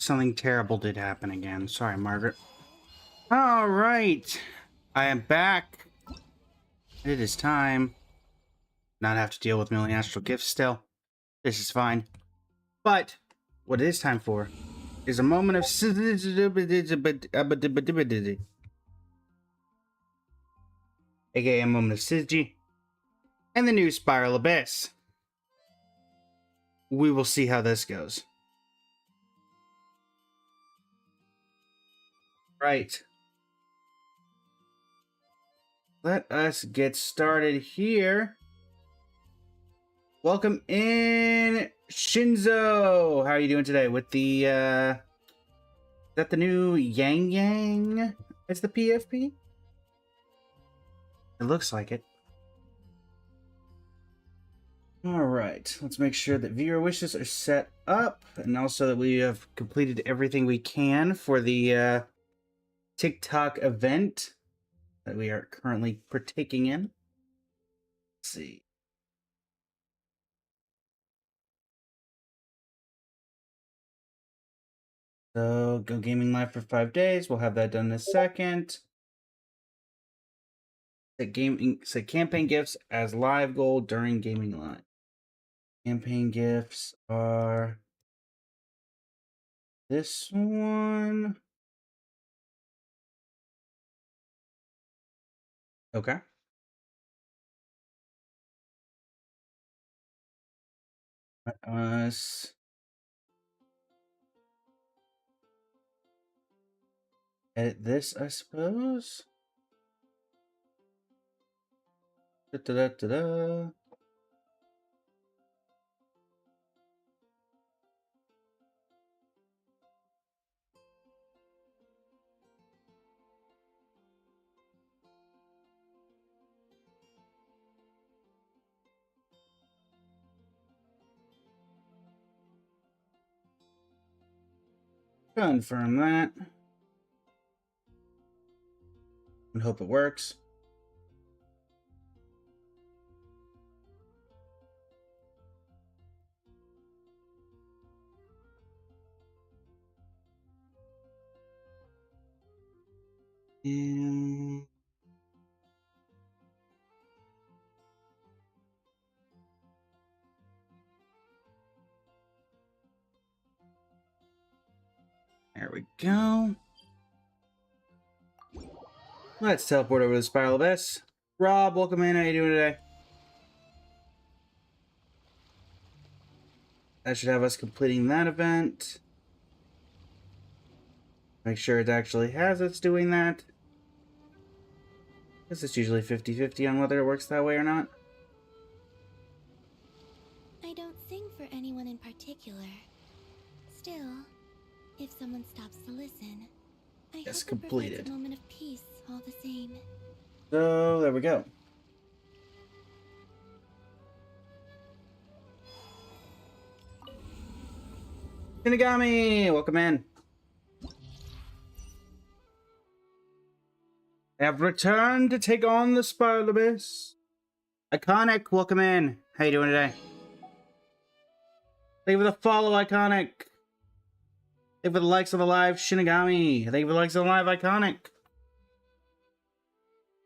something terrible did happen again. Sorry, Margaret. All right. I am back. It is time. Not have to deal with million astral gifts still. This is fine. But what it is time for is a moment of aka a moment of syzygy and the new Spiral Abyss. We will see how this goes. Right. Let us get started here. Welcome in, Shinzo. How are you doing today with the, is that the new Yang Yang as the PFP? It looks like it. All right, let's make sure that viewer wishes are set up and also that we have completed everything we can for the TikTok event that we are currently partaking in. Let's see. So, go gaming live for 5 days. We'll have that done in a second. Set campaign gifts as live goal during gaming live. Campaign gifts are this one. Okay. Let us edit this, I suppose. Da-da-da-da-da. Confirm that. And hope it works. And there we go. Let's teleport over to the Spiral Abyss. Rob, welcome in. How you doing today? That should have us completing that event. Make sure it actually has us doing that. Because it's usually 50-50 on whether it works that way or not. I don't sing for anyone in particular. Still, if someone stops to listen, I Yes, hope it completed. provides a moment of peace all the same. So, there we go. Shinigami, welcome in. I have returned to take on the Spiral Abyss. Iconic, welcome in. How you doing today? Thank you for the follow, Iconic. Thank you for the likes of the live, Shinigami. Thank you for the likes of the live, Iconic.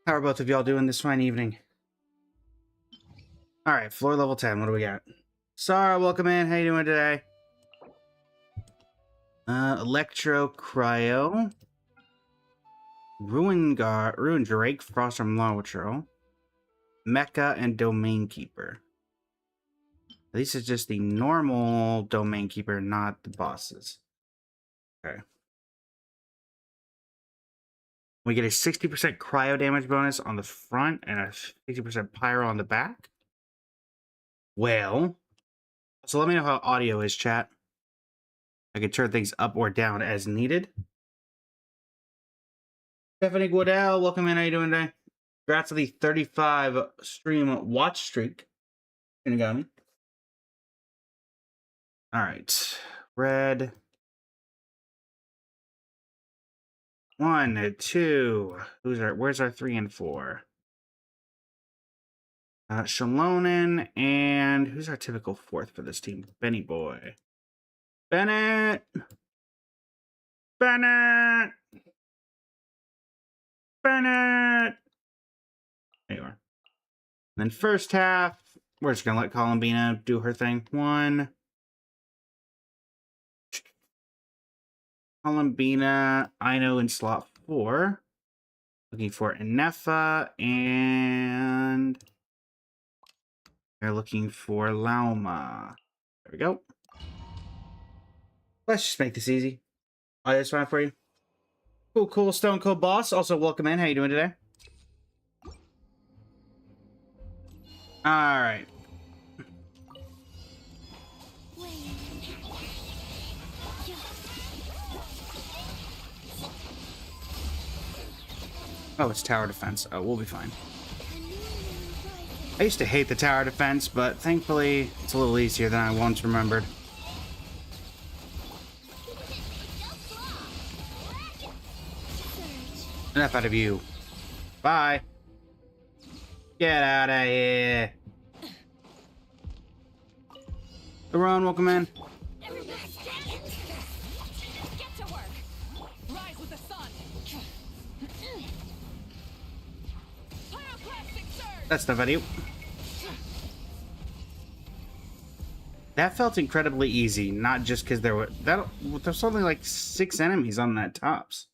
How are both of y'all doing this fine evening? Alright, floor level 10, what do we got? Sarah, welcome in. How you doing today? Electro Cryo. Ruin Drake, Frostrum Lawitro. Mecha, and Domain Keeper. This is just the normal Domain Keeper, not the bosses. Okay. We get a 60% cryo damage bonus on the front and a 60% pyro on the back. Well, so let me know how audio is, chat. I can turn things up or down as needed. Stephanie Guadell, welcome in. How you doing today? Congrats on the 35 stream watch streak. Shinigami. All right. Red. 1, 2. Where's our 3 and 4? Shalonen, and who's our typical fourth for this team? Benny Boy. Bennett! Bennett! Bennett! There you are. And then first half, we're just gonna let Columbina do her thing. One. Columbina, Ino in slot 4. Looking for Inefa, and they're looking for Lauma. There we go. Let's just make this easy. Oh, that's fine for you. Cool, cool. Stone Cold Boss, also welcome in. How you doing today? All right. Oh, it's tower defense. Oh, we'll be fine. I used to hate the tower defense, but thankfully it's a little easier than I once remembered. Enough out of you. Bye. Get out of here. Theron, welcome in. That's enough out of you. That felt incredibly easy, not just because there's only like 6 enemies on that tops.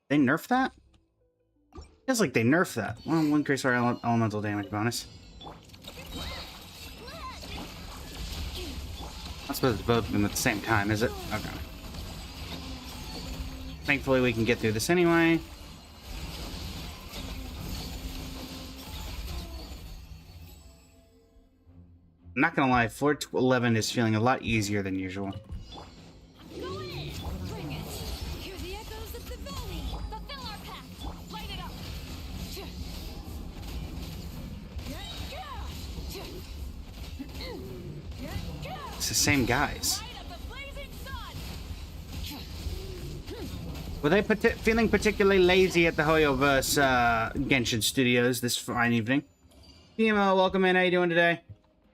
They nerfed that? Feels like they nerfed that. Well, 1 increase our elemental damage bonus. I suppose it's both of them at the same time, is it? Okay. Thankfully, we can get through this anyway. I'm not gonna lie, floor 11 is feeling a lot easier than usual. It's the same guys. Were they feeling particularly lazy at the Hoyoverse Genshin Studios this fine evening? PMO, welcome in. How you doing today?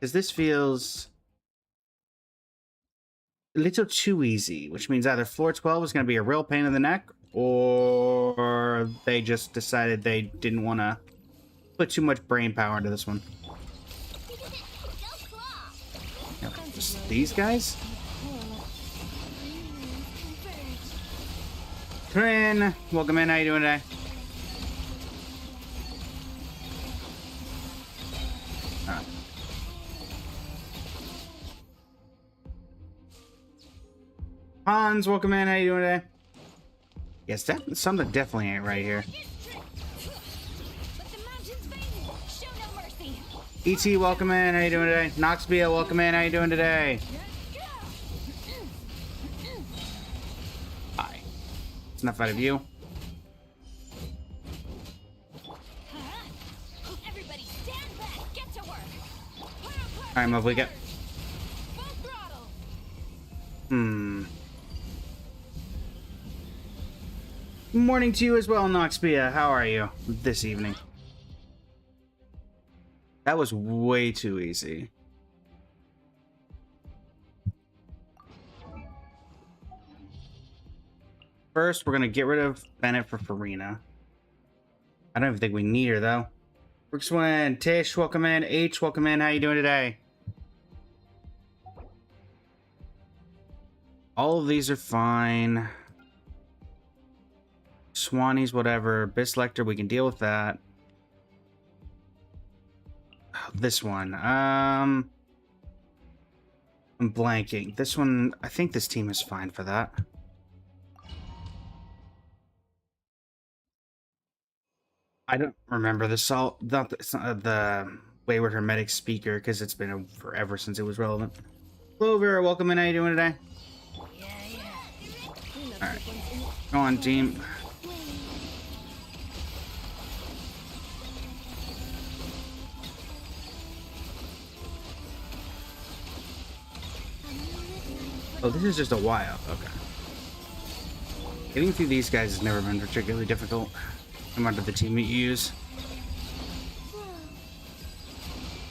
Because this feels a little too easy, which means either floor 12 is going to be a real pain in the neck, or they just decided they didn't want to put too much brain power into this one. Just these guys? Trin, welcome in. How you doing today? Hans, welcome in. How you doing today? Yes, something definitely ain't right here. ET, welcome in. How you doing today? Noxbia, welcome in. How you doing today? Hi. It's enough out of you. Alright, Move, we got. Morning to you as well, Noxbia. How are you this evening? That was way too easy. First, we're going to get rid of Bennett for Farina. I don't even think we need her, though. Brookswin, Tish, welcome in. H, welcome in. How you doing today? All of these are fine. Swannies, whatever. Bislector, we can deal with that. This one. I'm blanking. This one, I think this team is fine for that. I don't remember the Wayward Hermetic speaker because it's been forever since it was relevant. Clover, welcome in. How you doing today? Alright. Go on, team. Oh, this is just a while. Okay. Getting through these guys has never been particularly difficult, no matter the team that you use.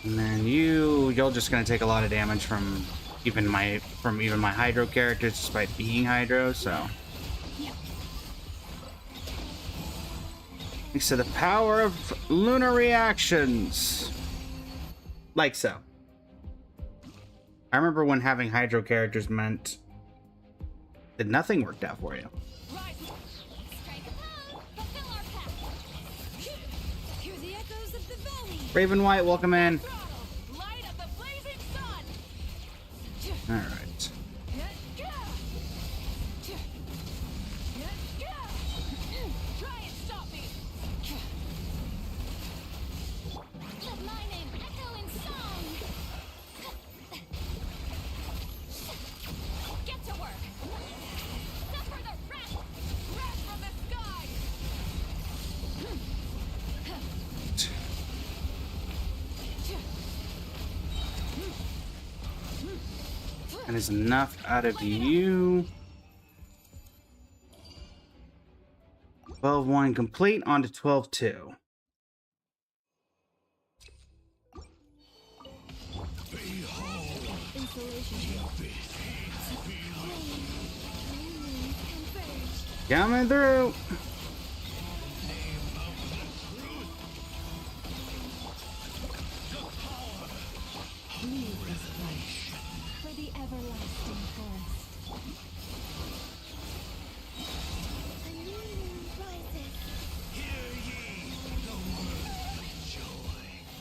And then you're just gonna take a lot of damage from even my Hydro characters, despite being Hydro. So, thanks to the power of lunar reactions, like so. I remember when having Hydro characters meant that nothing worked out for you. Raven White, welcome in. All right. That is enough out of you. 12-1 complete, on to 12-2. Coming through.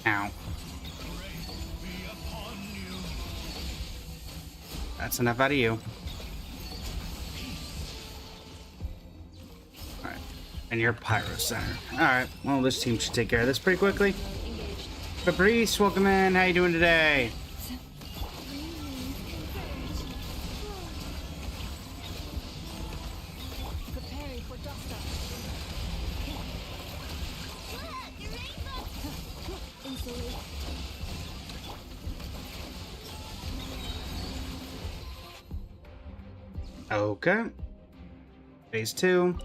Ow. That's enough out of you. Alright. And you're Pyro Center. Alright. Well, this team should take care of this pretty quickly. Caprice, welcome in. How you doing today? Okay. Phase 2.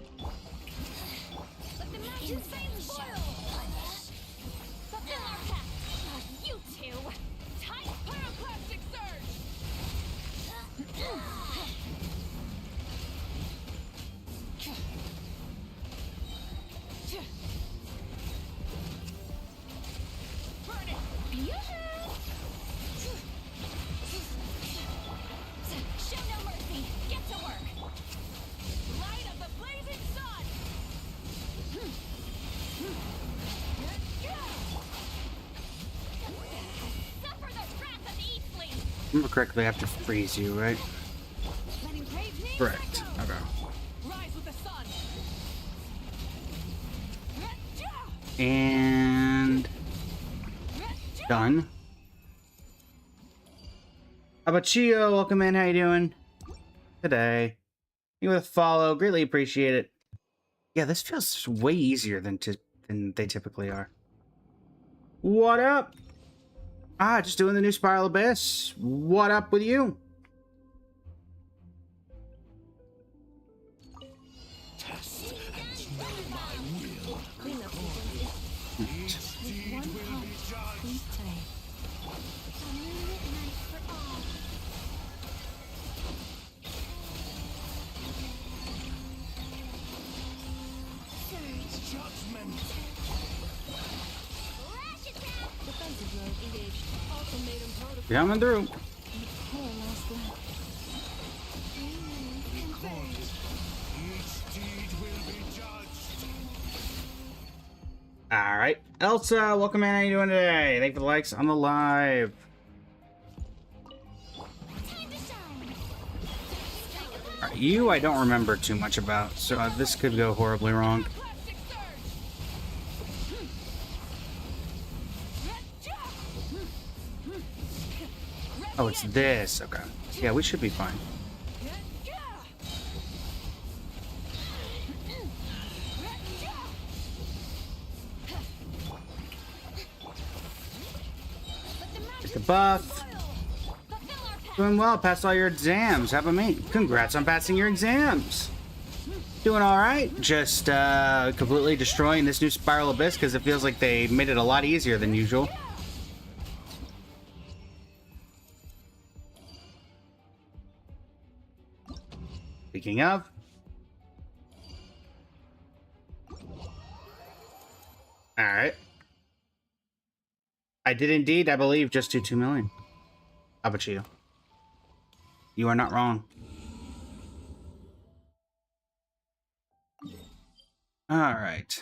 Remember correctly, I have to freeze you, right? Correct. Okay. And done. How about Chio? Welcome in. How you doing today? You with a follow, greatly appreciate it. Yeah, this feels way easier than they typically are. What up? Ah, just doing the new Spiral Abyss. What up with you? Coming through. All right, Elsa, welcome in. How you doing today? Thank you for the likes on the live. All right, you, I don't remember too much about, so this could go horribly wrong. Oh, it's this. Okay. Yeah, we should be fine. Get the buff. Doing well. Passed all your exams. How about me? Congrats on passing your exams. Doing all right. Just completely destroying this new Spiral Abyss because it feels like they made it a lot easier than usual. Speaking of. Alright. I did indeed, I believe, just do 2 million. How about you? You are not wrong. Alright.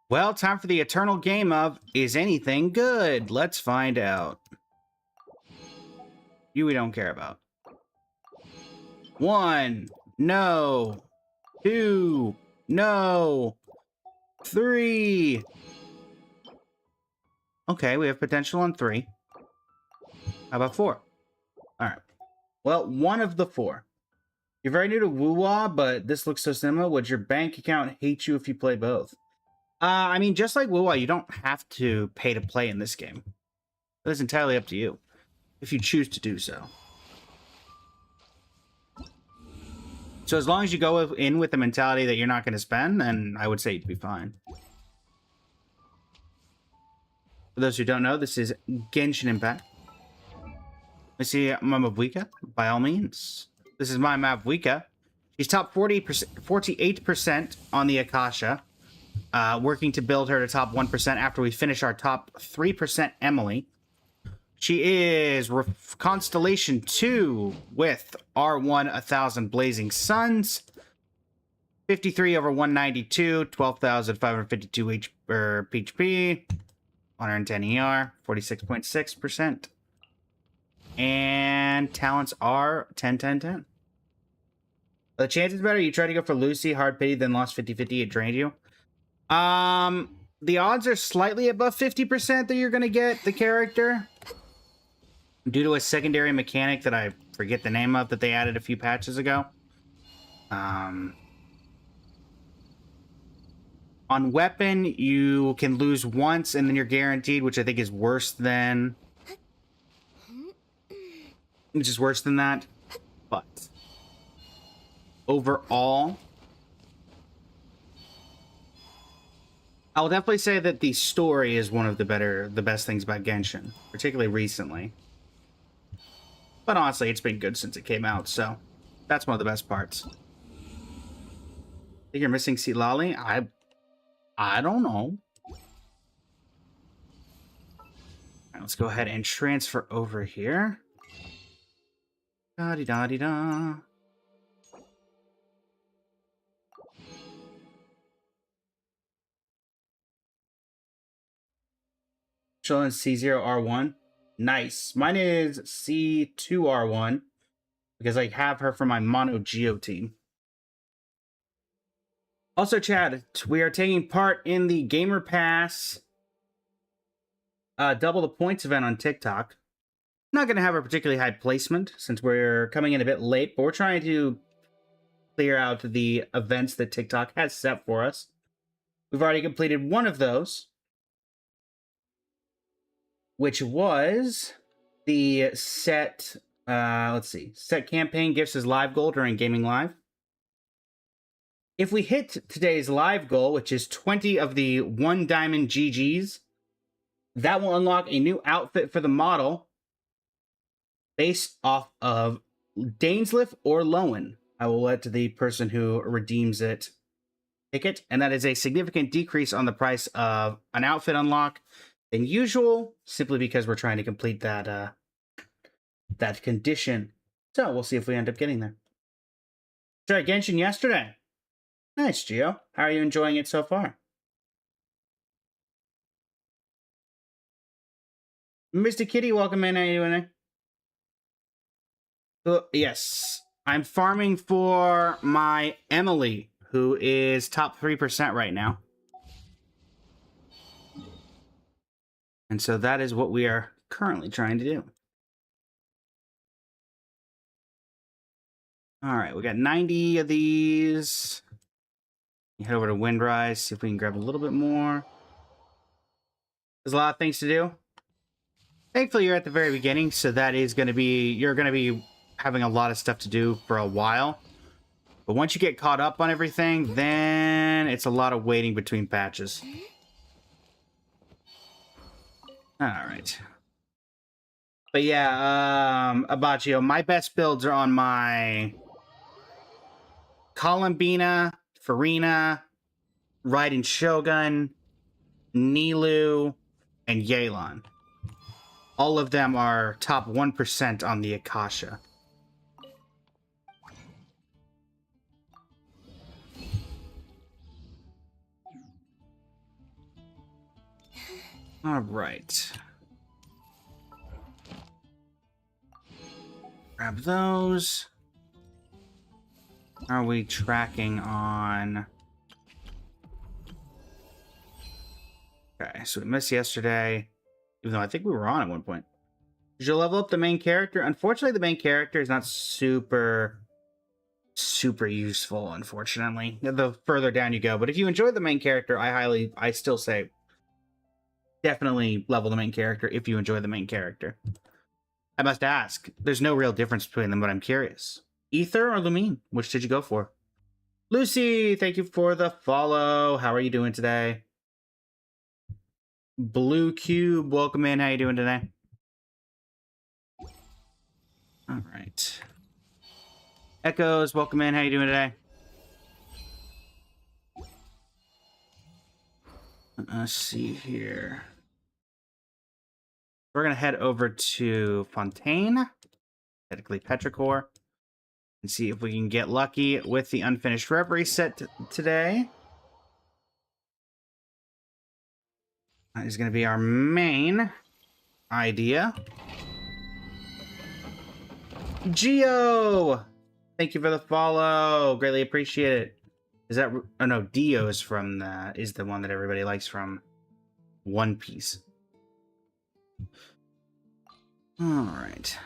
Well, time for the eternal game of, is anything good? Let's find out. You we don't care about. 1, no. 2, no. 3. Okay, we have potential on 3. How about 4? Alright. Well, one of the 4. You're very new to Woo-Wah, but this looks so similar. Would your bank account hate you if you play both? I mean, just like Woo-Wah, you don't have to pay to play in this game. It's entirely up to you, if you choose to do so. So as long as you go in with the mentality that you're not going to spend, then I would say you'd be fine. For those who don't know, this is Genshin Impact. Let's see Mabuika, by all means. This is my Mabuika. She's top 48% on the Akasha. Working to build her to top 1% after we finish our top 3% Emily. She is Constellation 2 with R1 1000 Blazing Suns. 53 over 192, 12,552 HP, 110 ER, 46.6%. And talents are 10, 10, 10. The chances better, you try to go for Lucy, hard pity, then lost 50-50, it drained you. The odds are slightly above 50% that you're going to get the character. Due to a secondary mechanic that I forget the name of that they added a few patches ago. On weapon, you can lose once and then you're guaranteed, which I think is worse than... Which is worse than that. But overall, I'll definitely say that the story is one of the best things about Genshin, particularly recently. But honestly, it's been good since it came out, so that's one of the best parts. I think you're missing Silali? I don't know. Alright, let's go ahead and transfer over here. Da-di-da-di-da. Showing C0R1. Nice. Mine is C2R1 because I have her for my Mono Geo team. Also, Chad, we are taking part in the Gamer Pass Double the Points event on TikTok. Not going to have a particularly high placement since we're coming in a bit late, but we're trying to clear out the events that TikTok has set for us. We've already completed one of those, which was the set, set campaign gifts as live goal during Gaming Live. If we hit today's live goal, which is 20 of the 1 diamond GGs, that will unlock a new outfit for the model based off of Dainsleif or Lowen. I will let the person who redeems it pick it, and that is a significant decrease on the price of an outfit unlock than usual, simply because we're trying to complete that that condition. So we'll see if we end up getting there. Tried Genshin yesterday. Nice, Gio. How are you enjoying it so far? Mr. Kitty, welcome in. How are you doing? Yes, I'm farming for my Emily, who is top 3% right now. And so that is what we are currently trying to do. All right, we got 90 of these. Head over to Windrise, see if we can grab a little bit more. There's a lot of things to do. Thankfully, you're at the very beginning, so that is going to be... You're going to be having a lot of stuff to do for a while. But once you get caught up on everything, then it's a lot of waiting between patches. All right. But yeah, Abaccio, my best builds are on my Columbina, Farina, Raiden Shogun, Nilu, and Yelan. All of them are top 1% on the Akasha. All right. Grab those. Are we tracking on... Okay, so we missed yesterday, even though I think we were on at one point. Did you level up the main character? Unfortunately, the main character is not super useful, unfortunately, the further down you go. But if you enjoy the main character, I still say definitely level the main character if you enjoy the main character. I must ask, there's no real difference between them, but I'm curious. Ether or Lumine? Which did you go for? Lucy, thank you for the follow. How are you doing today? Blue Cube, welcome in. How you doing today? All right. Echoes, welcome in. How you doing today? Let's see here. We're going to head over to Fontaine, technically Petrichor, and see if we can get lucky with the Unfinished Reverie set today. That is going to be our main idea. Geo! Thank you for the follow. Greatly appreciate it. Is that... Oh, no. Dio is from the... is the one that everybody likes from One Piece. Alright.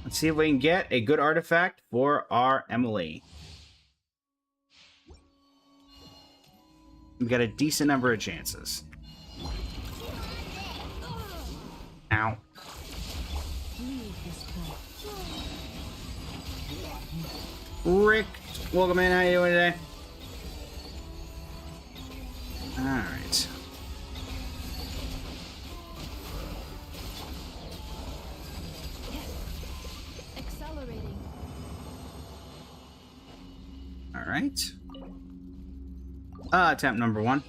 Let's see if we can get a good artifact for our Emily. We've got a decent number of chances. Ow. Rick, welcome in. How you doing today? Alright. Accelerating. Alright. Attempt number 1.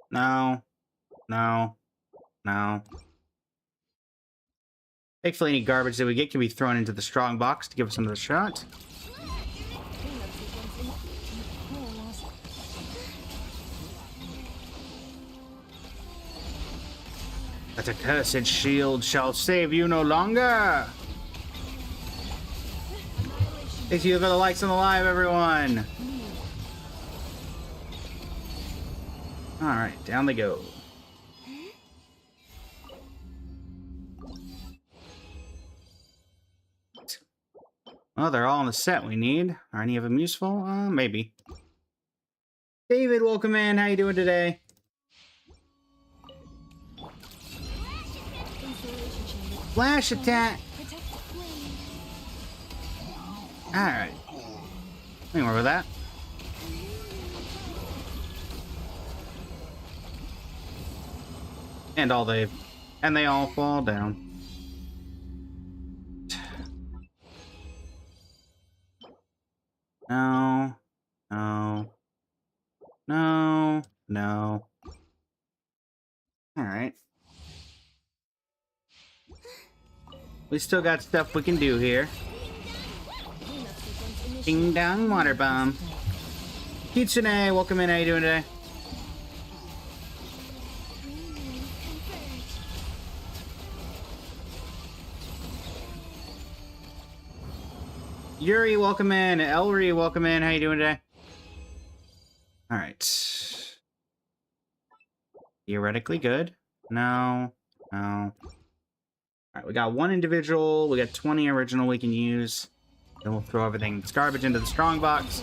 No. No. No. Thankfully, any garbage that we get can be thrown into the strong box to give us another shot. That accursed shield shall save you no longer. Thank you for the likes on the live, everyone. Alright, down they go. Well, they're all on the set we need. Are any of them useful? Maybe. David, welcome in. How you doing today? Flash attack. Alright. Nothing wrong with that. And they all fall down. No. No. No. No. Alright. We still got stuff we can do here. Ding dong water bomb. Kitsune, welcome in. How you doing today? Yuri, welcome in. Elri, welcome in. How you doing today? All right. Theoretically good. No. No. All right, we got one individual. We got 20 original we can use. Then we'll throw everything that's garbage into the strong box.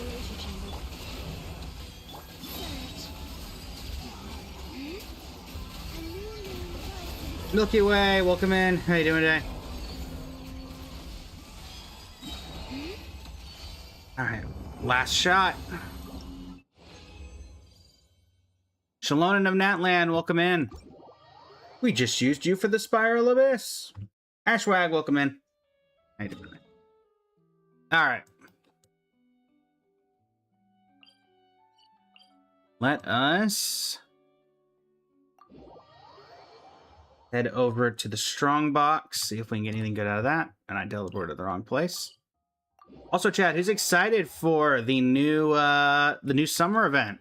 Milky Way, welcome in. How you doing today? All right, last shot. Shalonen of Natland, welcome in. We just used you for the Spiral Abyss. Ashwag, welcome in. How you doing? All right. Let us head over to the strong box, see if we can get anything good out of that. And I teleported to the wrong place. Also, chat, who's excited for the new summer event?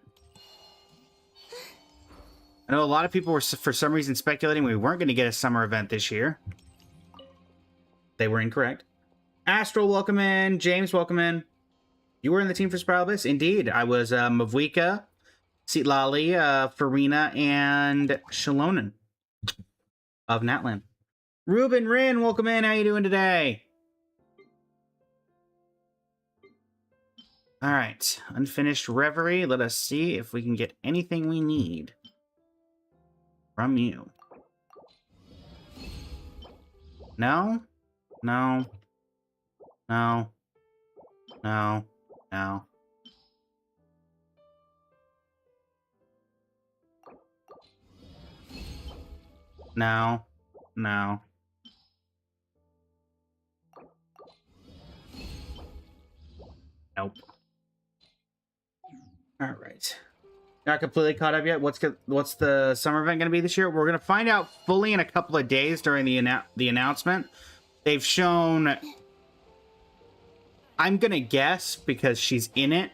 I know a lot of people were, for some reason, speculating we weren't going to get a summer event this year. They were incorrect. Astral, welcome in. James, welcome in. You were in the team for Spiral Abyss? Indeed. I was Mavuika, Citlali, Farina, and Shalonen of Natland. Ruben Rin, welcome in. How you doing today? All right. Unfinished Reverie. Let us see if we can get anything we need from you. No? No. No. No. No. No. No. Nope. All right. Not completely caught up yet. What's the summer event going to be this year? We're going to find out fully in a couple of days during the announcement. They've shown... I'm going to guess because she's in it.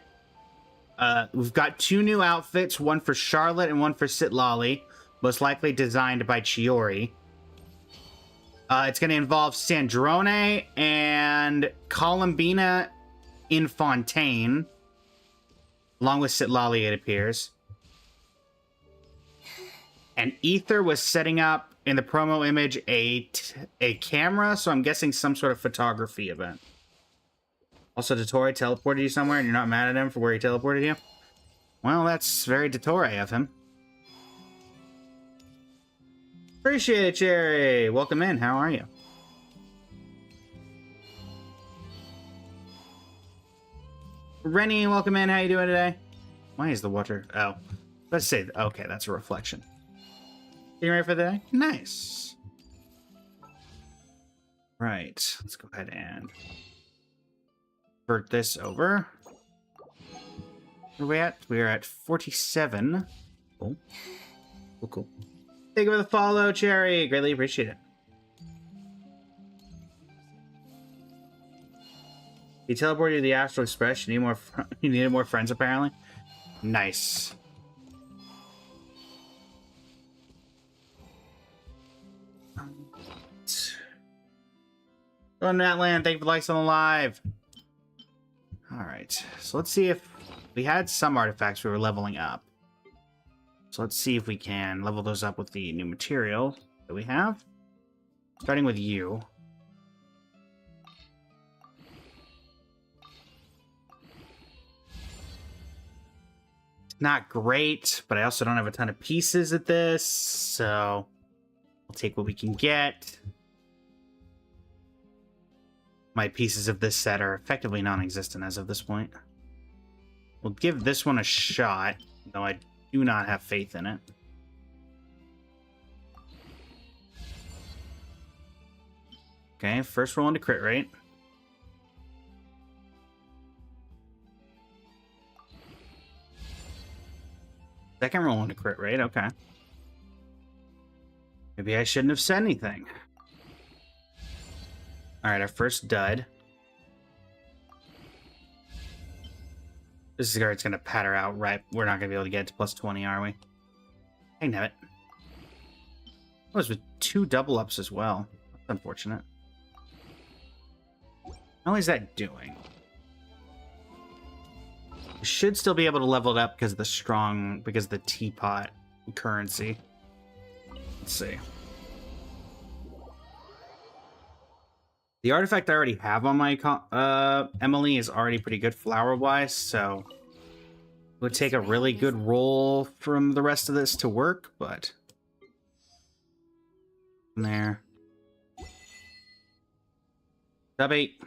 We've got 2 new outfits, one for Charlotte and one for Citlali, most likely designed by Chiori. It's going to involve Sandrone and Columbina in Fontaine, along with Citlali, it appears. And Ether was setting up in the promo image a camera, so I'm guessing some sort of photography event. Also, Dottore teleported you somewhere and you're not mad at him for where he teleported you? Well, that's very Dottore of him. Appreciate it, Cherry. Welcome in. How are you? Rennie, welcome in. How you doing today? Why is the water? Oh, let's say. Okay, that's a reflection. You ready for the day? Nice. Right. Let's go ahead and convert this over. Where are we at? We are at 47. Cool. Cool, cool. Thank you for the follow, Cherry. Greatly appreciate it. He teleported you to the Astral Express. You need more. You needed more friends, apparently. Nice. Go on Natland. Thank you for the likes on the live. All right. So let's see if we had some artifacts we were leveling up. So let's see if we can level those up with the new material that we have. Starting with you. Not great, but I also don't have a ton of pieces at this, so we'll take what we can get. My pieces of this set are effectively non-existent as of this point. We'll give this one a shot, though I do not have faith in it. Okay, first roll into crit rate. Second roll into crit rate, okay. Maybe I shouldn't have said anything. Alright, our first dud. This card's gonna patter out right. We're not gonna be able to get it to plus 20, are we? Hey, nabbit. That was with 2 double ups as well. That's unfortunate. How is that doing? We should still be able to level it up because of the strong, because of the teapot currency. Let's see. The artifact I already have on my Emily is already pretty good flower-wise, so it would take a really good roll from the rest of this to work, but there. Stubby.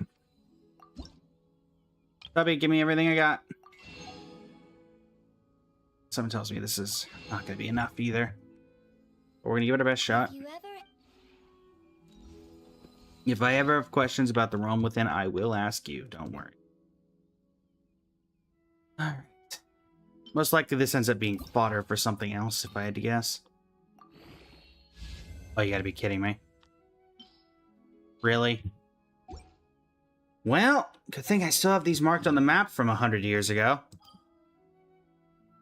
Stubby, give me everything I got. Something tells me this is not going to be enough either. But we're going to give it our best shot. If I ever have questions about the Realm Within, I will ask you. Don't worry. Alright. Most likely this ends up being fodder for something else, if I had to guess. Oh, you gotta be kidding me. Really? Well, good thing I still have these marked on the map from 100 years ago.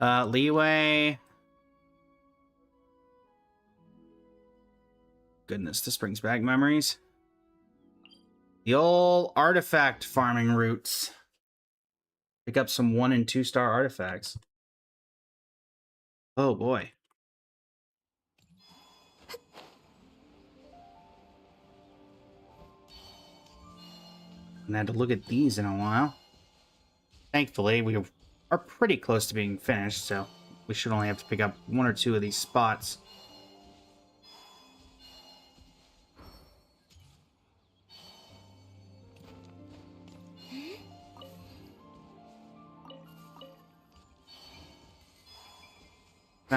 Leeway. Goodness, this brings back memories. The old artifact farming routes. Pick up some 1- and 2-star artifacts. Oh boy. And I had to look at these in a while. Thankfully, we are pretty close to being finished, so we should only have to pick up 1 or 2 of these spots. In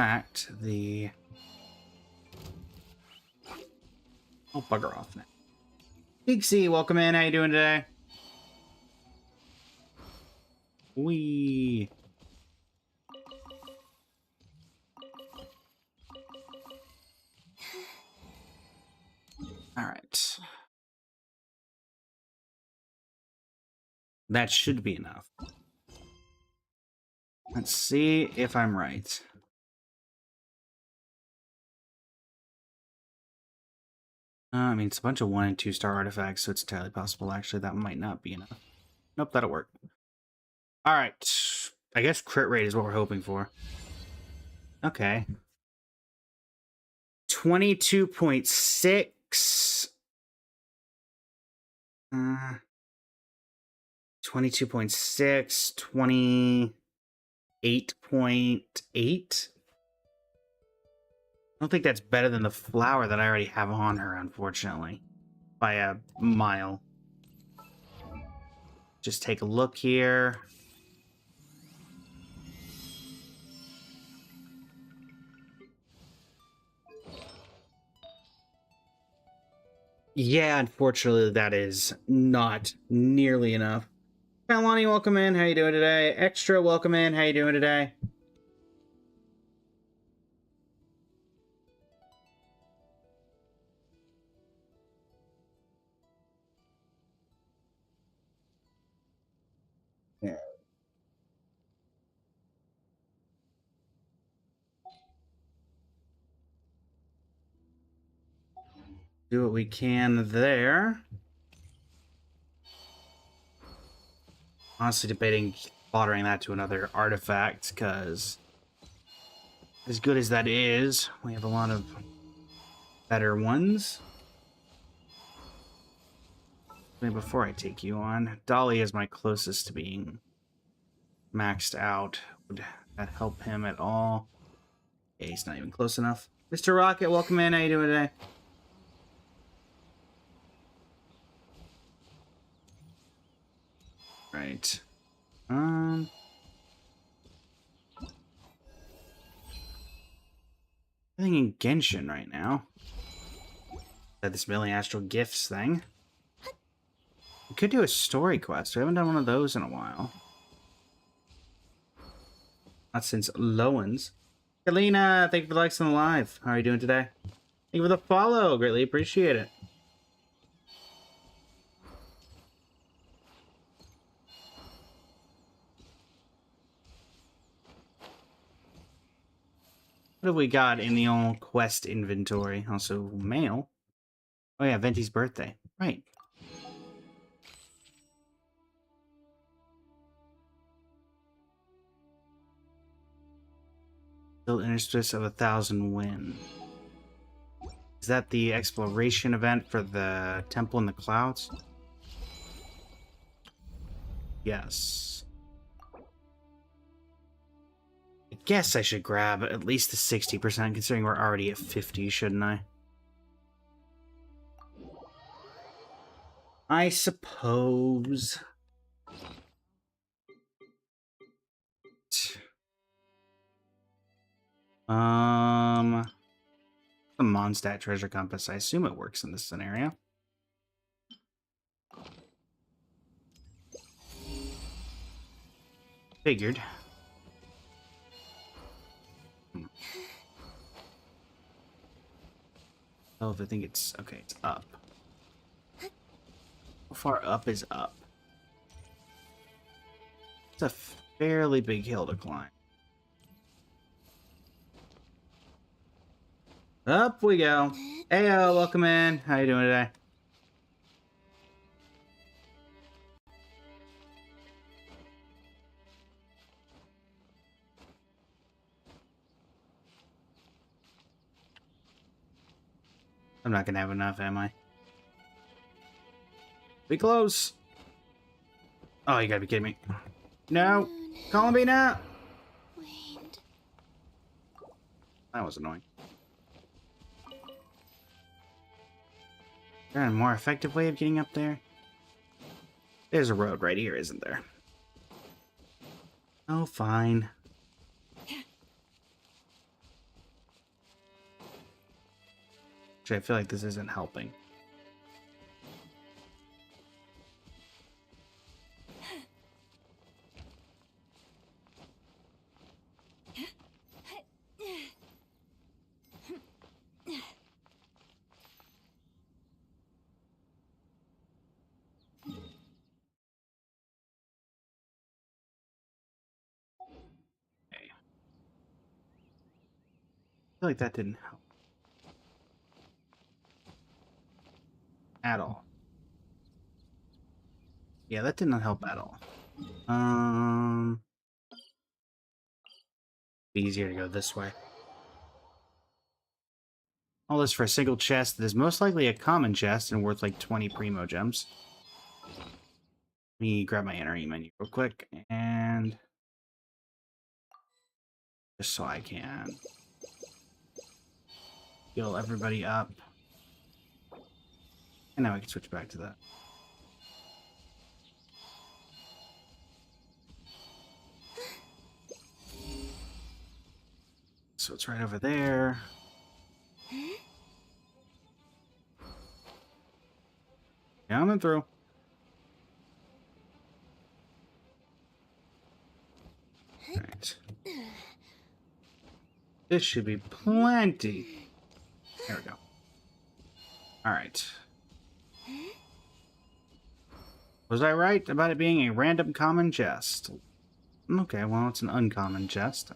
fact, the... Oh, bugger off now. Pixie, welcome in. How you doing today? Wee. All right. That should be enough. Let's see if I'm right. I mean, it's a bunch of 1- and 2-star artifacts, so it's entirely possible, actually, that might not be enough. Nope, that'll work. All right. I guess crit rate is what we're hoping for. Okay. 22.6. 22.6. 28.8. I don't think that's better than the flower that I already have on her, unfortunately. By a mile. Just take a look here. Yeah, unfortunately, that is not nearly enough. Kalani, welcome in. How you doing today? Extra, welcome in. How you doing today? Yeah. Do what we can there. Honestly debating foddering that to another artifact, because as good as that is, we have a lot of better ones. I mean, before I take you on, Dolly is my closest to being maxed out. Would that help him at all? Yeah, he's not even close enough. Mr. Rocket, welcome in. How you doing today? Right. I think in Genshin right now. That this Million Astral Gifts thing. We could do a story quest. We haven't done one of those in a while. Not since Lowen's. Kalina, thank you for the likes on the live. How are you doing today? Thank you for the follow. Greatly appreciate it. What have we got in the old quest inventory? Also, mail. Oh yeah, Venti's birthday. Right. Build Interstice of 1,000 Wind. Is that the exploration event for the Temple in the Clouds? Yes. I guess I should grab at least the 60%, considering we're already at 50, shouldn't I? I suppose. The Mondstadt treasure compass. I assume it works in this scenario. Figured. Oh, I think it's okay. It's up. How far up is up? It's a fairly big hill to climb. Up we go. Heyo, welcome in. How you doing today? I'm not gonna have enough, am I? Be close. Oh, you gotta be kidding me. No. Calling me now. Wind. That was annoying. Is there a more effective way of getting up there? There's a road right here, isn't there? Oh, fine. Actually, I feel like this isn't helping. I feel like that didn't help. At all. Yeah, that didn't help at all. Be easier to go this way. All this for a single chest that is most likely a common chest and worth like 20 primo gems. Let me grab my entry menu real quick and just so I can heal everybody up. And now I can switch back to that. So it's right over there. Coming through. Alright. This should be plenty. There we go. Alright. Was I right about it being a random common chest? Okay, well, it's an uncommon chest.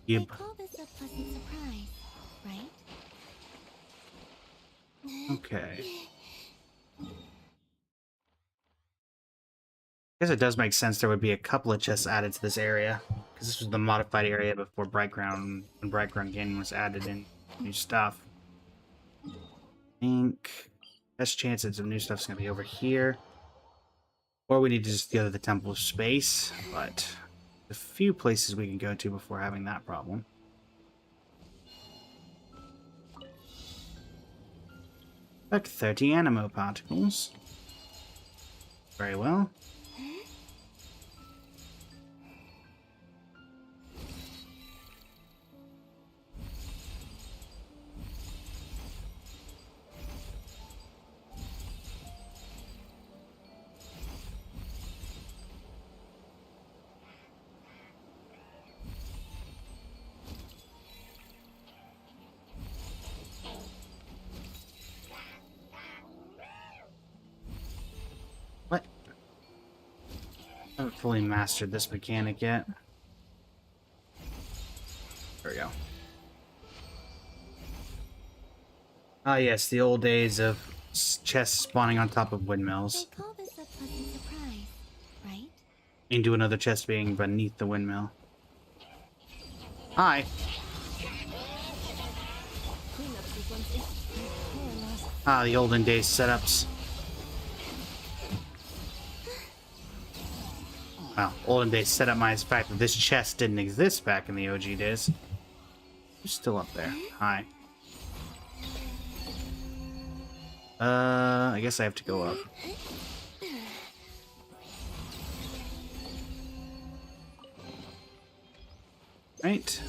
They Yep. call this a pleasant surprise, right? Okay. I guess it does make sense there would be a couple of chests added to this area. Because this was the modified area before Brightground, when Brightground Gaming was added in new stuff. I think best chance that some new stuff's gonna be over here. Or we need to just go to the Temple of Space, but a few places we can go to before having that problem. Like 30 Animo particles. Very well. What? I haven't fully mastered this mechanic yet. There we go. Ah, yes, the old days of chests spawning on top of windmills. They call this a pleasant surprise, right? Into another chest being beneath the windmill. Hi. Ah, the olden days setups. Well, olden days set up my fact that this chest didn't exist back in the OG days. Who's still up there? Hi. I guess I have to go up. Right.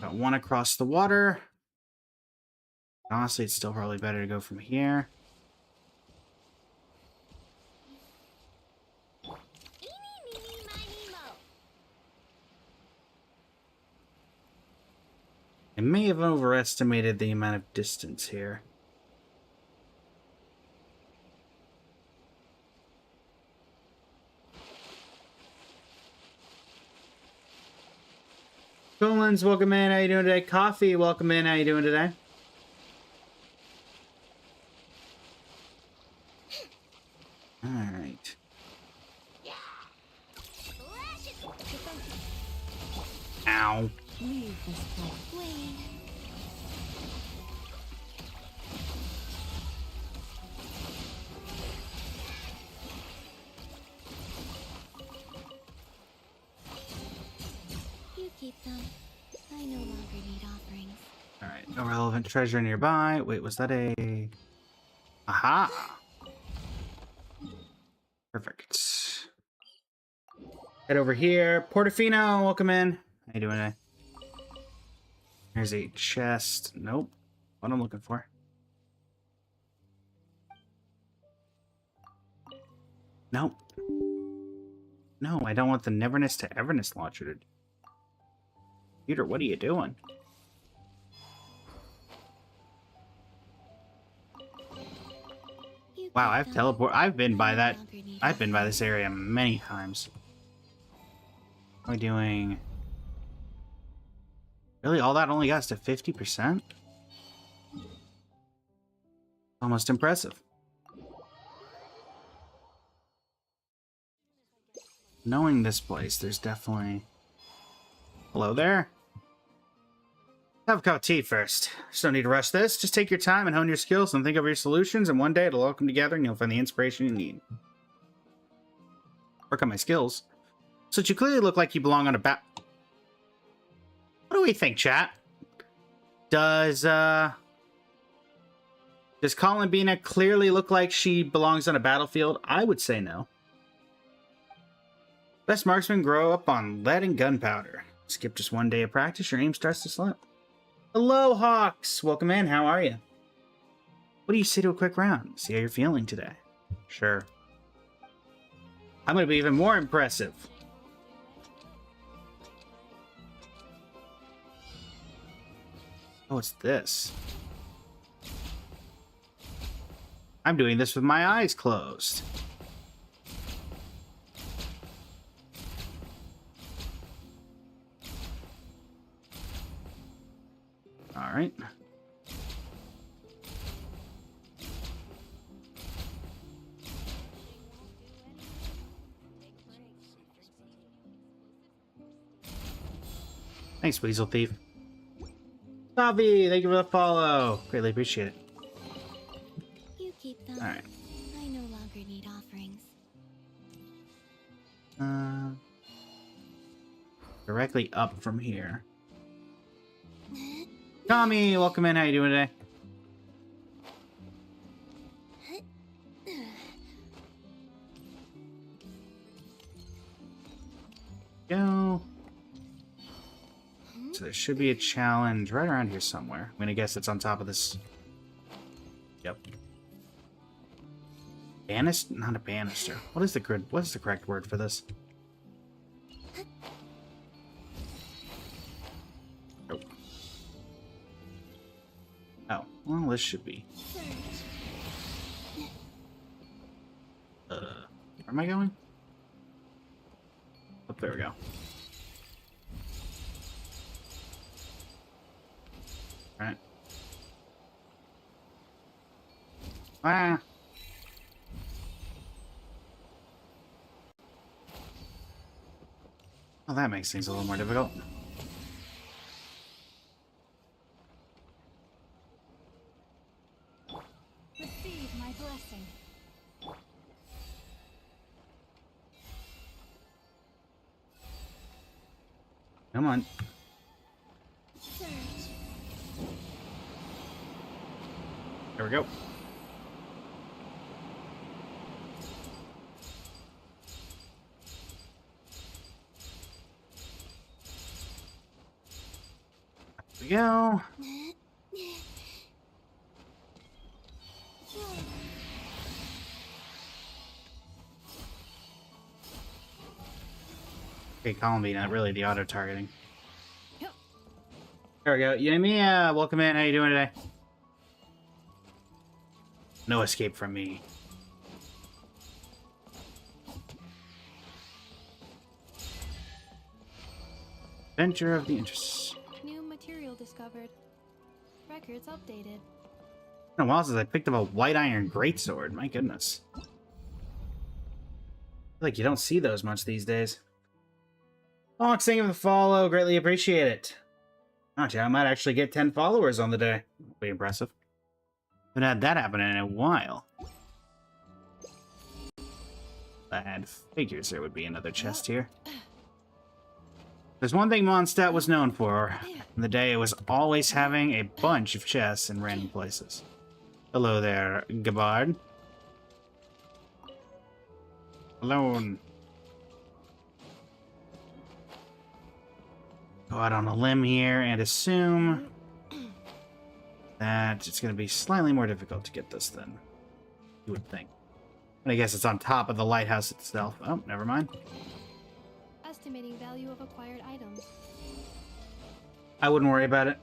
Got one across the water. Honestly, it's still probably better to go from here. I may have overestimated the amount of distance here. Colins, welcome in. How you doing today? Coffee, welcome in. How you doing today? All right. Ow. Leave this place. Wait. You keep them. I no longer need offerings. All right. No relevant treasure nearby. Wait, was that a... Aha! Perfect. Head over here. Portofino, welcome in. How you doing today? There's a chest. Nope. What I'm looking for. Nope. No, I don't want the Neverness to Everness launcher to... Peter, what are you doing? You Wow, keep I've them. teleported. I've been by I no that. longer need I've been by offerings. this area many times. What are we doing? Really, all that only got us to 50%? Almost impressive. Knowing this place, there's definitely... Hello there? Have a cup of tea first. Just don't need to rush this. Just take your time and hone your skills and think of your solutions, and one day it'll all come together and you'll find the inspiration you need. Work on my skills. So you clearly look like you belong on a What do we think, chat? Does Columbina clearly look like she belongs on a battlefield? I would say no. Best marksmen grow up on lead and gunpowder. Skip just one day of practice, your aim starts to slip. Hello, Hawks! Welcome in, how are you? What do you say to a quick round? See how you're feeling today. Sure. I'm gonna be even more impressive. Oh, it's this. I'm doing this with my eyes closed. All right. Thanks, Weasel Thief. Bobby, thank you for the follow. Greatly appreciate it. You keep them. All right. I no longer need offerings. Directly up from here. Tommy, welcome in. How you doing today? Go. So there should be a challenge right around here somewhere. I'm gonna guess it's on top of this. Yep. Banister? Not a banister. What is the correct word for this? Nope. Oh, well, this should be. Where am I going? Oh, there we go. Alright. Ah! Well, that makes things a little more difficult. Receive my blessing. Come on. Search. There we go. There we go. Okay, column B, not really the auto-targeting. There we go. Yami, welcome in. How you doing today? No escape from me. Adventure of the Interests. New material discovered. Records updated. It's been a while since I picked up a white iron greatsword. My goodness. I feel like you don't see those much these days. Fox, thank you for the follow. Greatly appreciate it. Oh, gee, I might actually get 10 followers on the day. That'll be impressive. Haven't had that happen in a while. If I had figures, there would be another chest here. There's one thing Mondstadt was known for. In the day, it was always having a bunch of chests in random places. Hello there, Gabard. Alone. Go out on a limb here and assume that it's going to be slightly more difficult to get this than you would think. And I guess it's on top of the lighthouse itself. Oh, never mind. Estimating value of acquired items. I wouldn't worry about it.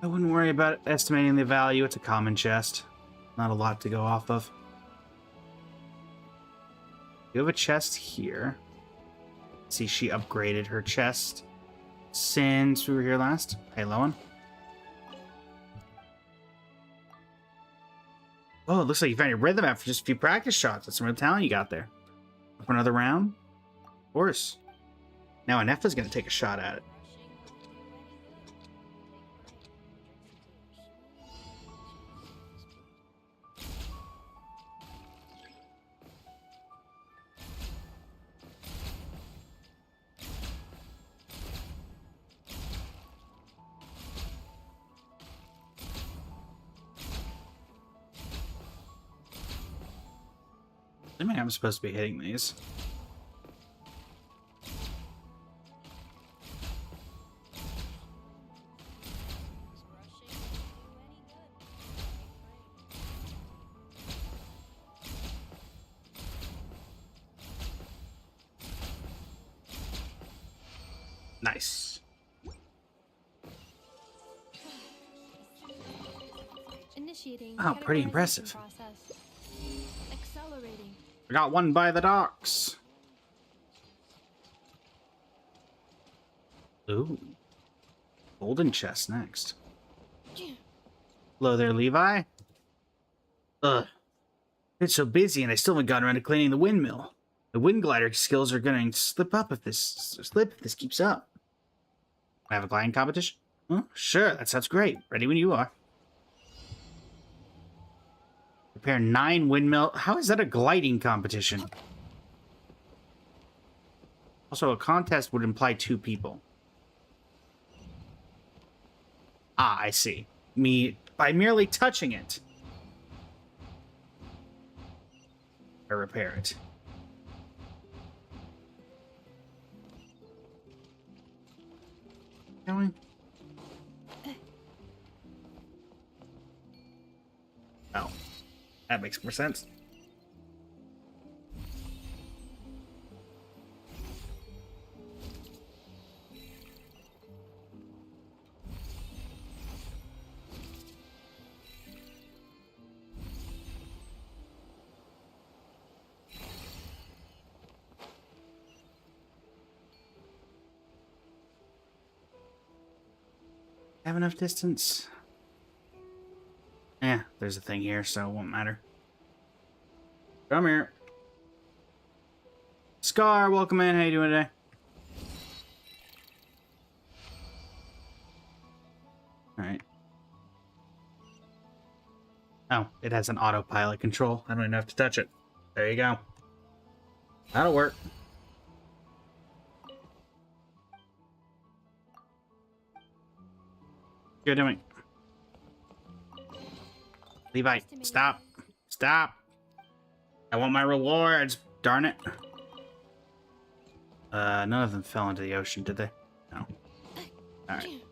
I wouldn't worry about estimating the value. It's a common chest. Not a lot to go off of. You have a chest here. See, she upgraded her chest since we were here last. Hey, Lowen. Oh, it looks like you found your rhythm after just a few practice shots. That's some real talent you got there. For another round? Of course. Now Anefa's going to take a shot at it. I mean, I'm supposed to be hitting these. Nice. Initiating. Oh, pretty categorization impressive. Process. Accelerating. I got one by the docks. Ooh. Golden chest next. Hello there, Levi. Ugh. It's so busy and I still haven't gotten around to cleaning the windmill. The wind glider skills are gonna slip if this keeps up. I have a gliding competition? Oh, sure, that sounds great. Ready when you are. Repair 9 windmill. How is that a gliding competition? Also, a contest would imply 2 people. Ah, I see. By merely touching it. Or repair it. Going? Oh. That makes more sense. Have enough distance? Yeah, there's a thing here, so it won't matter. Come here. Scar, welcome in. How you doing today? Alright. Oh, it has an autopilot control. I don't even have to touch it. There you go. That'll work. you're doing. Levi, stop. Stop. I want my rewards. Darn it. None of them fell into the ocean, did they? No. Alright.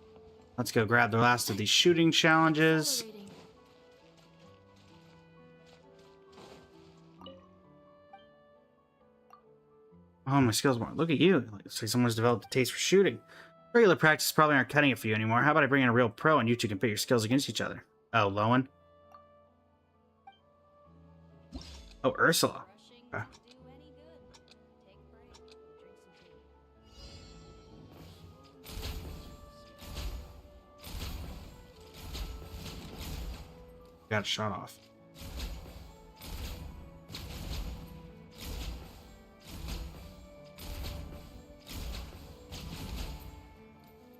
Let's go grab the last of these shooting challenges. Accelerating. Oh, my skills more. Look at you. Looks like someone's developed a taste for shooting. Regular practice probably aren't cutting it for you anymore. How about I bring in a real pro and you two can pit your skills against each other? Oh, Lowen. Oh, Ursula. Okay. Got shot off.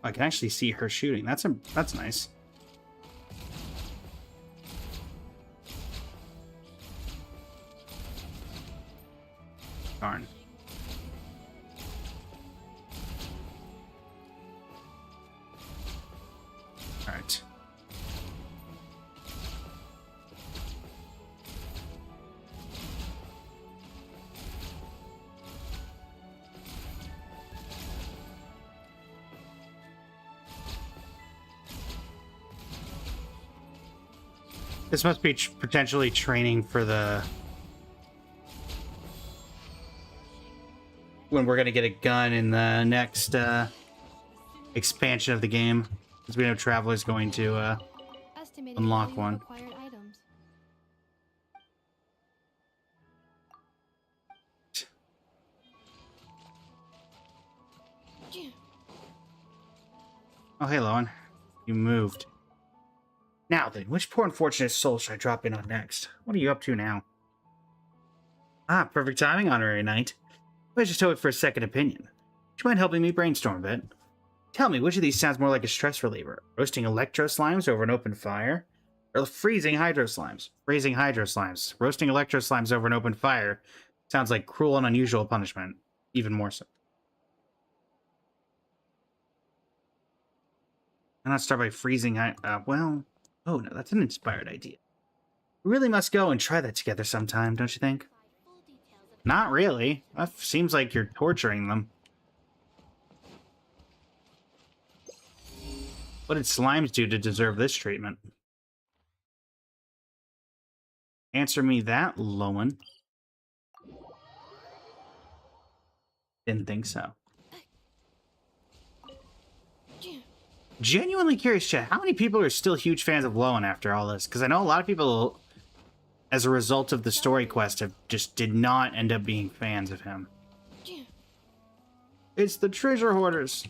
I can actually see her shooting. That's nice. Darn. All right. This must be potentially training for the... when we're going to get a gun in the next expansion of the game. Because we know Traveler's going to Estimating unlock value of one. acquired items. Oh, hey, Lowen. You moved. Now then, which poor unfortunate soul should I drop in on next? What are you up to now? Ah, perfect timing, Honorary Knight. I was just hoping for a second opinion. Would you mind helping me brainstorm a bit? Tell me, which of these sounds more like a stress reliever? Roasting electro slimes over an open fire? Or freezing hydro slimes? Freezing hydro slimes. Roasting electro slimes over an open fire sounds like cruel and unusual punishment. Even more so. And let's start by freezing well... Oh, no, that's an inspired idea. We really must go and try that together sometime, don't you think? Not really. That seems like you're torturing them. What did slimes do to deserve this treatment? Answer me that, Lowen. Didn't think so. Genuinely curious, chat, how many people are still huge fans of Lowen after all this? Because I know a lot of people, as a result of the story quest, have just did not end up being fans of him. It's the treasure hoarders.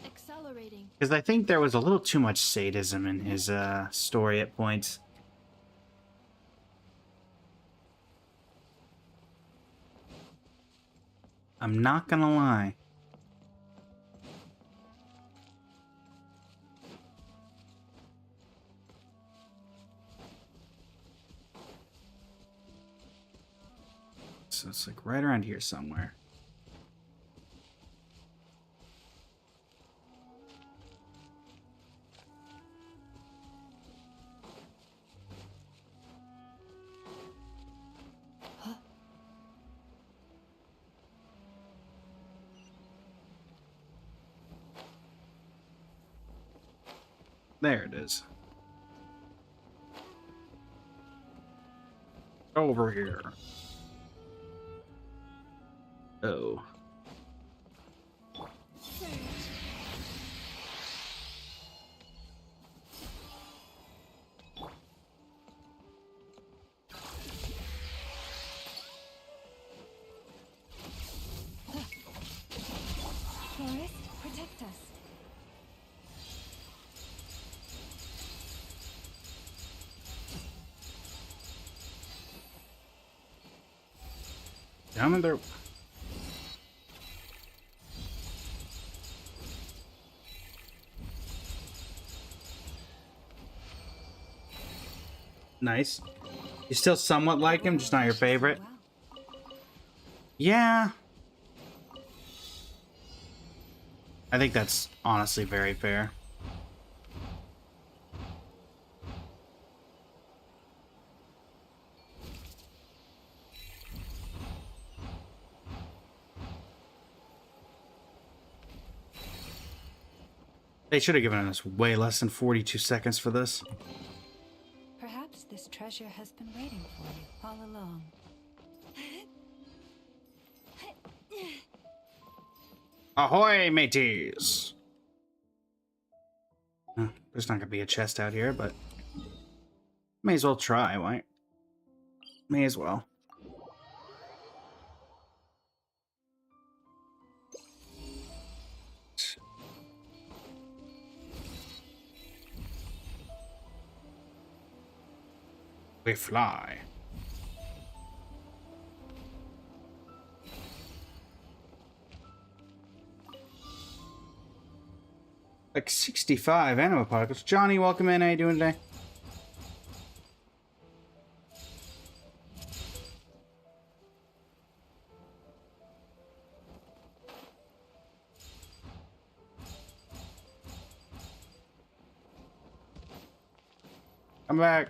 Accelerating. Because I think there was a little too much sadism in his story at points. I'm not gonna lie. So it's like right around here somewhere. There it is. Over here. Oh. Forest, protect us. Down in there. Nice. You still somewhat like him, just not your favorite. Yeah. I think that's honestly very fair. They should have given us way less than 42 seconds for this. Perhaps this treasure has been waiting for you all along. Ahoy, mateys! There's not gonna be a chest out here, but may as well try, right? May as well. We fly. Like 65 animal particles. Johnny, welcome in. How you doing today? Come back.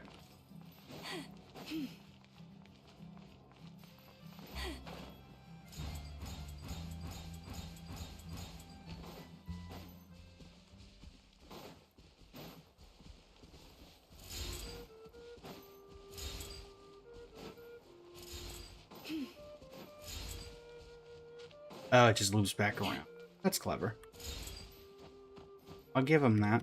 Oh, it just loops back around. That's clever. I'll give him that.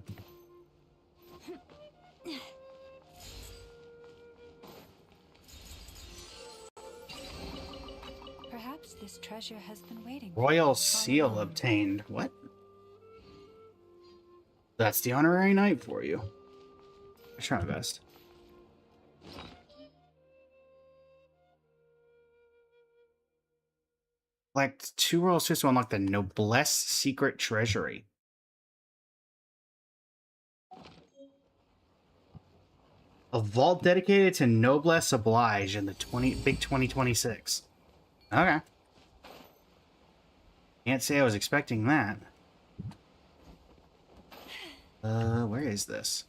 Perhaps this treasure has been waiting. Royal seal obtained. What? That's the honorary knight for you. I try my best. Collect 2 royal seals to unlock the Noblesse secret treasury. A vault dedicated to Noblesse Oblige in the big 2026. Okay. Can't say I was expecting that. Where is this?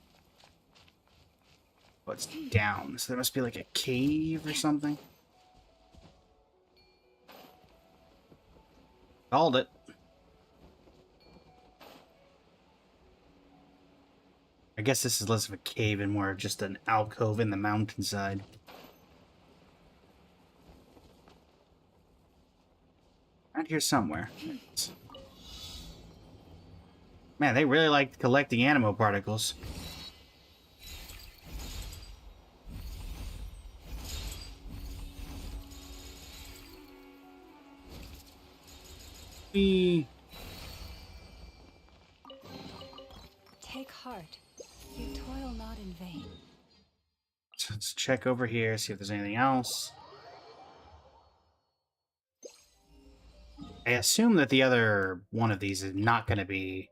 Oh, it's down. So there must be like a cave or something. Called it. I guess this is less of a cave and more of just an alcove in the mountainside. Around here somewhere. Man, they really like collecting animo particles. Take heart. You toil not in vain. Let's check over here, see if there's anything else. I assume that the other one of these is not going to be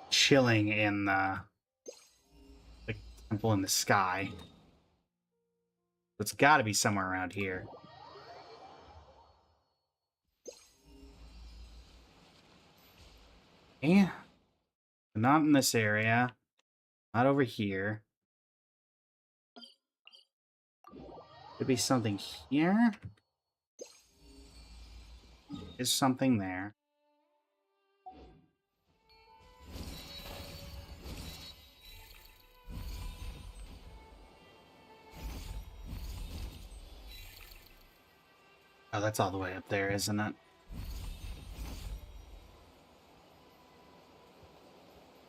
chilling in the temple in the sky. It's got to be somewhere around here. Yeah. Not in this area. Not over here. Could be something here. Is something there. Oh, that's all the way up there, isn't it?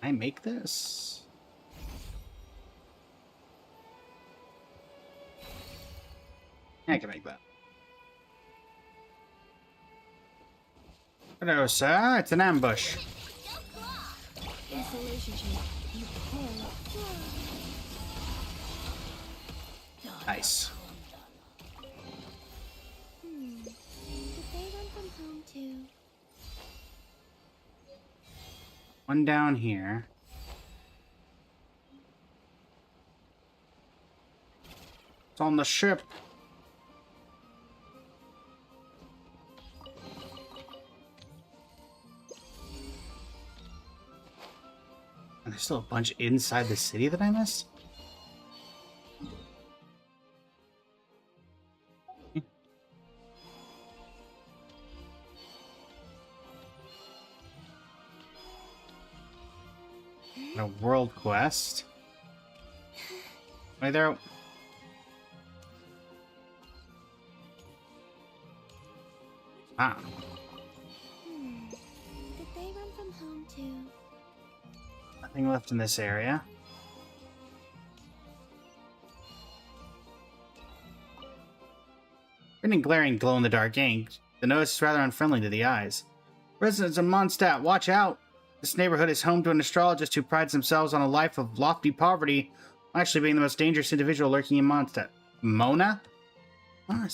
Can I make this? I can make that. Hello, sir. It's an ambush. This relationship, you pull. Nice. Did they run from home too? One down here. It's on the ship. And there's still a bunch inside the city that I missed? a world quest. Wait there. Ah. Did they run from home too? Nothing left in this area. Written in glaring glow-in-the-dark ink, the notice is rather unfriendly to the eyes. Residents of Mondstadt, watch out! This neighborhood is home to an astrologist who prides themselves on a life of lofty poverty, while actually being the most dangerous individual lurking in Mondstadt. Mona? Oh,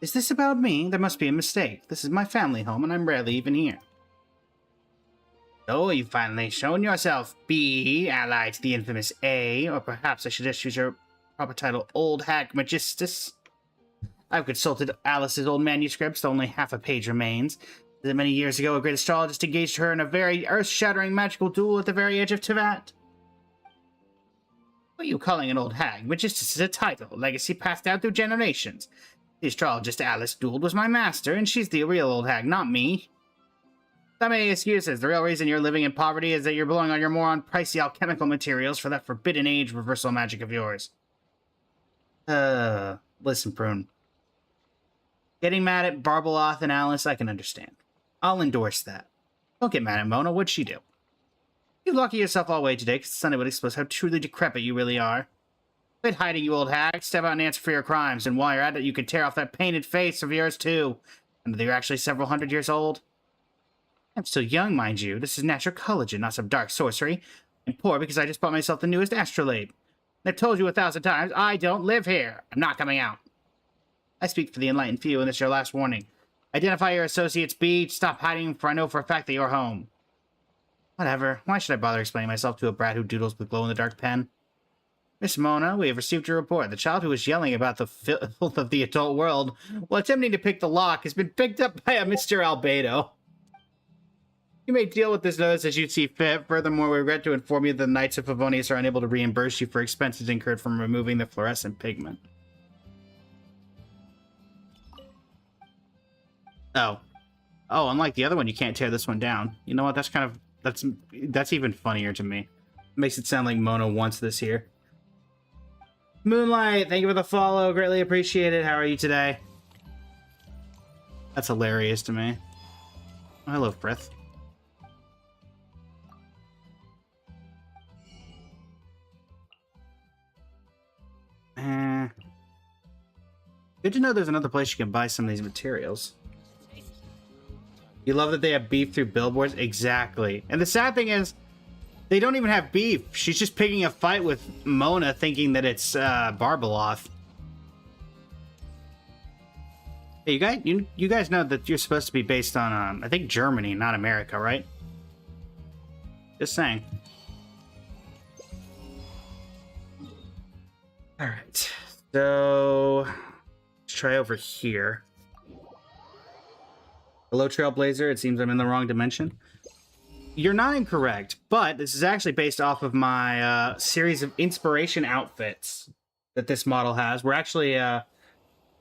is this about me? There must be a mistake. This is my family home, and I'm rarely even here. So, you've finally shown yourself, B, ally to the infamous A, or perhaps I should just use your proper title, Old Hag Magistus. I've consulted Alice's old manuscripts, though only half a page remains. Many years ago, a great astrologist engaged her in a very earth-shattering magical duel at the very edge of Tevat. What are you calling an old hag? Magistus is a title, legacy passed down through generations. The astrologist Alice dueled was my master, and she's the real old hag, not me. Not many excuses. The real reason you're living in poverty is that you're blowing on your more on pricey alchemical materials for that forbidden age reversal magic of yours. Listen, Prune. Getting mad at Barbeloth and Alice, I can understand. I'll endorse that. Don't get mad at Mona, what'd she do? You lucky yourself all way today, because Sunday would expose how truly decrepit you really are. Quit hiding, you old hag. Step out and answer for your crimes, and while you're at it, you can tear off that painted face of yours, too. And that you're actually several hundred years old. I'm still young, mind you. This is natural collagen, not some dark sorcery. I'm poor because I just bought myself the newest astrolabe. I've told you 1,000 times, I don't live here. I'm not coming out. I speak for the enlightened few, and this is your last warning. Identify your associates, B. Stop hiding, for I know for a fact that you're home. Whatever. Why should I bother explaining myself to a brat who doodles with glow-in-the-dark pen? Miss Mona, we have received your report. The child who was yelling about the filth of the adult world while attempting to pick the lock has been picked up by a Mr. Albedo. You may deal with this notice as you see fit. Furthermore, we regret to inform you that the Knights of Favonius are unable to reimburse you for expenses incurred from removing the fluorescent pigment. Oh, unlike the other one, you can't tear this one down. You know what? That's even funnier to me. Makes it sound like Mona wants this here. Moonlight, thank you for the follow. Greatly appreciate it. How are you today? That's hilarious to me. Oh, hello, Frith. Good to know there's another place you can buy some of these materials. You love that they have beef through billboards? Exactly. And the sad thing is, they don't even have beef. She's just picking a fight with Mona, thinking that it's Barbeloth. Hey, you guys know that you're supposed to be based on, I think Germany, not America, right? Just saying. Alright. So, let's try over here. Hello, Trailblazer. It seems I'm in the wrong dimension. You're not incorrect, but this is actually based off of my series of inspiration outfits that this model has. We're actually,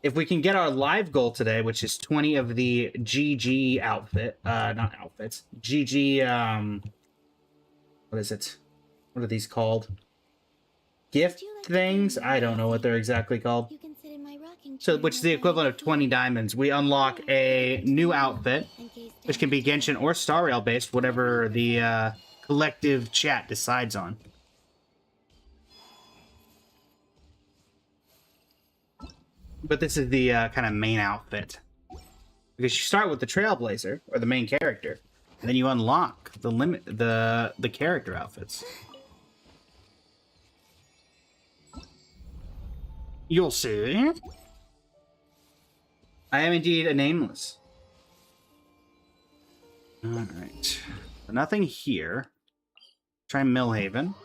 if we can get our live goal today, which is 20 of the GG outfit, not outfits, GG, what is it? What are these called? Gift things? I don't know what they're exactly called. You can sit in my rocking So, chair which is the while I equivalent of read 20 diamonds. We unlock a new outfit, and gaze which can be down. Genshin or Star Rail based, whatever the collective chat decides on. But this is the kind of main outfit. Because you start with the Trailblazer, or the main character, and then you unlock the character outfits. You'll see. I am indeed a nameless. Alright. So nothing here. Try Millhaven.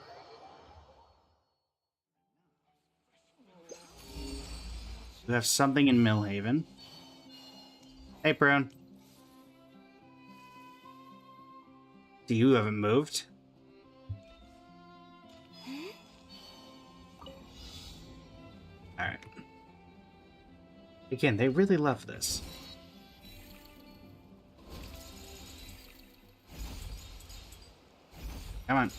We have something in Millhaven. Hey, Prune. See, you haven't moved. Alright. Again, they really love this. Come on.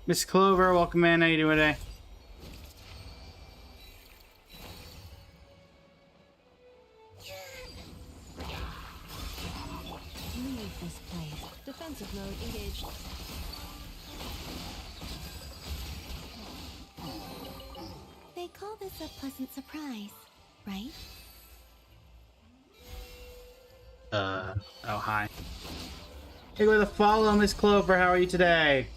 Miss Clover, welcome in. How you doing today? Leave this place. Defensive mode engaged. They call this a pleasant surprise, right? Oh, hi. Hey, with a follow, Miss Clover. How are you today?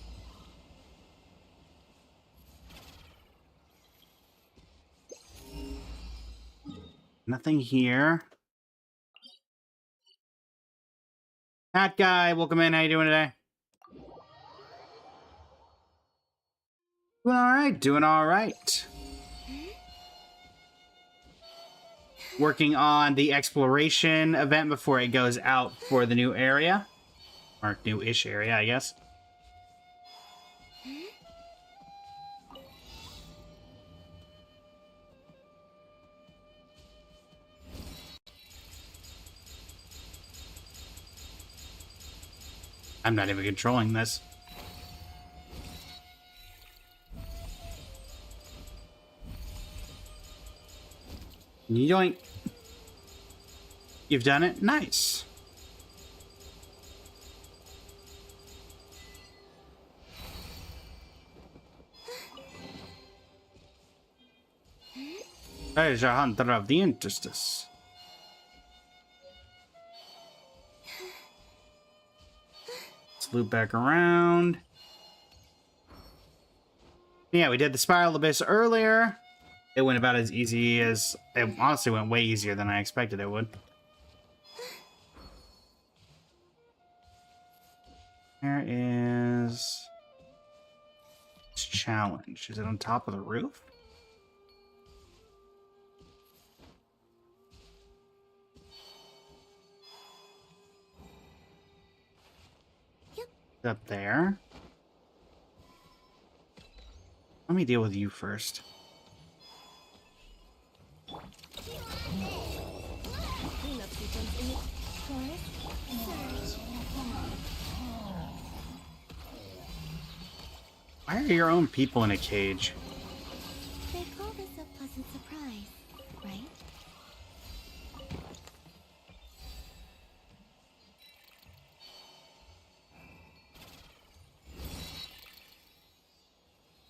Nothing here. Hat guy, welcome in. How you doing today? Doing all right. Doing all right. Working on the exploration event before it goes out for the new area. Or new-ish area, I guess. I'm not even controlling this. Yoink. You've done it? Nice. Treasure hunter of the interstice. Let's loop back around. Yeah, we did the Spiral Abyss earlier. It went about as easy as... It honestly went way easier than I expected it would. There is... this challenge. Is it on top of the roof? Yep. Up there. Let me deal with you first. Cleanup sequence in Why are your own people in a cage? They call this a pleasant surprise, right?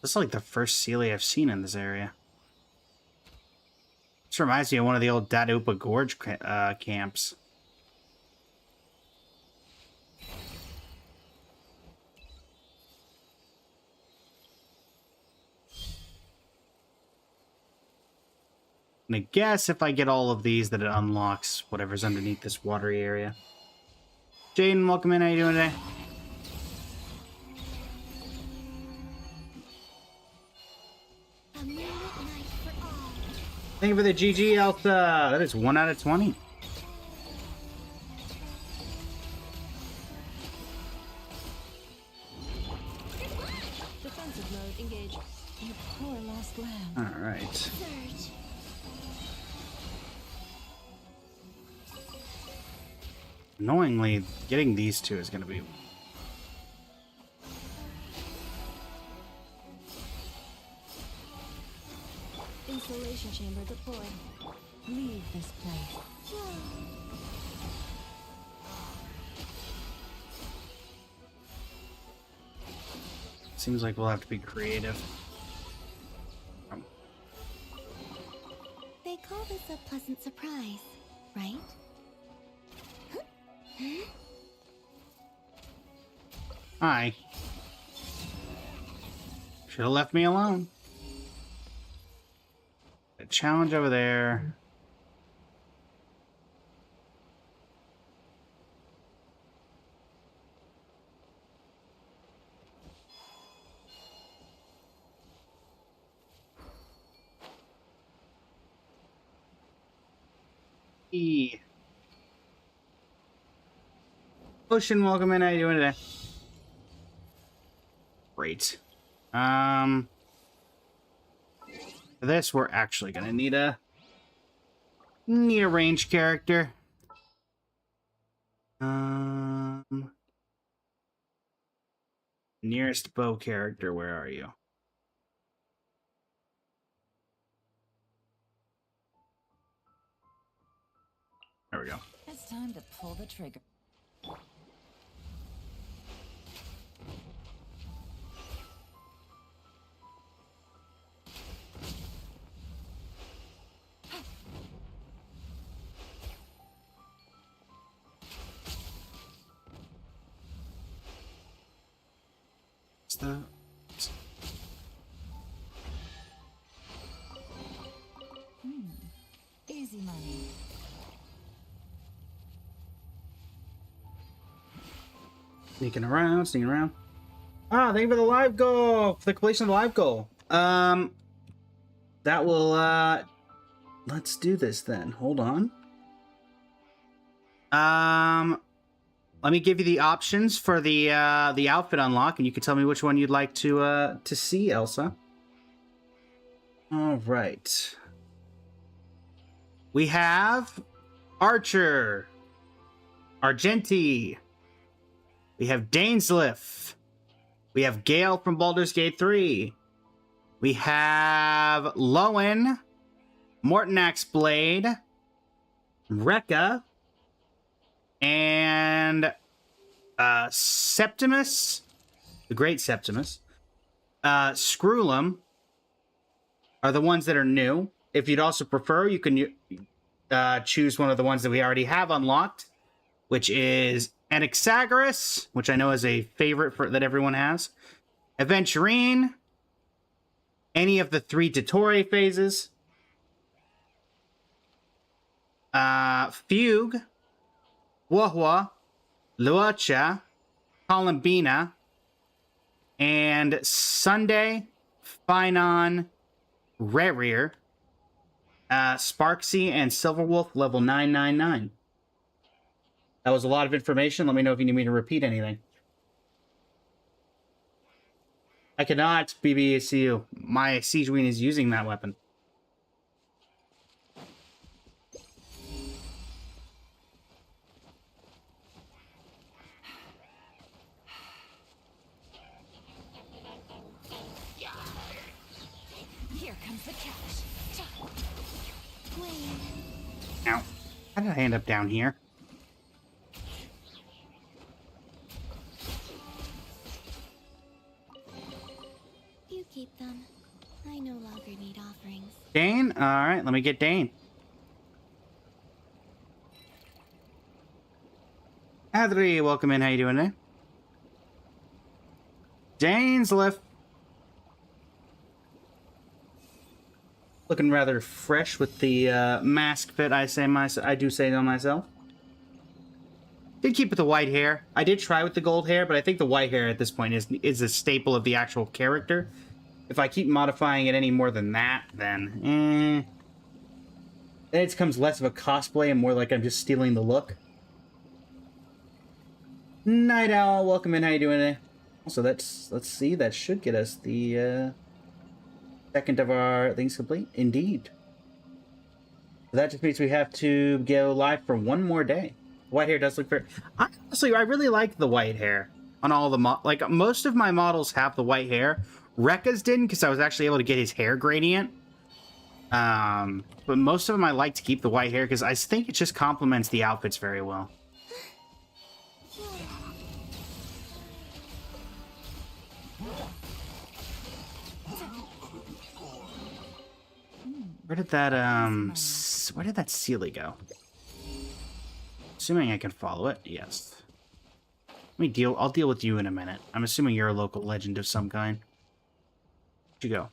This is like the first Sealy I've seen in this area. This reminds me of one of the old Dadupa Gorge camps. And I guess if I get all of these, that it unlocks whatever's underneath this watery area. Jaden, welcome in. How you doing today? A moonlit night for all. Thank you for the GG, Elsa. That is 1 out of 20. defensive mode engaged. You poor lost lamb. All right. Surge. Annoyingly, getting these two is going to be... Installation chamber deployed. Leave this place. Seems like we'll have to be creative. They call this a pleasant surprise, right? Hi. Should have left me alone. A challenge over there. E. Ocean, welcome in. How you doing today? Great. For this, we're actually gonna need a range character. Nearest bow character, where are you? There we go. It's time to pull the trigger. It's the... Easy money. Sneaking around, sneaking around. Ah, thank you for the live goal! For the completion of the live goal. That will, let's do this then. Hold on. Let me give you the options for the outfit unlock, and you can tell me which one you'd like to see, Elsa. All right. We have Archer, Argenti. We have Dainsleif. We have Gale from Baldur's Gate 3. We have Lowen, Mortonax Blade, Rekka, and Septimus, the Great Septimus. Screwlum are the ones that are new. If you'd also prefer, you can choose one of the ones that we already have unlocked, which is Anaxagoras, which I know is a favorite that everyone has. Aventurine, any of the 3 Dottore phases. Fugue, Wahua, Luocha, Columbina, and Sunday, Finon, Rerir, Sparksy, and Silverwolf level 999. That was a lot of information. Let me know if you need me to repeat anything. I cannot, BBACU. My Siege Queen is using that weapon. Here comes the catch. Wait, Ow. How did I end up down here? you keep them. I no longer need offerings. Dane? Alright, let me get Dane. Adri, welcome in. How you doing today? Dainsleif. Looking rather fresh with the mask fit, I do say to myself. Did keep with the white hair. I did try with the gold hair, but I think the white hair at this point is a staple of the actual character. If I keep modifying it any more than that, then then it becomes less of a cosplay and more like I'm just stealing the look. Night Owl, welcome in. How you doing today? Also, let's see. That should get us the second of our things complete. Indeed. So that just means we have to go live for one more day. White hair does look very... Honestly, I really like the white hair on all the... Like, most of my models have the white hair. Rekka's didn't, because I was actually able to get his hair gradient. But most of them I like to keep the white hair, because I think it just complements the outfits very well. Where did that Sealy go? Assuming I can follow it, yes. I'll deal with you in a minute. I'm assuming you're a local legend of some kind. Where'd you go?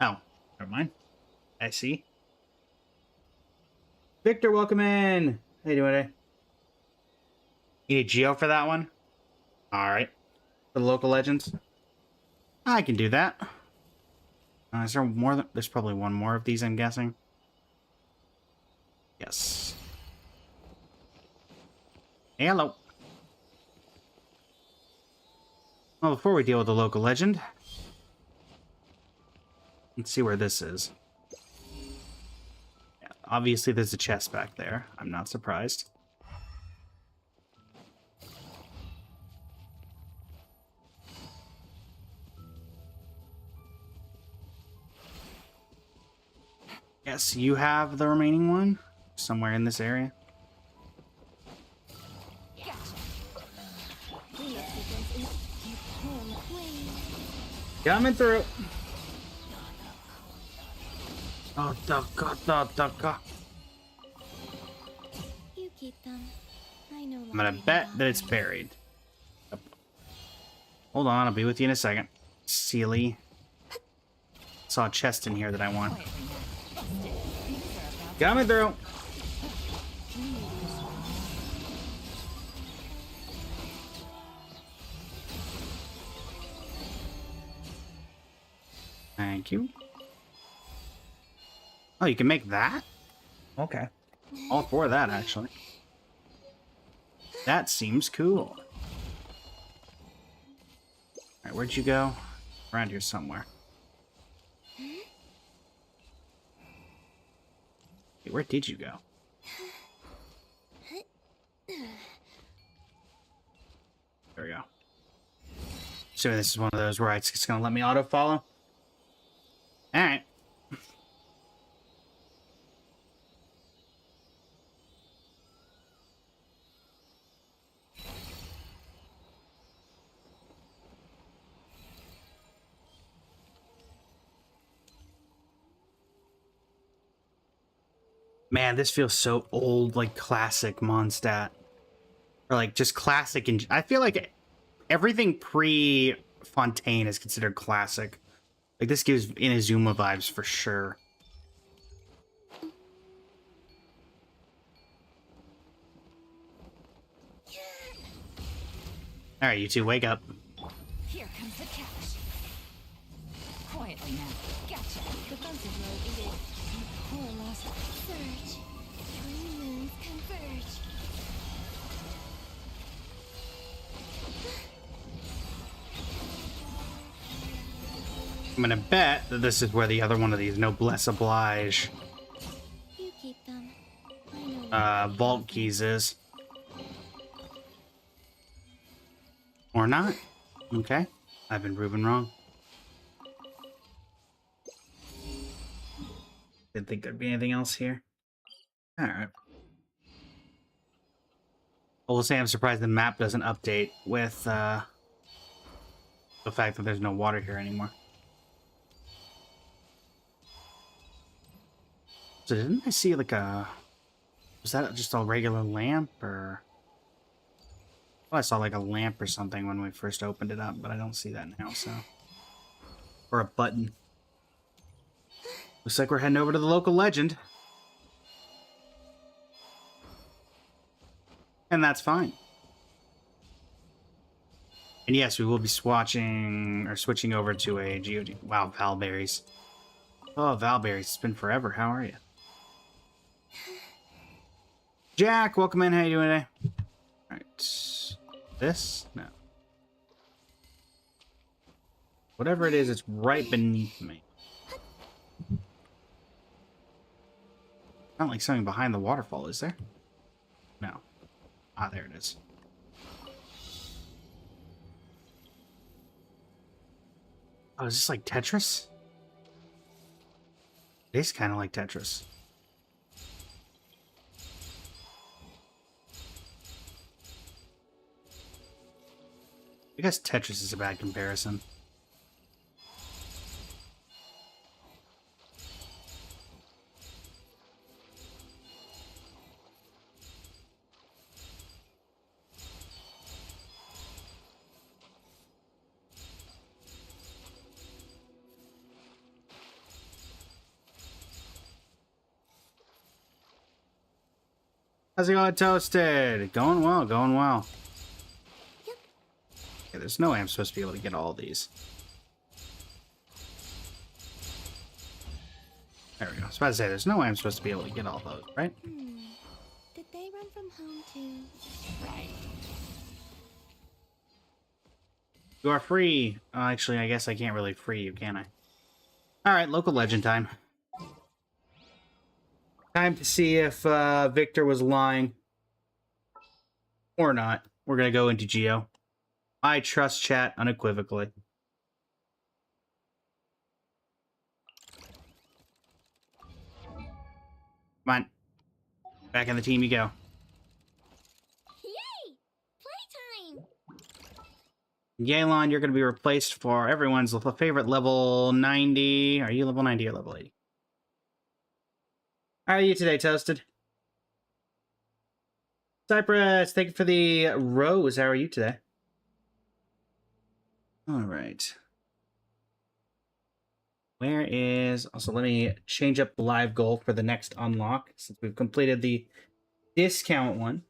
Oh, never mind. I see. Victor, welcome in! How you doing today? You need Geo for that one? Alright. For the local legends? I can do that. Is there more? There's probably one more of these, I'm guessing. Yes. Hello. Well, before we deal with the local legend, let's see where this is. Yeah, obviously, there's a chest back there. I'm not surprised. Yes, you have the remaining one somewhere in this area. Coming through. Oh, duck. You keep them. I know. I'm gonna bet that it's buried. Yep. Hold on, I'll be with you in a second. Sealy. Saw a chest in here that I want. Coming through. Thank you. Oh, you can make that? Okay. All for that, actually. That seems cool. Alright, where'd you go? Around here somewhere. Hey, where did you go? There we go. So this is one of those where it's just gonna let me auto follow. Alright. Man, this feels so old, like classic Mondstadt. Or like just classic, and I feel like everything pre-Fontaine is considered classic. Like this gives Inazuma vibes for sure. Alright, you two, wake up. Here comes the catch. Quietly now. Gotcha. Defensive mode engaged. Poor lost. Surge. Three moons converge. I'm gonna bet that this is where the other one of these Noblesse Oblige You keep them. I know. vault keys is. Or not. Okay. I've been proven wrong. Didn't think there'd be anything else here. Alright. I will say I'm surprised the map doesn't update with the fact that there's no water here anymore. So didn't I see like a... Was that just a regular lamp or... Well, I saw like a lamp or something when we first opened it up, but I don't see that now, so... Or a button. Looks like we're heading over to the local legend. And that's fine. And yes, we will be switching over to a GOG. Wow, Valberries. Oh, Valberries, it's been forever. How are you? Jack, welcome in. How you doing today? Alright. This? No. Whatever it is, it's right beneath me. Not like something behind the waterfall, is there? No. Ah, there it is. Oh, is this like Tetris? It is kind of like Tetris. I guess Tetris is a bad comparison. How's it going, Toasted? Going well, going well. Yep. Okay, there's no way I'm supposed to be able to get all these. There we go. I was about to say, there's no way I'm supposed to be able to get all those, right? Did they run from home too? Right. You are free. Actually, I guess I can't really free you, can I? Alright, local legend time. Time to see if Victor was lying. Or not. We're gonna go into Geo. I trust chat unequivocally. Come on. Back in the team you go. Yay! Playtime! Yelan, you're going to be replaced for everyone's favorite level 90. Are you level 90 or level 80? How are you today, Toasted? Cypress, thank you for the rose. How are you today? All right. Where is... Also, let me change up the live goal for the next unlock, since we've completed the discount one.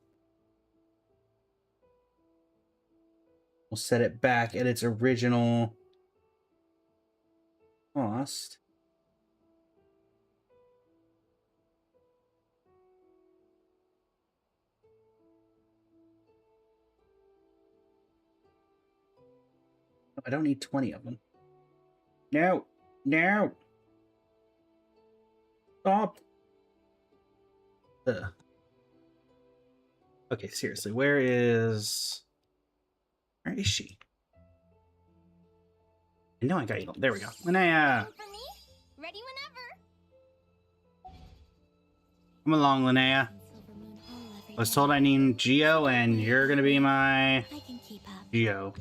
We'll set it back at its original cost. I don't need 20 of them. No! No! Stop! Ugh. Okay, seriously, where is she? I know I got you. There we go. Linnea! For me? Ready whenever. Come along, Linnea. Silver Moon Hall every I was day. told I need Geo, and you're gonna be my I can keep up. Geo.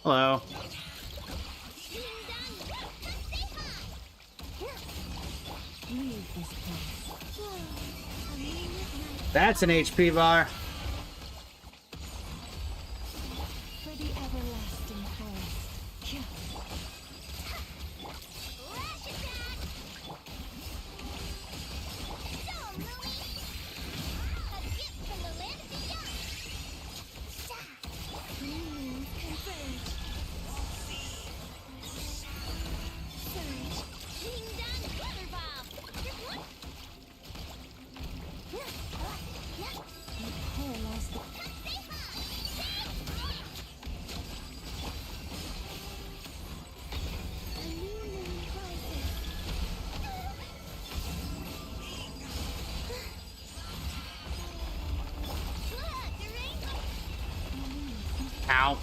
Hello. Leave this place. That's an HP bar. For the everlasting forest. Paralyze the Ow.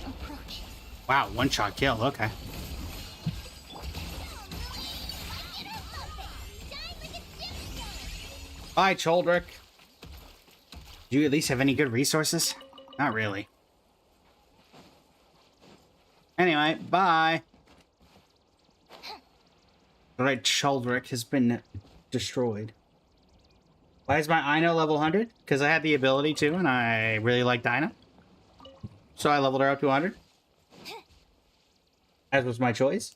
approach. Wow, one shot kill. Okay. Bye, Choldrick. Do you at least have any good resources? Not really. Anyway, bye. Alright, Choldrick has been destroyed. Why is my Ino level 100? Because I had the ability to, and I really liked Ino. So I leveled her up to 100. As was my choice.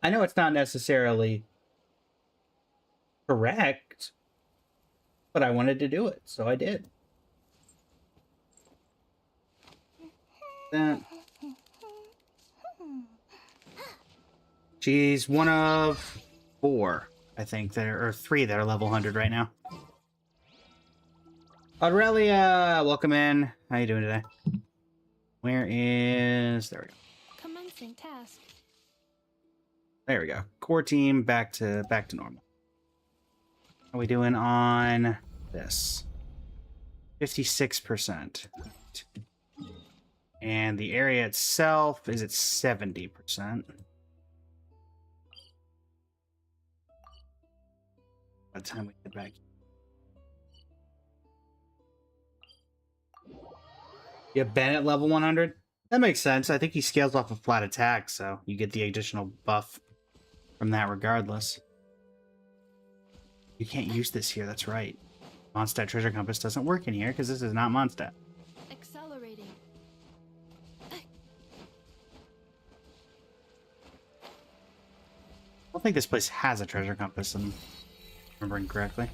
I know it's not necessarily correct, but I wanted to do it, so I did. That. She's one of 4, I think, that are, or 3 that are level 100 right now. Aurelia, welcome in. How you doing today? Where is... There we go. Commencing task. There we go. Core team back to normal. How are we doing on this? 56%. And the area itself is at 70%. By the time we get back. Yeah, Bennett level 100? That makes sense. I think he scales off a flat attack, so you get the additional buff from that regardless. You can't use this here, that's right. Mondstadt Treasure Compass doesn't work in here because this is not Mondstadt. Accelerating. I don't think this place has a treasure compass, if I'm remembering correctly.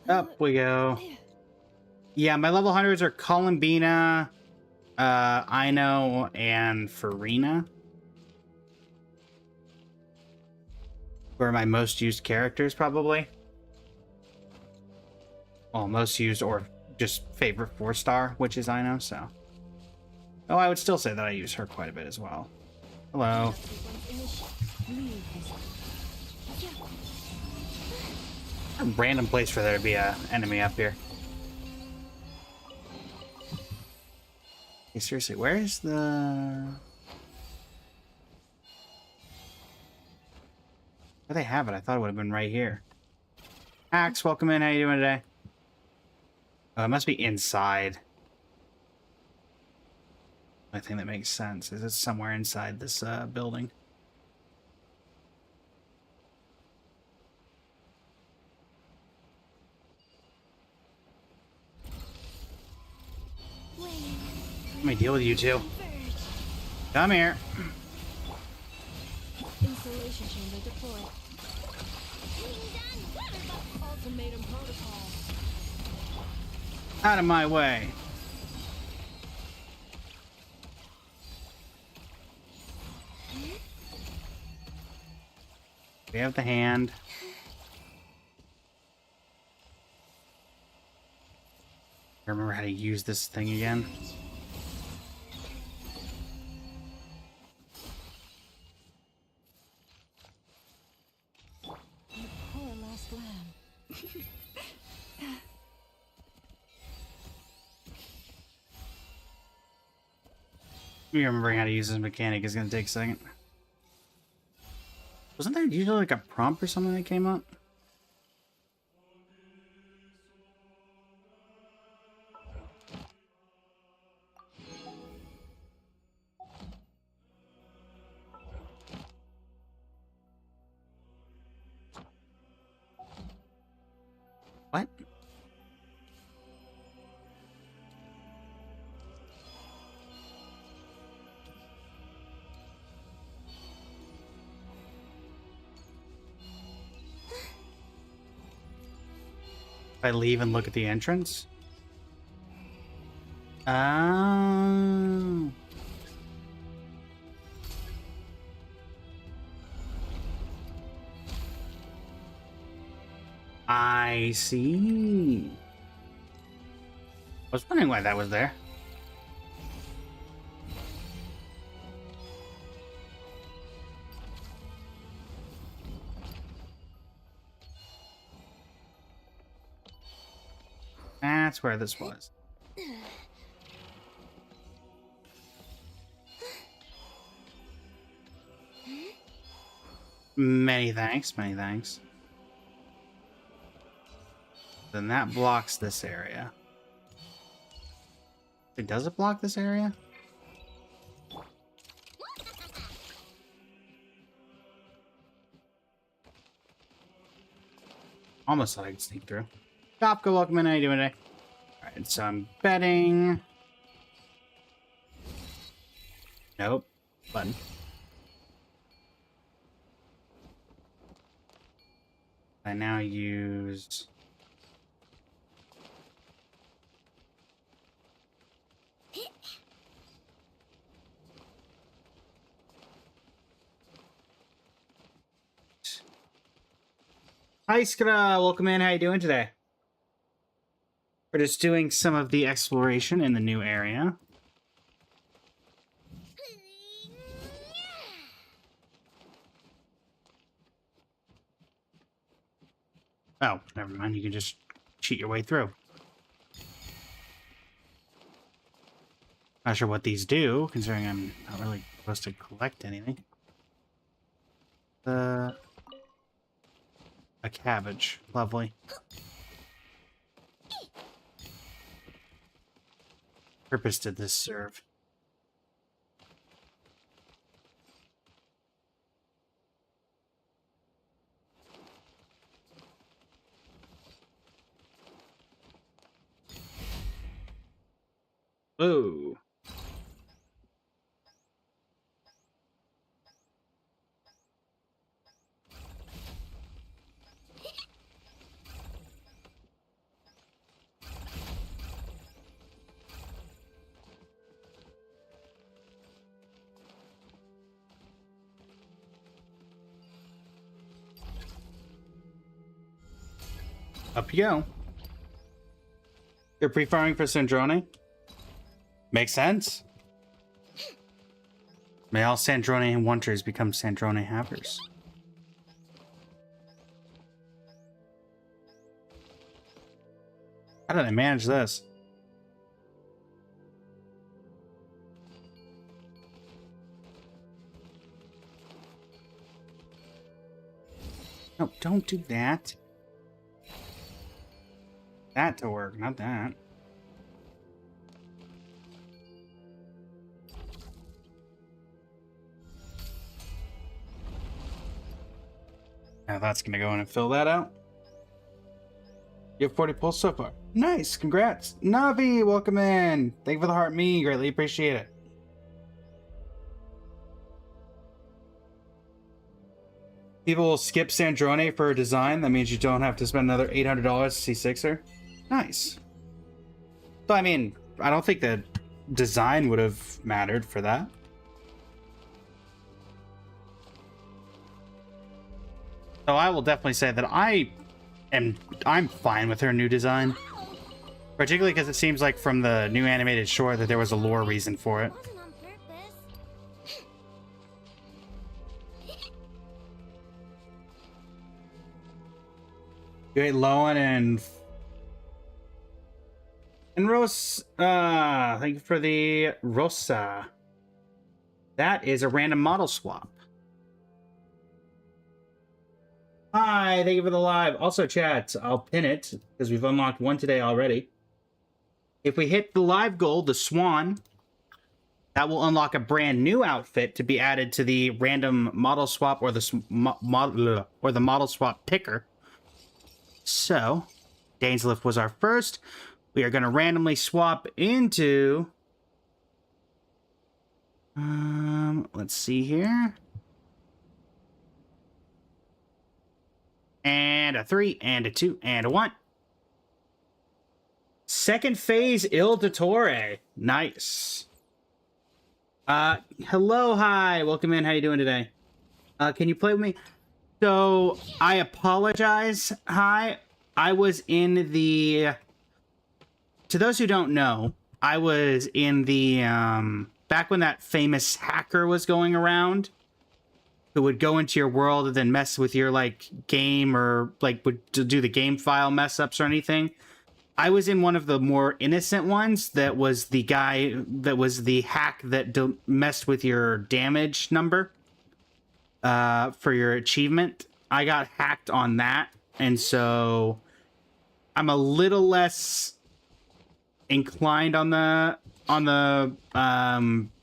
Up we go. Yeah, my level 100s are Columbina, Ino, and Farina. Who are my most used characters, probably. well, most used or just favorite 4-star witches I know, so. Oh, I would still say that I use her quite a bit as well. Hello. A random place for there to be a enemy up here. Hey, seriously, where's the... Where they have it? I thought it would have been right here. Axe, welcome in. How you doing today? Oh, it must be inside. I think that makes sense. Is it somewhere inside this building? Let me deal with you two. Come here. Installation chamber deployed. Ultimatum protocol. Out of my way. We have the hand. I remember how to use this thing again. You poor lost lamb. Me remembering how to use this mechanic is going to take a second. Wasn't there usually like a prompt or something that came up? What? If I leave and look at the entrance? Oh. I see. I was wondering why that was there. That's where this was. Many thanks, many thanks. Then that blocks this area. Does it block this area? Almost thought I could sneak through. Topka, welcome in. How you doing today? Alright, so I'm betting. Nope. Button. I now use... Hi, Skra. Welcome in. How you doing today? We're just doing some of the exploration in the new area. Oh, never mind. You can just cheat your way through. Not sure what these do, considering I'm not really supposed to collect anything. A cabbage. Lovely. Purpose did this serve? Ooh. Up you go. You're pre-farming for Sandrone? Makes sense. May all Sandrone hunters become Sandrone havers. How did I manage this? No, don't do that. That to work, not that. Now that's gonna go in and fill that out. You have 40 pulls so far. Nice, congrats. Navi, welcome in. Thank you for the heart me, greatly appreciate it. People will skip Sandrone for a design. That means you don't have to spend another $800 to see Sixer. Nice. So, I mean, I don't think the design would have mattered for that. So I will definitely say that I'm fine with her new design. Particularly because it seems like from the new animated short that there was a lore reason for it. Wasn't on purpose. You ate Loan and Rose, thank you for the Rosa. That is a random model swap. Hi, thank you for the live. Also, chat, I'll pin it because we've unlocked one today already. If we hit the live goal, the Swan, that will unlock a brand new outfit to be added to the random model swap or the model swap picker. So, Dainslift was our first. We are going to randomly swap into... let's see here. And a 3, and a 2, and a 1. Second phase Il Dottore. Nice. Hello, hi. Welcome in. How you doing today? Can you play with me? So, I apologize. Hi. I was in the... To those who don't know, I was in the... back when that famous hacker was going around, who would go into your world and then mess with your, like, game or, like, would do the game file mess-ups or anything. I was in one of the more innocent ones that was the guy that was the hack that messed with your damage number for your achievement. I got hacked on that, and so I'm a little less inclined on the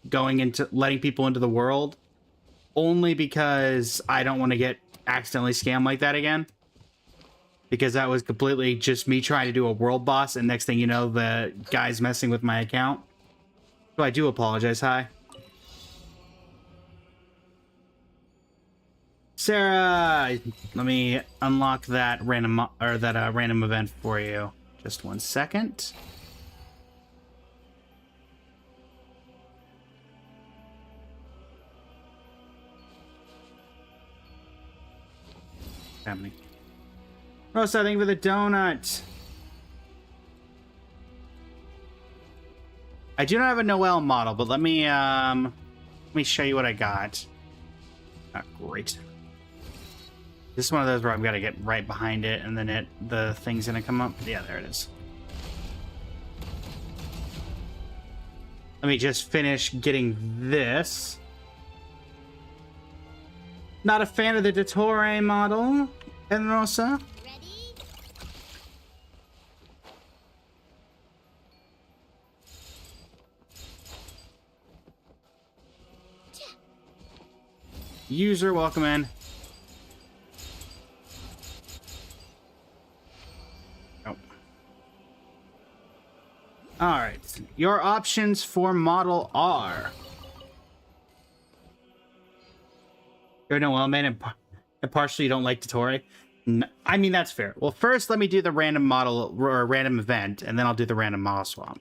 going into letting people into the world, only because I don't want to get accidentally scammed like that again. Because that was completely just me trying to do a world boss, and next thing you know, the guy's messing with my account. So I do apologize. Hi. Sarah, let me unlock that random random event for you. Just 1 second. Happening. Rosa, thank you for the donut. I do not have a Noelle model, but let me show you what I got. Oh, great. This is one of those where I've got to get right behind it, and then the thing's gonna come up. Yeah, there it is. Let me just finish getting this. Not a fan of the Dottore model, Rosa. Ready? User, welcome in. Oh. Alright. Your options for model are... You're no well, man, and partially you don't like Dottore. I mean, that's fair. Well, first, let me do the random model or random event, and then I'll do the random model swap.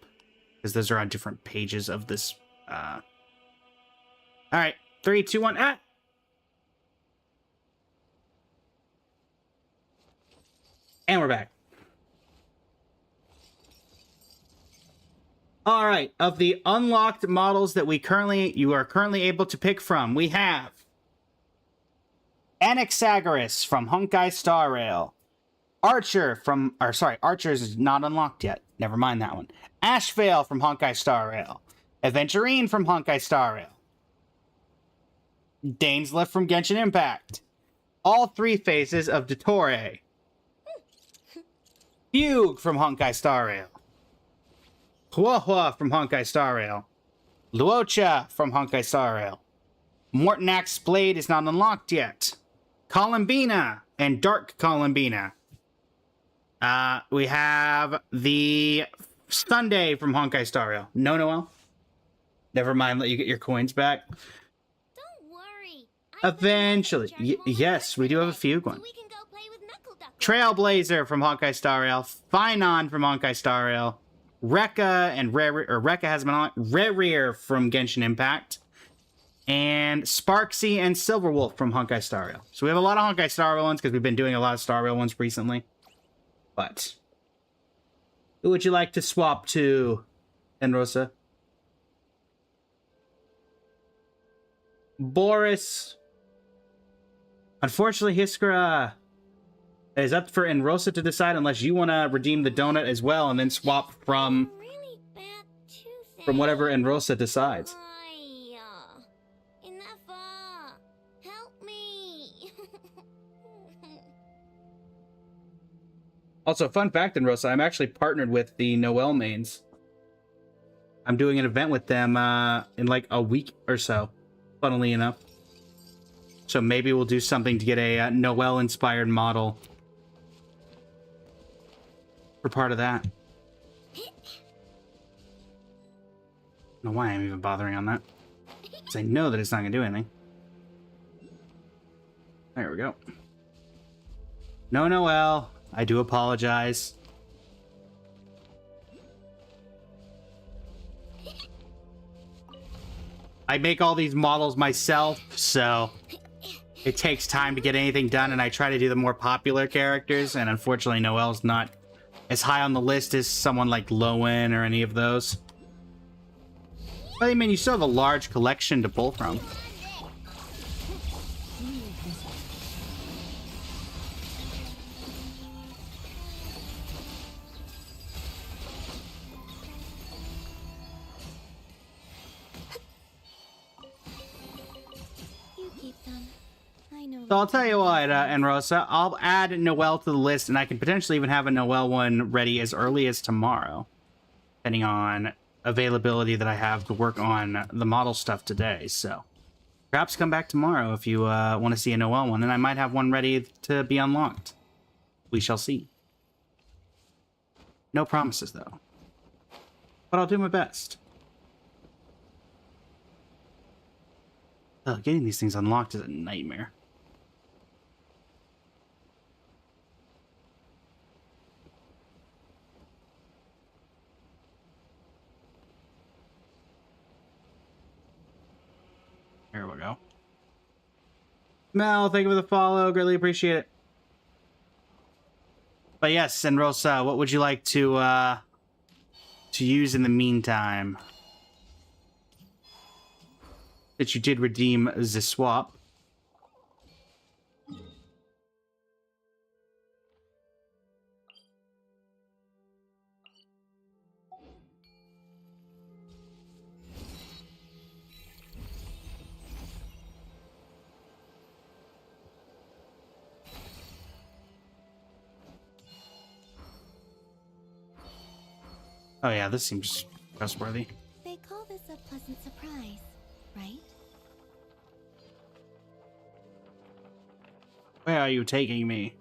Because those are on different pages of this. Alright. 3, 2, 1. Ah! And we're back. All right, of the unlocked models that you are currently able to pick from, we have Anaxagoras from Honkai Star Rail. Archer is not unlocked yet. Never mind that one. Ashvale from Honkai Star Rail. Aventurine from Honkai Star Rail. Dainslift from Genshin Impact. All 3 phases of Dottore. Fugue from Honkai Star Rail. Huahua from Honkai Star Rail. Luocha from Honkai Star Rail. Mortonak's Blade is not unlocked yet. Columbina and Dark Columbina. We have the Sunday from Honkai Star Rail. No, Noel. Never mind, let you get your coins back. Don't worry. Eventually. Yes, we do have a few ones. So we can go play with Knuckle Duck. Trailblazer from Honkai Star Rail. Finon from Honkai Star Rail. Rekka and Rekka has been on. Rerir from Genshin Impact. And Sparksy and Silverwolf from Honkai Star Rail. So we have a lot of Honkai Star Rail ones because we've been doing a lot of Star Rail ones recently. But who would you like to swap to, Enrosa? Boris. Unfortunately, Hiskra is up for Enrosa to decide unless you want to redeem the donut as well and then swap from Really bad toothache. whatever Enrosa decides. Enough. Help me. Also, fun fact, Enrosa, I'm actually partnered with the Noel mains. I'm doing an event with them in like a week or so, funnily enough. So maybe we'll do something to get a Noel-inspired model for part of that. I don't know why I'm even bothering on that. Because I know that it's not going to do anything. There we go. No, Noel. I do apologize. I make all these models myself, so it takes time to get anything done, and I try to do the more popular characters, and unfortunately Noel's not as high on the list as someone like Lowen or any of those. But I mean, you still have a large collection to pull from. You keep them. I know. So I'll tell you what, Enrosa, I'll add Noel to the list, and I can potentially even have a Noel one ready as early as tomorrow, depending on availability that I have to work on the model stuff today. So perhaps come back tomorrow if you want to see a Noel one, and I might have one ready to be unlocked. We shall see. No promises, though. But I'll do my best. Getting these things unlocked is a nightmare. Here we go. Mel, thank you for the follow. Greatly appreciate it. But yes, Enrosa, what would you like to use in the meantime? That you did redeem the swap. Oh yeah, this seems trustworthy. They call this a pleasant surprise, right? Where are you taking me?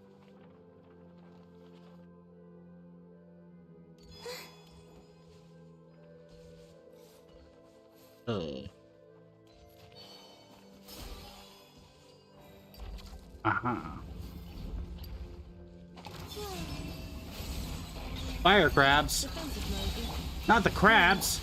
Uh-huh. Fire crabs. Not the crabs.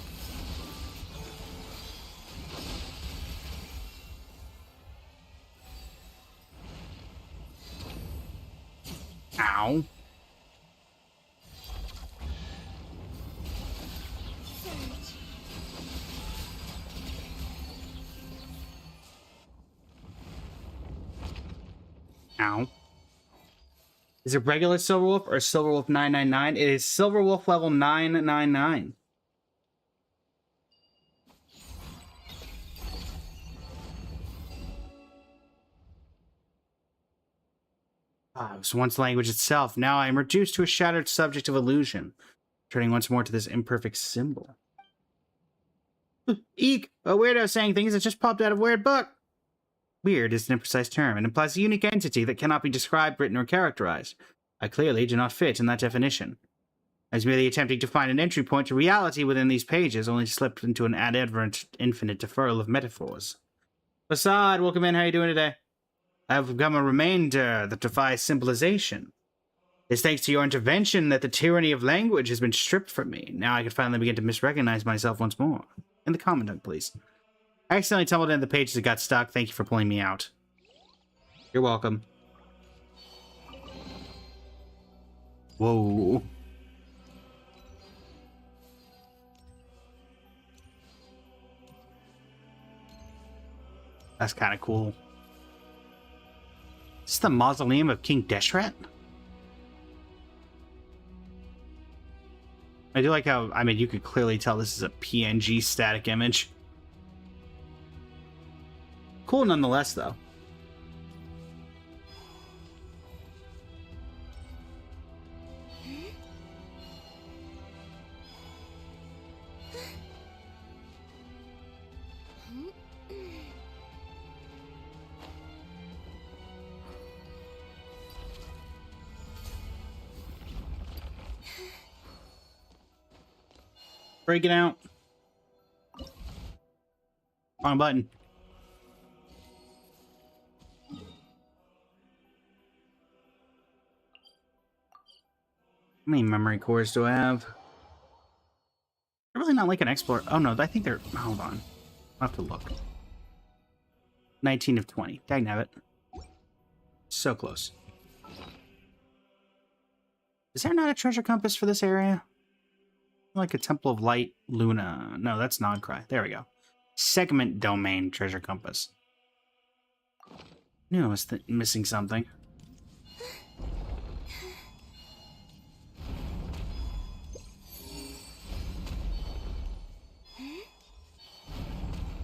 Ow. Ow. Is it regular Silverwolf or Silverwolf 999? It is Silverwolf level 999. Ah, it was once language itself. Now I am reduced to a shattered subject of illusion, turning once more to this imperfect symbol. Eek! A weirdo saying things that just popped out of a weird book. Weird is an imprecise term. It implies a unique entity that cannot be described, written, or characterized. I clearly do not fit in that definition. I was merely attempting to find an entry point to reality within these pages, only to slip into an adverent infinite deferral of metaphors. Facade, welcome in. How are you doing today? I have become a remainder that defies symbolization. It's thanks to your intervention that the tyranny of language has been stripped from me. Now I can finally begin to misrecognize myself once more. In the comment dunk, please. I accidentally tumbled into the pages that got stuck. Thank you for pulling me out. You're welcome. Whoa. That's kind of cool. Is this the mausoleum of King Deshret? I do like how, I mean, you could clearly tell this is a PNG static image. Cool nonetheless, though. Break it out. Wrong button. How many memory cores do I have? They're really not like an explorer. Oh no, I think they're... Hold on. I'll have to look. 19 of 20. Dagnabbit. So close. Is there not a treasure compass for this area? Like a Temple of Light, Luna. No, that's Nodcry. There we go. Segment domain treasure compass. Knew I was missing something.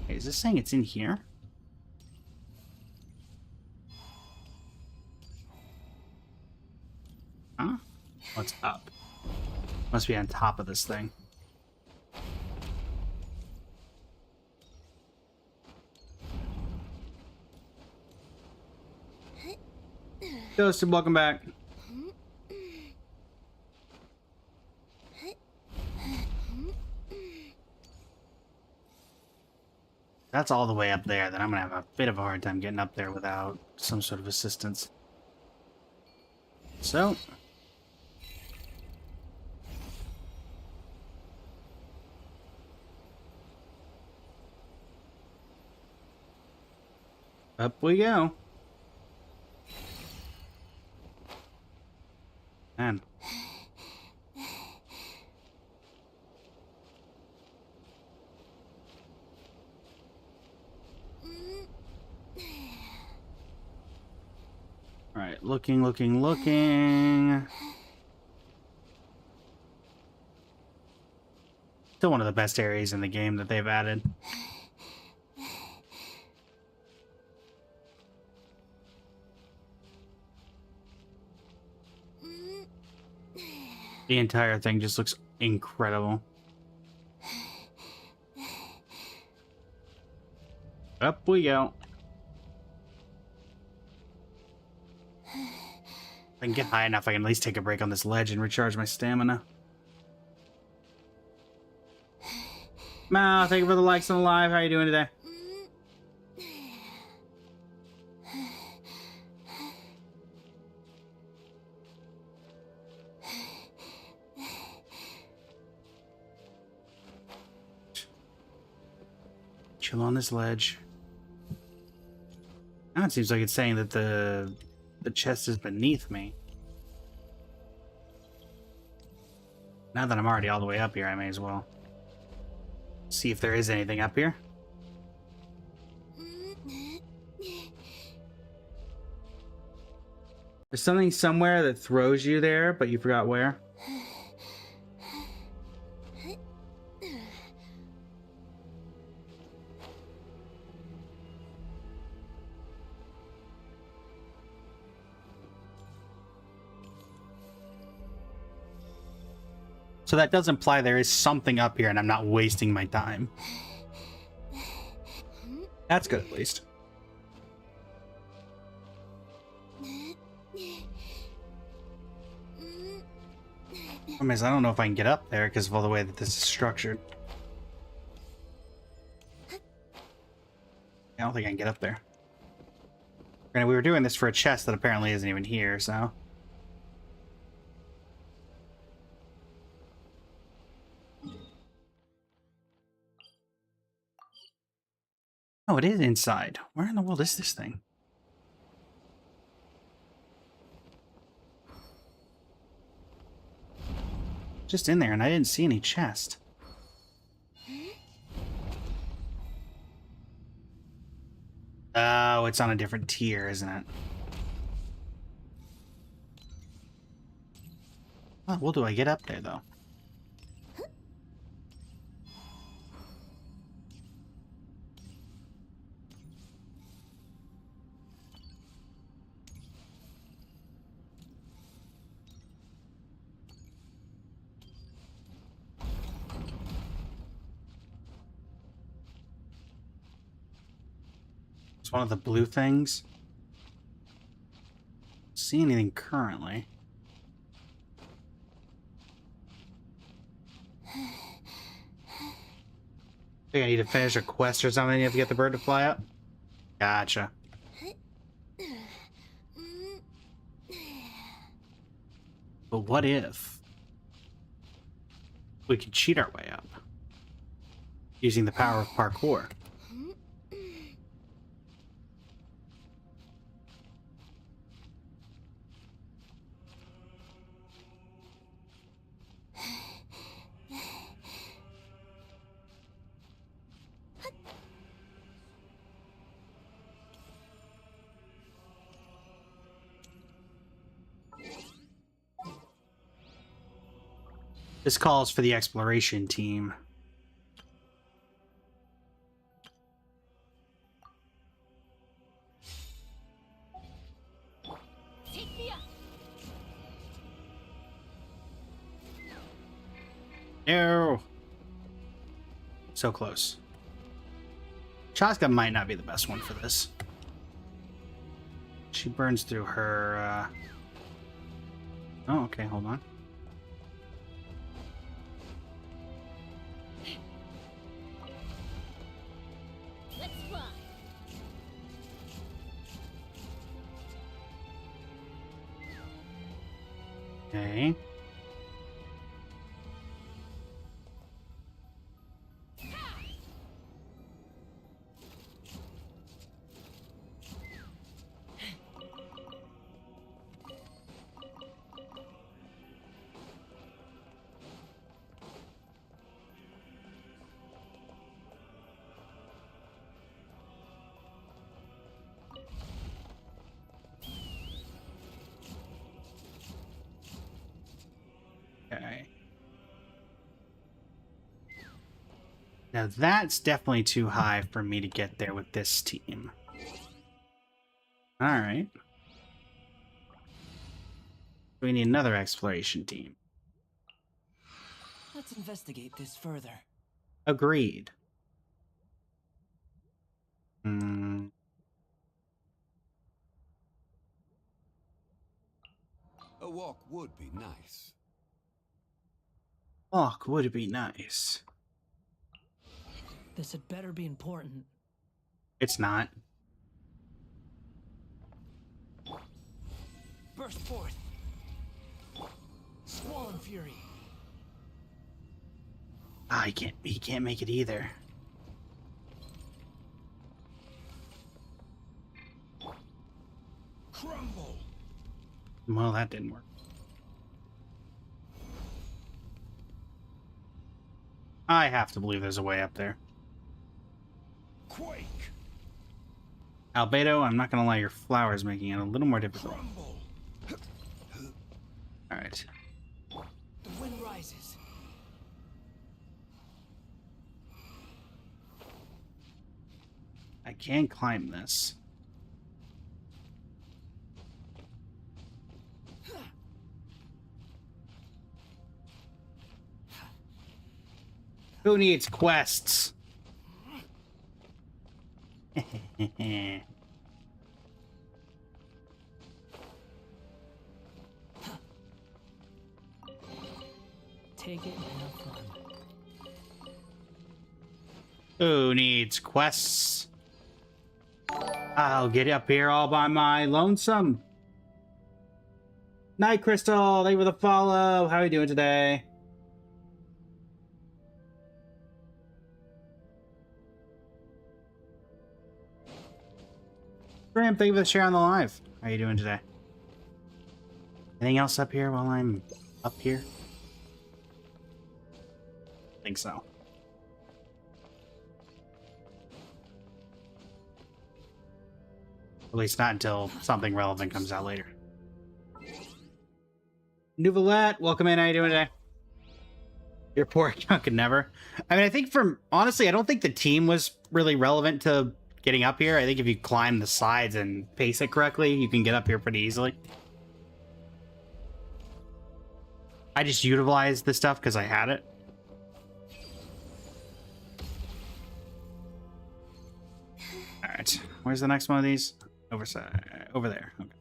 Hey, is this saying it's in here? Huh? What's up? Must be on top of this thing. Ghosted, welcome back. That's all the way up there, then I'm gonna have a bit of a hard time getting up there without some sort of assistance. So... up we go. Man. Alright, looking. Still one of the best areas in the game that they've added. The entire thing just looks incredible. Up we go. If I can get high enough, I can at least take a break on this ledge and recharge my stamina. Mao, thank you for the likes on the live. How are you doing today? Chill on this ledge. Now it seems like it's saying that the chest is beneath me. Now that I'm already all the way up here, I may as well see if there is anything up here. There's something somewhere that throws you there, but you forgot where. So that does imply there is something up here and I'm not wasting my time. That's good, at least. Problem is, I don't know if I can get up there because of all the way that this is structured. I don't think I can get up there. Granted, we were doing this for a chest that apparently isn't even here, so... Oh, it is inside. Where in the world is this thing? Just in there, and I didn't see any chest. Oh, it's on a different tier, isn't it? How well do I get up there, though? It's one of the blue things. Don't see anything currently. Think I need to finish a quest or something. You have to get the bird to fly up. Gotcha. But what if we could cheat our way up using the power of parkour? This calls for the exploration team. Take me up. No. So close. Chaska might not be the best one for this. She burns through her, Oh, okay, hold on. Let's fly. Okay. Okay. Now that's definitely too high for me to get there with this team. Alright. We need another exploration team. Let's investigate this further. Agreed. Hmm. A walk would be nice. Walk would be nice. This had better be important. It's not. Burst forth! Squall and fury! Ah, he can't make it either. Crumble! Well, that didn't work. I have to believe there's a way up there. Quake! Albedo, I'm not gonna lie, your flower is making it a little more difficult. Crumble! Alright. The wind rises. I can climb this. Who needs quests? Take it and have fun. Who needs quests? I'll get up here all by my lonesome. Night Crystal, thank you for the follow. How are you doing today? Graham, thank you for the share on the live. How are you doing today? Anything else up here while I'm up here? I think so. At least not until something relevant comes out later. Nouvelette, welcome in. How you doing today? Your poor account could never. I mean, I think honestly, I don't think the team was really relevant to getting up here. I think if you climb the sides and pace it correctly, you can get up here pretty easily. I just utilized the stuff because I had it. Alright, where's the next one of these? Over there. Okay.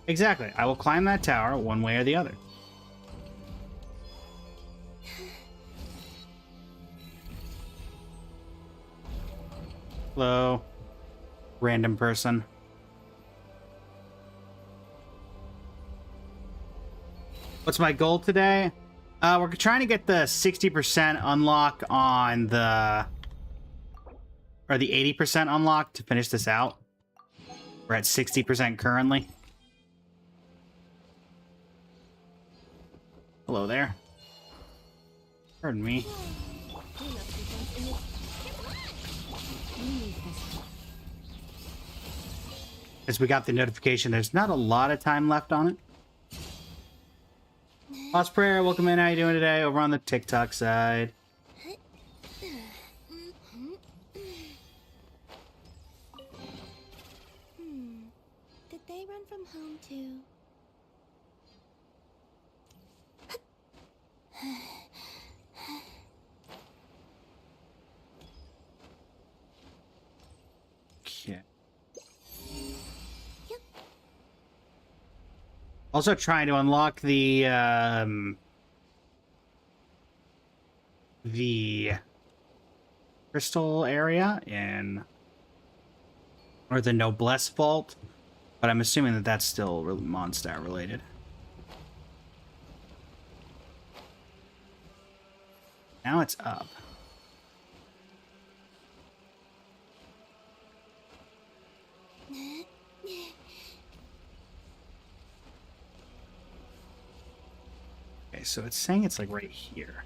Exactly. I will climb that tower one way or the other. Hello, random person. What's my goal today? We're trying to get the 60% unlock on the... or the 80% unlock to finish this out. We're at 60% currently. Hello there. Pardon me. As we got the notification, there's not a lot of time left on it. Lost Prayer, welcome in. How you doing today? Over on the TikTok side. Did they run from home too? Okay. Also trying to unlock the crystal area or the Noblesse Vault, but I'm assuming that that's still Mondstadt related. Now it's up. Okay, so it's saying it's like right here.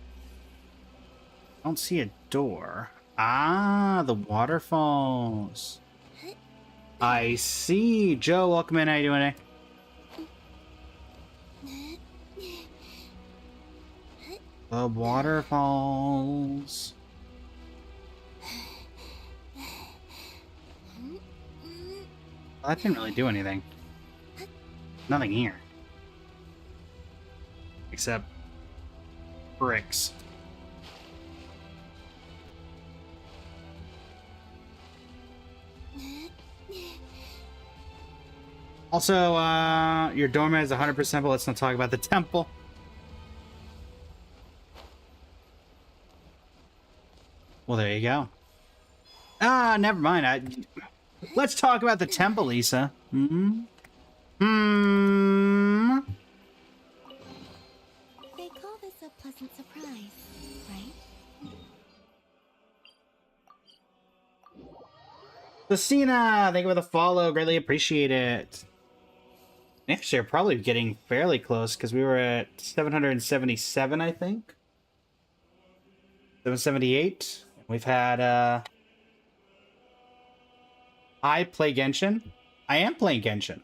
I don't see a door. Ah, the waterfalls. I see. Joe, welcome in. How you doing today? The waterfalls. Well, that didn't really do anything. Nothing here. Except bricks. Also, your doormat is 100%, but let's not talk about the temple. Well, there you go. Ah, never mind. Let's talk about the temple, Lisa. Hmm? Hmm? They call this a pleasant surprise, right? Lucina, thank you for the follow. Greatly appreciate it. Actually, we're probably getting fairly close because we were at 777, I think. 778. We've had, I play Genshin. I am playing Genshin.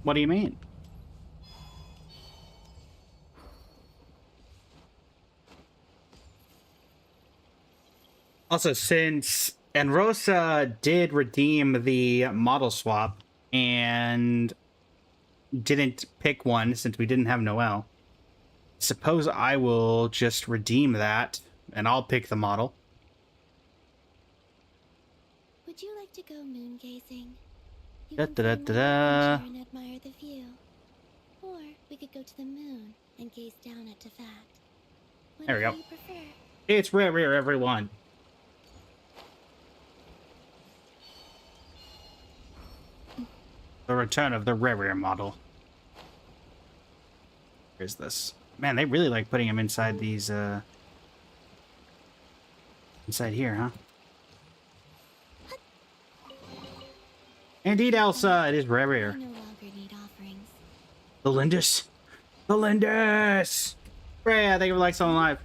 What do you mean? Also, since Enrosa did redeem the model swap and didn't pick one since we didn't have Noelle, suppose I will just redeem that and I'll pick the model. Would you like to go moon gazing? You Da can da da climb da the da. mountain and admire the view. Or we could go to the moon and gaze down at Tefat. There we Whatever go. you prefer. It's rare, everyone. The return of the rare model. Here's this. Man, they really like putting him inside these, inside here, huh? Indeed, Elsa, it is I rare. no longer need offerings. The Lindis! The Lindis! Freya, thank you for like someone live.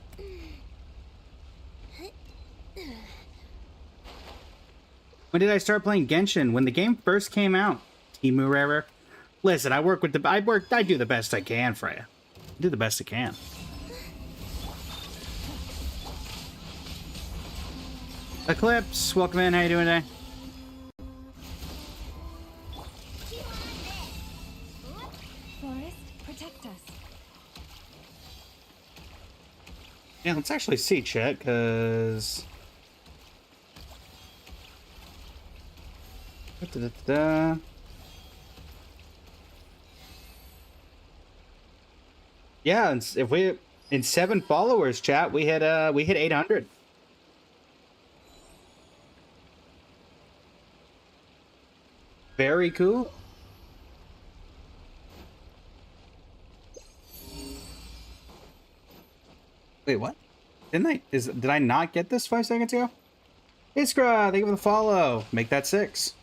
When did I start playing Genshin? When the game first came out. Timu Rare. Listen, I do the best I can, Freya. I do the best I can. Eclipse, welcome in. How you doing today? Forest, protect us. Yeah, let's actually see, chat, because... Da-da-da-da. Yeah, and if we in 7 followers, chat, we hit 800. Very cool. Wait, what? Did I not get this 5 seconds ago? Iskra, thank you for the follow. Make that 6.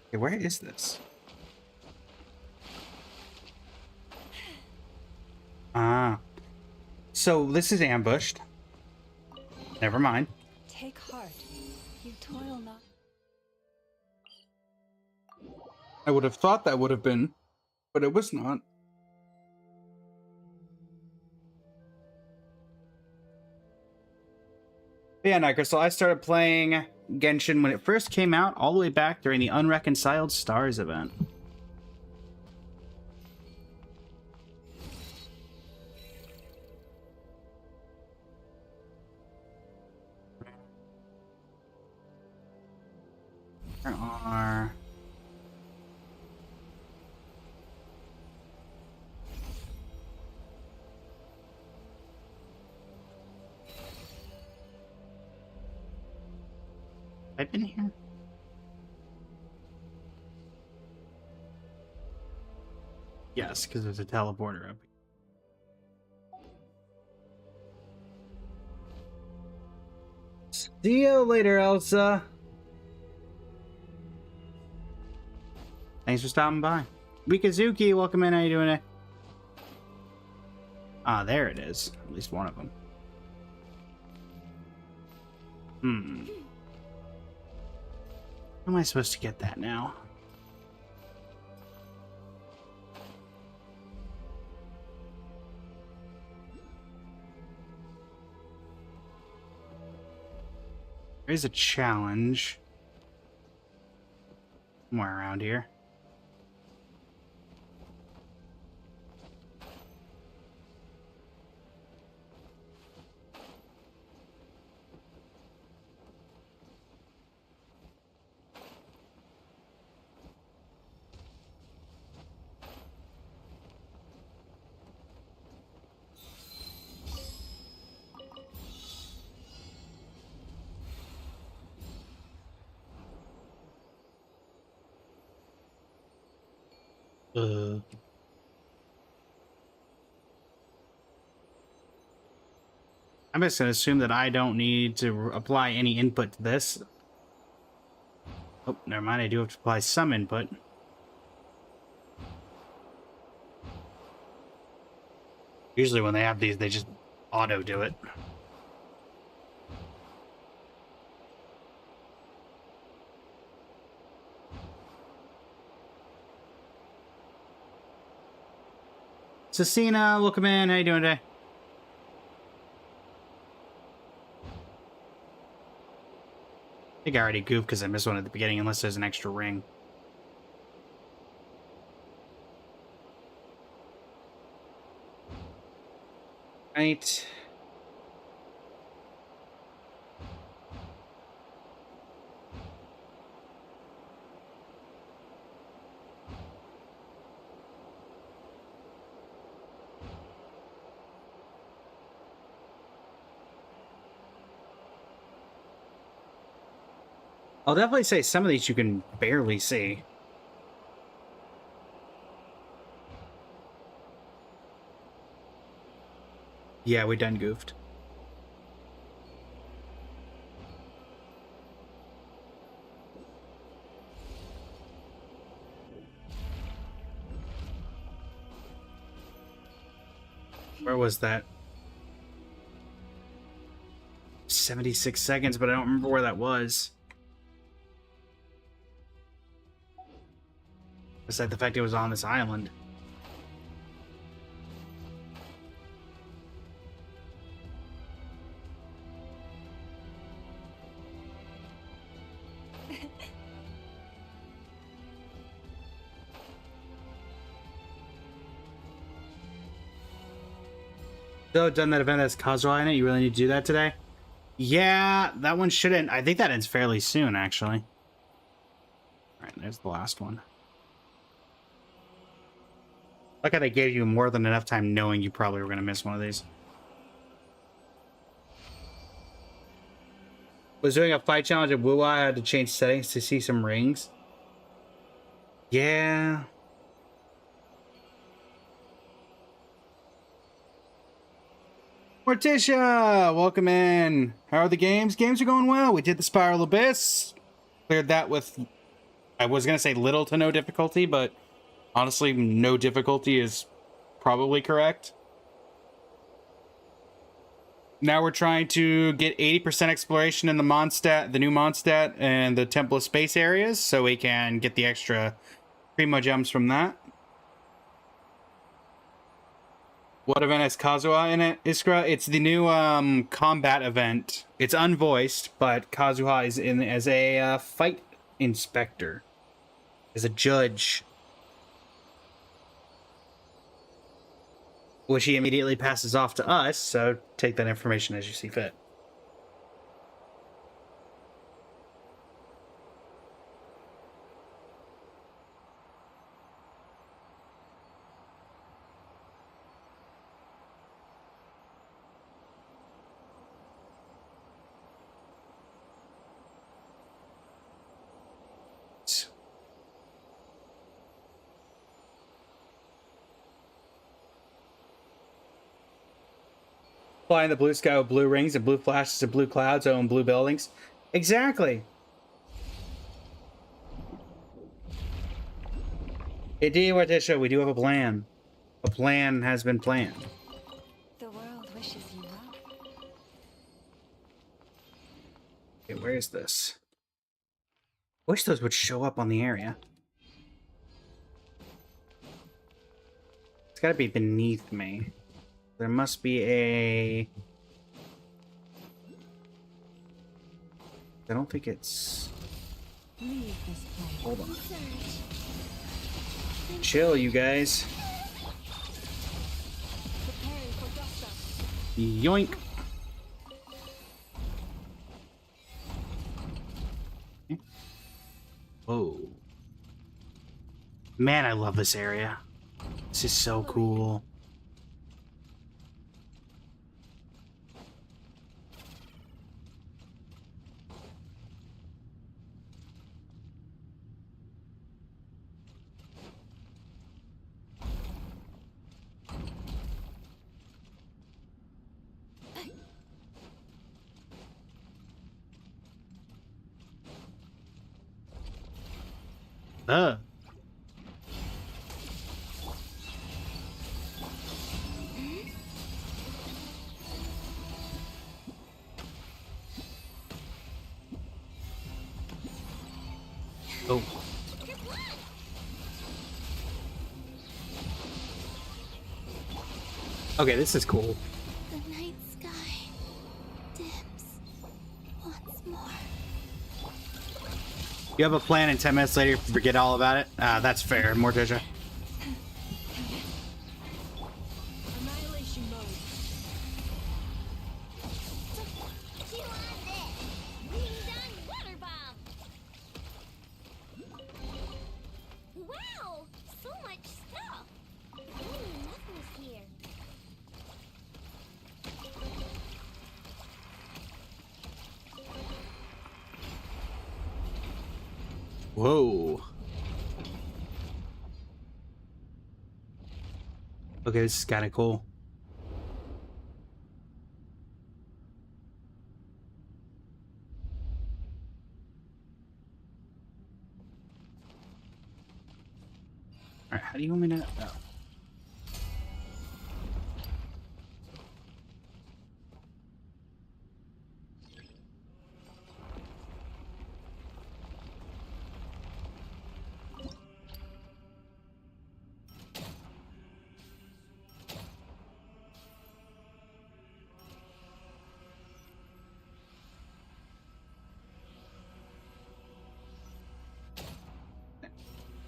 Okay, where is this? Ah. So this is ambushed. Never mind. Take heart. You toil not. I would have thought that would have been, but it was not. But yeah, Night Crystal, I started playing Genshin when it first came out, all the way back during the Unreconciled Stars event. There are... I've been here. Yes, because there's a teleporter up here. See you later, Elsa. Thanks for stopping by. Rikazuki, welcome in. How you doing today? Ah, there it is. At least one of them. How am I supposed to get that now? There's a challenge somewhere around here. I'm just going to assume that I don't need to apply any input to this. Oh, never mind. I do have to apply some input. Usually when they have these, they just auto do it. Cecina, welcome in. How you doing today? I think I already goofed because I missed one at the beginning, unless there's an extra ring. Right. I'll definitely say some of these you can barely see. Yeah, we done goofed. Where was that? 76 seconds, but I don't remember where that was. Besides the fact it was on this island. So, done that event as Kazuha in it? You really need to do that today? Yeah, that one shouldn't. I think that ends fairly soon, actually. Alright, there's the last one. Like how they gave you more than enough time knowing you probably were going to miss one of these. Was doing a fight challenge at Wuwa. I had to change settings to see some rings. Yeah. Morticia, welcome in. How are the games? Games are going well. We did the Spiral Abyss. Cleared that with, I was going to say little to no difficulty, but honestly, no difficulty is probably correct. Now we're trying to get 80% exploration in the Mondstadt, the new Mondstadt, and the Temple of Space areas, so we can get the extra Primo gems from that. What event has Kazuha in it, Iskra? It's the new combat event. It's unvoiced, but Kazuha is in as a fight inspector, as a judge, which he immediately passes off to us, so take that information as you see fit. Fly in the blue sky with blue rings and blue flashes and blue clouds own blue buildings. Exactly. Indeed, Morticia, we do have a plan. A plan has been planned. The world wishes you well. Okay, where is this? I wish those would show up on the area. It's gotta be beneath me. There must be a... I don't think it's... Leave this place. Hold on. Chill, you guys. Preparing for dust-up. Yoink. Whoa. Man, I love this area. This is so cool. Oh. Okay, this is cool. The night sky dims once more. You have a plan and 10 minutes later you forget all about it? That's fair, Morticia. Annihilation mode. Chew on this! Green done water bomb! Wow! So much stuff! I knew nothing was here. Whoa. Okay, this is kind of cool. Alright, how do you want me to... Oh.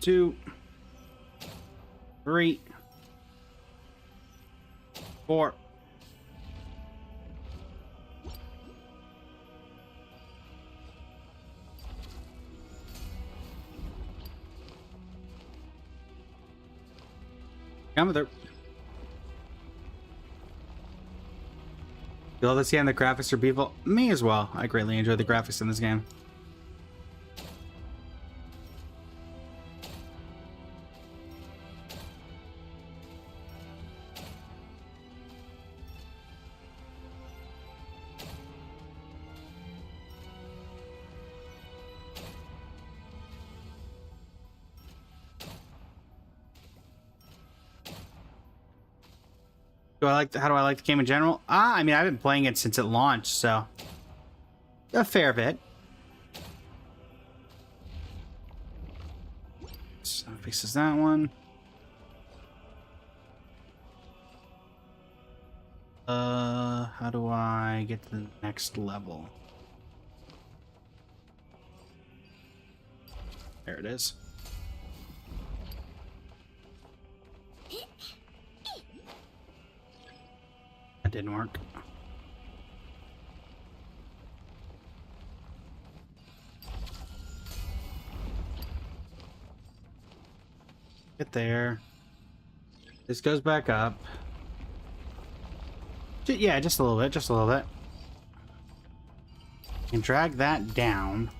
Two, 3, 4. Come with her. You love this game, the graphics are beautiful. Me as well. I greatly enjoy the graphics in this game. How do I like the game in general? I mean, I've been playing it since it launched, so a fair bit. So fixes that one. How do I get to the next level? There it is. That didn't work. Get there. This goes back up. Yeah, just a little bit, just a little bit. And drag that down.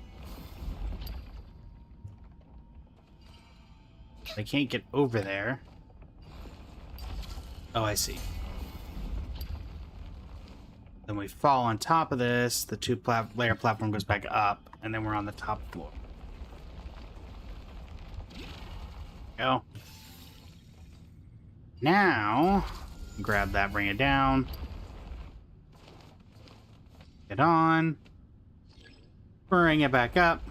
I can't get over there. Oh, I see. Then we fall on top of this, the two-layer platform goes back up, and then we're on the top floor. Go. Now, grab that, bring it down. Get on. Bring it back up.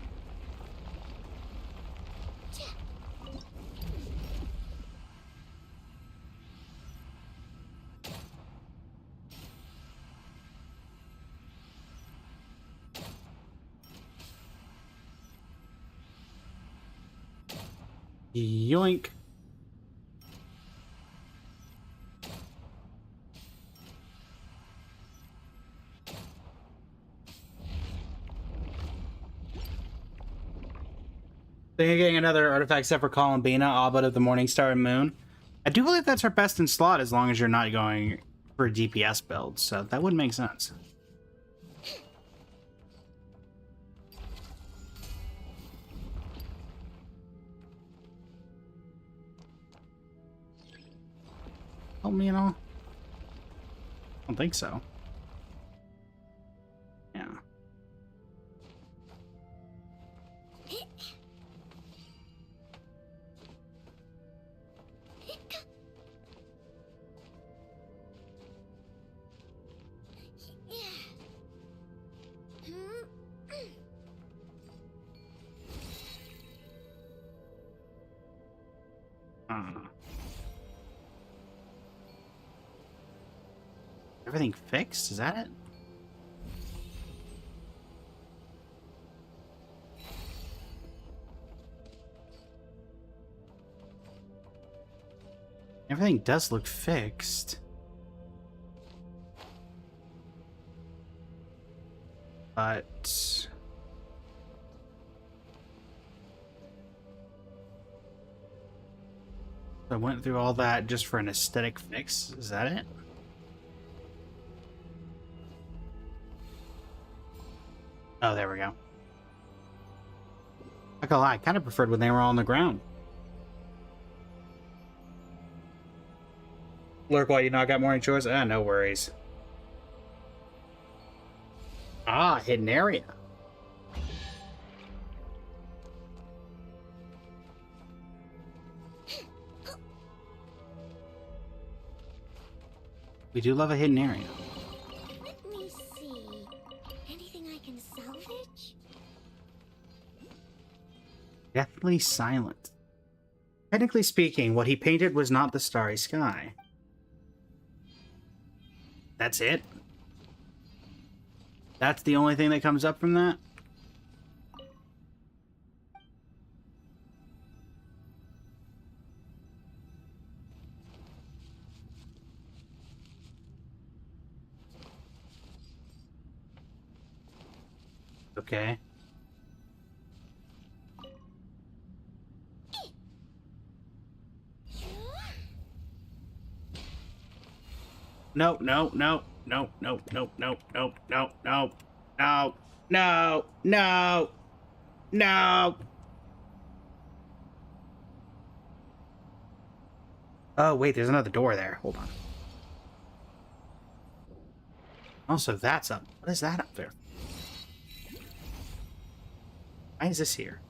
Yoink. Then you're getting another artifact set for Columbina, Abbot of the Morning Star and Moon. I do believe that's our best in slot as long as you're not going for a DPS build, so that would make sense. Help me at all? I don't think so. Yeah. Everything fixed? Is that it? Everything does look fixed. But... I went through all that just for an aesthetic fix. Is that it? Oh, there we go. Not gonna lie, I kind of preferred when they were on the ground. Lurk, while you not got morning chores? Ah, no worries. Ah, hidden area. We do love a hidden area. Let me see. Anything I can salvage? Deathly silent. Technically speaking, what he painted was not the starry sky. That's it? That's the only thing that comes up from that? Okay. No, no, no, no, no, no, no, no, no, no, no, no, no, no. Oh, wait, there's another door there. Hold on. Also, that's up. What is that up there? Why is this here?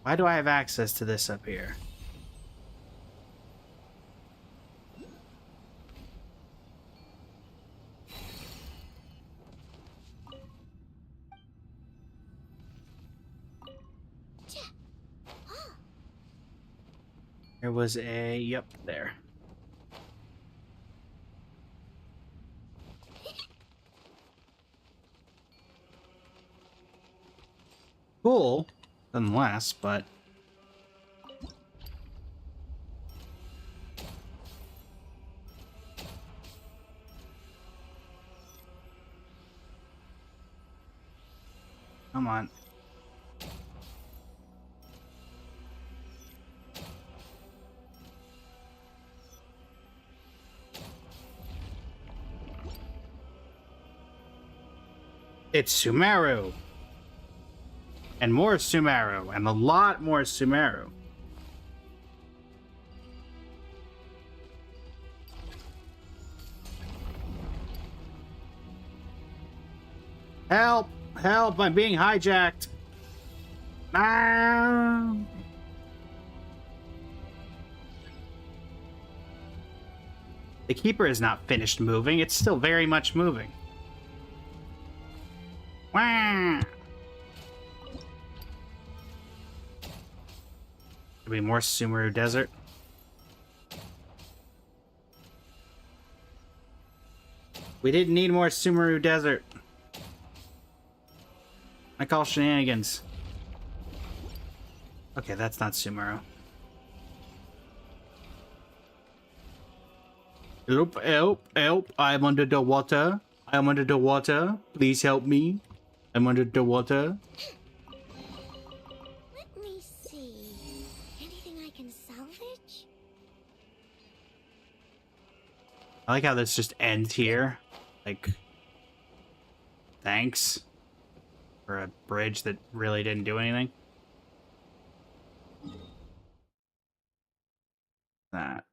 Why do I have access to this up here? There was a... Yep, there. Cool, nonetheless, but... Come on. It's Sumeru. And more Sumeru. And a lot more Sumeru. Help! Help! I'm being hijacked! Ah! The Keeper is not finished moving. It's still very much moving. Wah! There'll be more Sumeru Desert. We didn't need more Sumeru Desert. I call shenanigans. Okay, that's not Sumeru. Help, help, help. I'm under the water. I'm under the water. Please help me. I'm under the water. Let me see. Anything I can salvage? I like how this just ends here. Like, thanks for a bridge that really didn't do anything. That.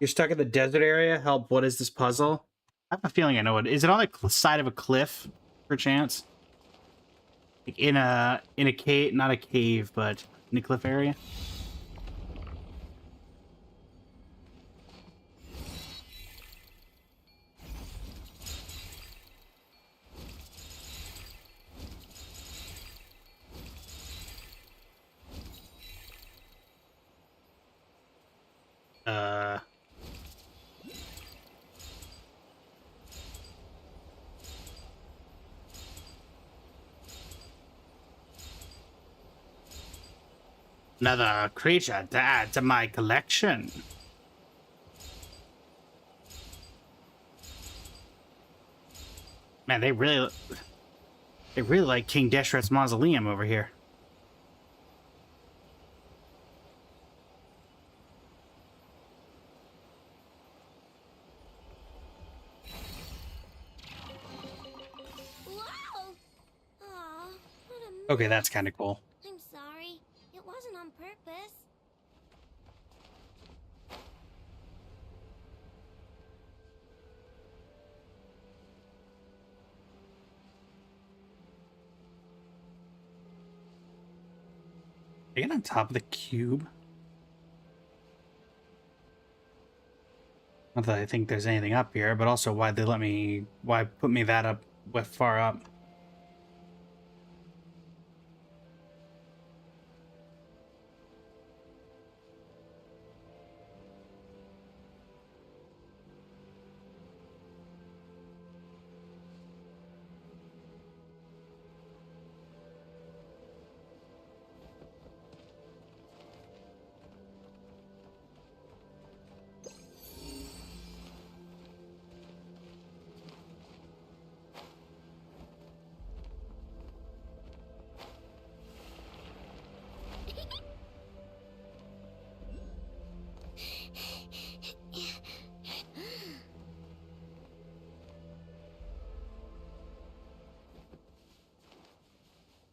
You're stuck in the desert area? Help, what is this puzzle? I have a feeling I know it. Is it on the side of a cliff, perchance? Like in a cave, not a cave, but in a cliff area? Another creature to add to my collection. Man, they really like King Deshret's mausoleum over here. Whoa! Aw, what a mess. Okay, that's kind of cool. I'm sorry. It wasn't on purpose. They get on top of the cube. Not that I think there's anything up here, but also why put me that up with far up?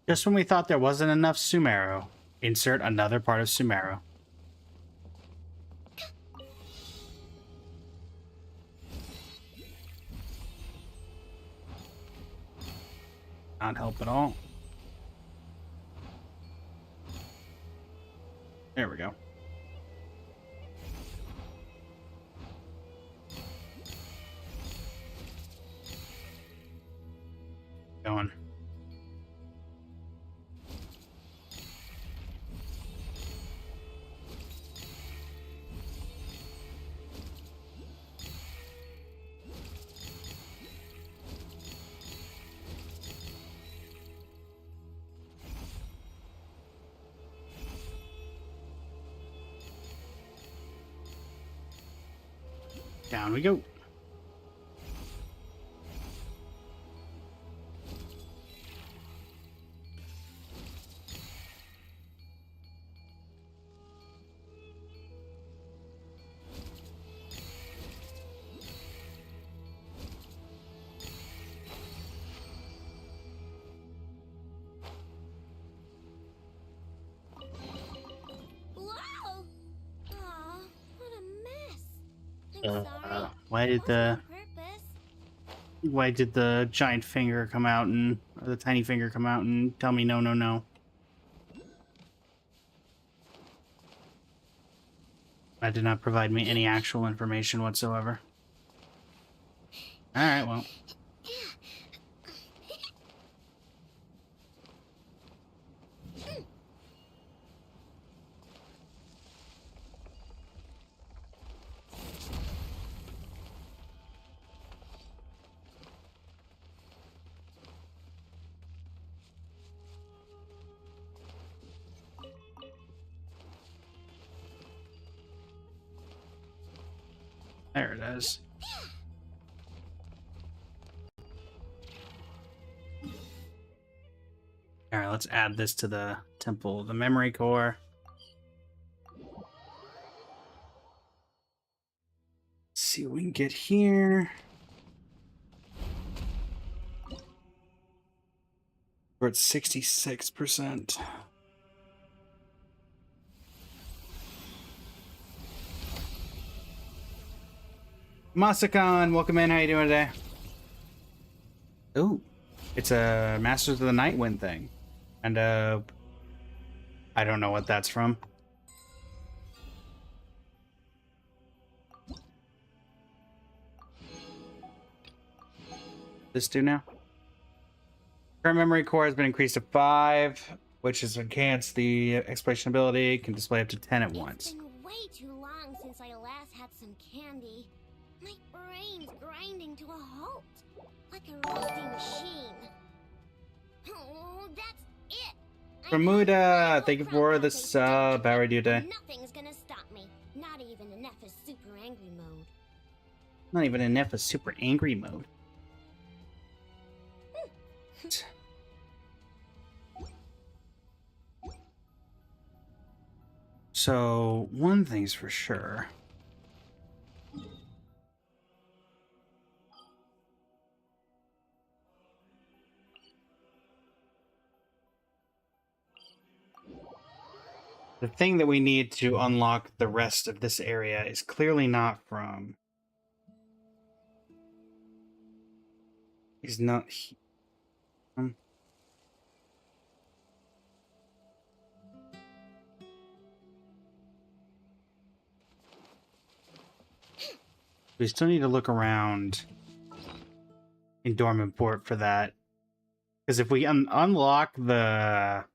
Just when we thought there wasn't enough Sumeru, insert another part of Sumeru. Not help at all. There we go. Going. Down we go. Whoa! Aw, what a mess. I'm sorry. Why did It wasn't the on purpose. giant finger come out or the tiny finger come out and tell me no, no, no? That did not provide me any actual information whatsoever. Alright, well. There it is. Alright, let's add this to the temple, the memory core. Let's see what we can get here. We're at 66%. Masakan, welcome in. How you doing today? Ooh, it's a Masters of the Nightwind thing. And, I don't know what that's from. This do now? Current memory core has been increased to 5, which has enhanced the exploration ability. Can display up to 10 at once. It's been way too long since I last had some candy. My brain's grinding to a halt, like a rusty machine. Oh, that's it! Bermuda, thank you for the sub. How are you today? Nothing's gonna stop me. Not even in Neffa's super angry mode. Not even in Neffa's super angry mode. So, one thing's for sure. The thing that we need to unlock the rest of this area is clearly not from... Is not... We still need to look around in Dormant Port for that. Because if we unlock the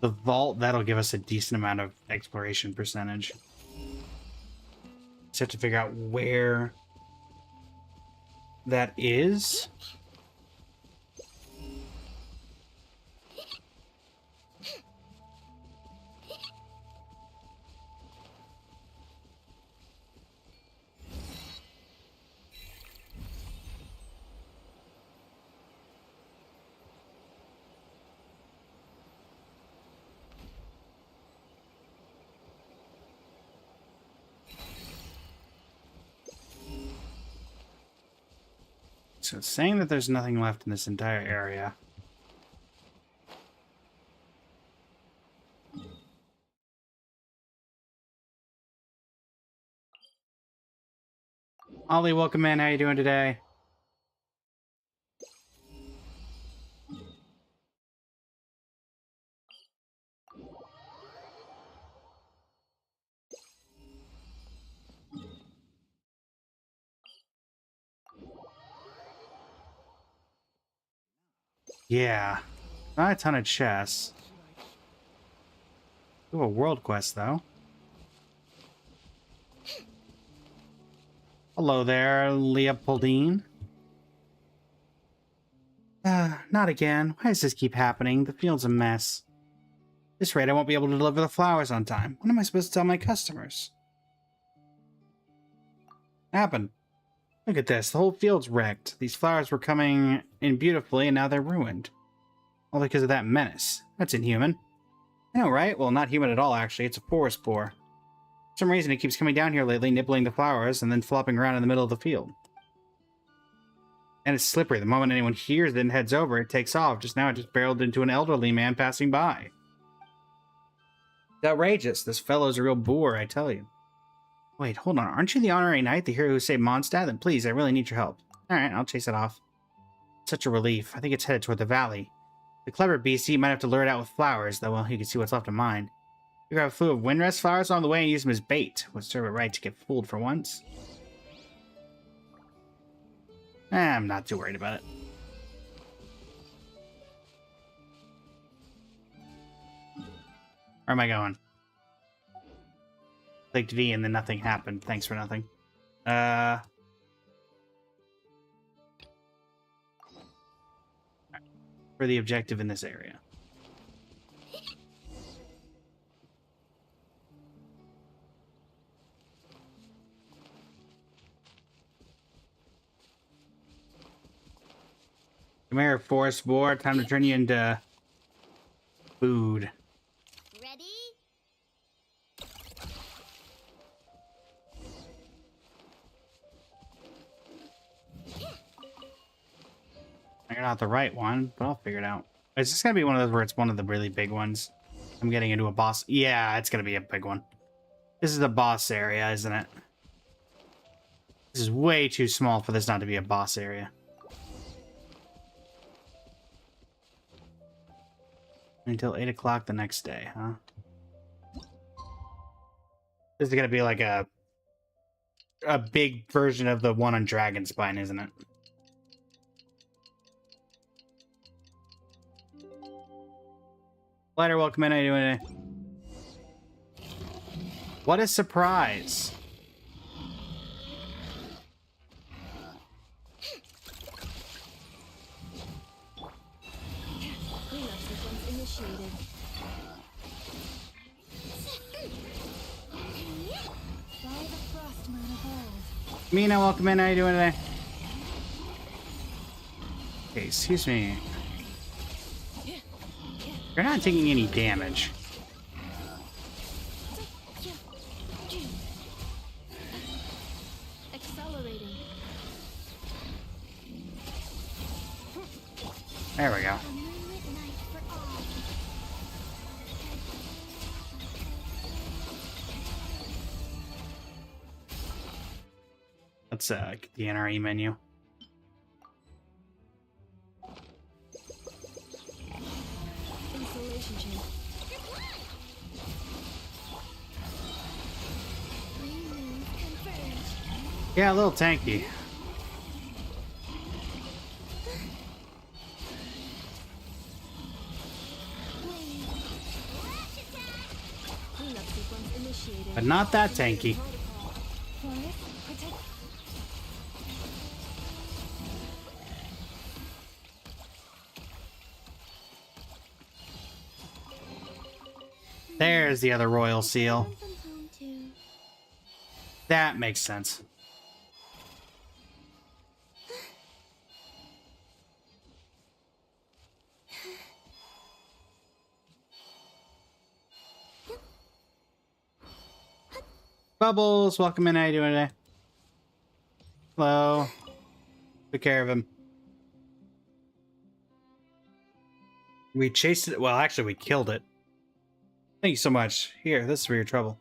vault, that'll give us a decent amount of exploration percentage. Just have to figure out where that is. So it's saying that there's nothing left in this entire area. Ollie, welcome in. How you doing today? Yeah, not a ton of chests. Ooh, a world quest, though. Hello there, Leopoldine. Not again. Why does this keep happening? The field's a mess. At this rate, I won't be able to deliver the flowers on time. What am I supposed to tell my customers? Happened. Look at this. The whole field's wrecked. These flowers were coming in beautifully, and now they're ruined. All because of that menace. That's inhuman. I know, right? Well, not human at all, actually. It's a forest boar. For some reason, it keeps coming down here lately, nibbling the flowers, and then flopping around in the middle of the field. And it's slippery. The moment anyone hears it and heads over, it takes off. Just now, it just barreled into an elderly man passing by. It's outrageous. This fellow's a real boor, I tell you. Wait, hold on. Aren't you the honorary knight, the hero who saved Mondstadt? Then please, I really need your help. Alright, I'll chase it off. Such a relief. I think it's headed toward the valley. The clever beastie might have to lure it out with flowers, though, well, you can see what's left of mine. You grab a few of Windrest flowers on the way and use them as bait. Would serve it right to get fooled for once. I'm not too worried about it. Where am I going? Clicked V and then nothing happened. Thanks for nothing. For the objective in this area. Come here, forest boar. Time to turn you into food. Ready? You're not the right one, but I'll figure it out. Is this gonna be one of those where it's one of the really big ones? I'm getting into a boss. Yeah, it's gonna be a big one. This is the boss area, isn't it? This is way too small for this not to be a boss area. Until 8 o'clock the next day, huh? This is gonna be like a big version of the one on Dragonspine, isn't it? Lighter, welcome in. How you doing today? What a surprise. Cleanup sequence initiated. By the Frostmoon of old. Mina, welcome in. How you doing today? Okay, excuse me. You're not taking any damage. Accelerating. There we go. A moonlit night for all. Let's get the NRE menu. Installation chain. Three moons converge. Yeah, a little tanky. Cleanup sequence initiated. But not that tanky. Forest, protect. There's the other royal seal. Find them home too. That makes sense. Bubbles, welcome in. How you doing today? Hello. Took care of him. We chased it. Well, actually, we killed it. Thank you so much. Here, this is for your trouble.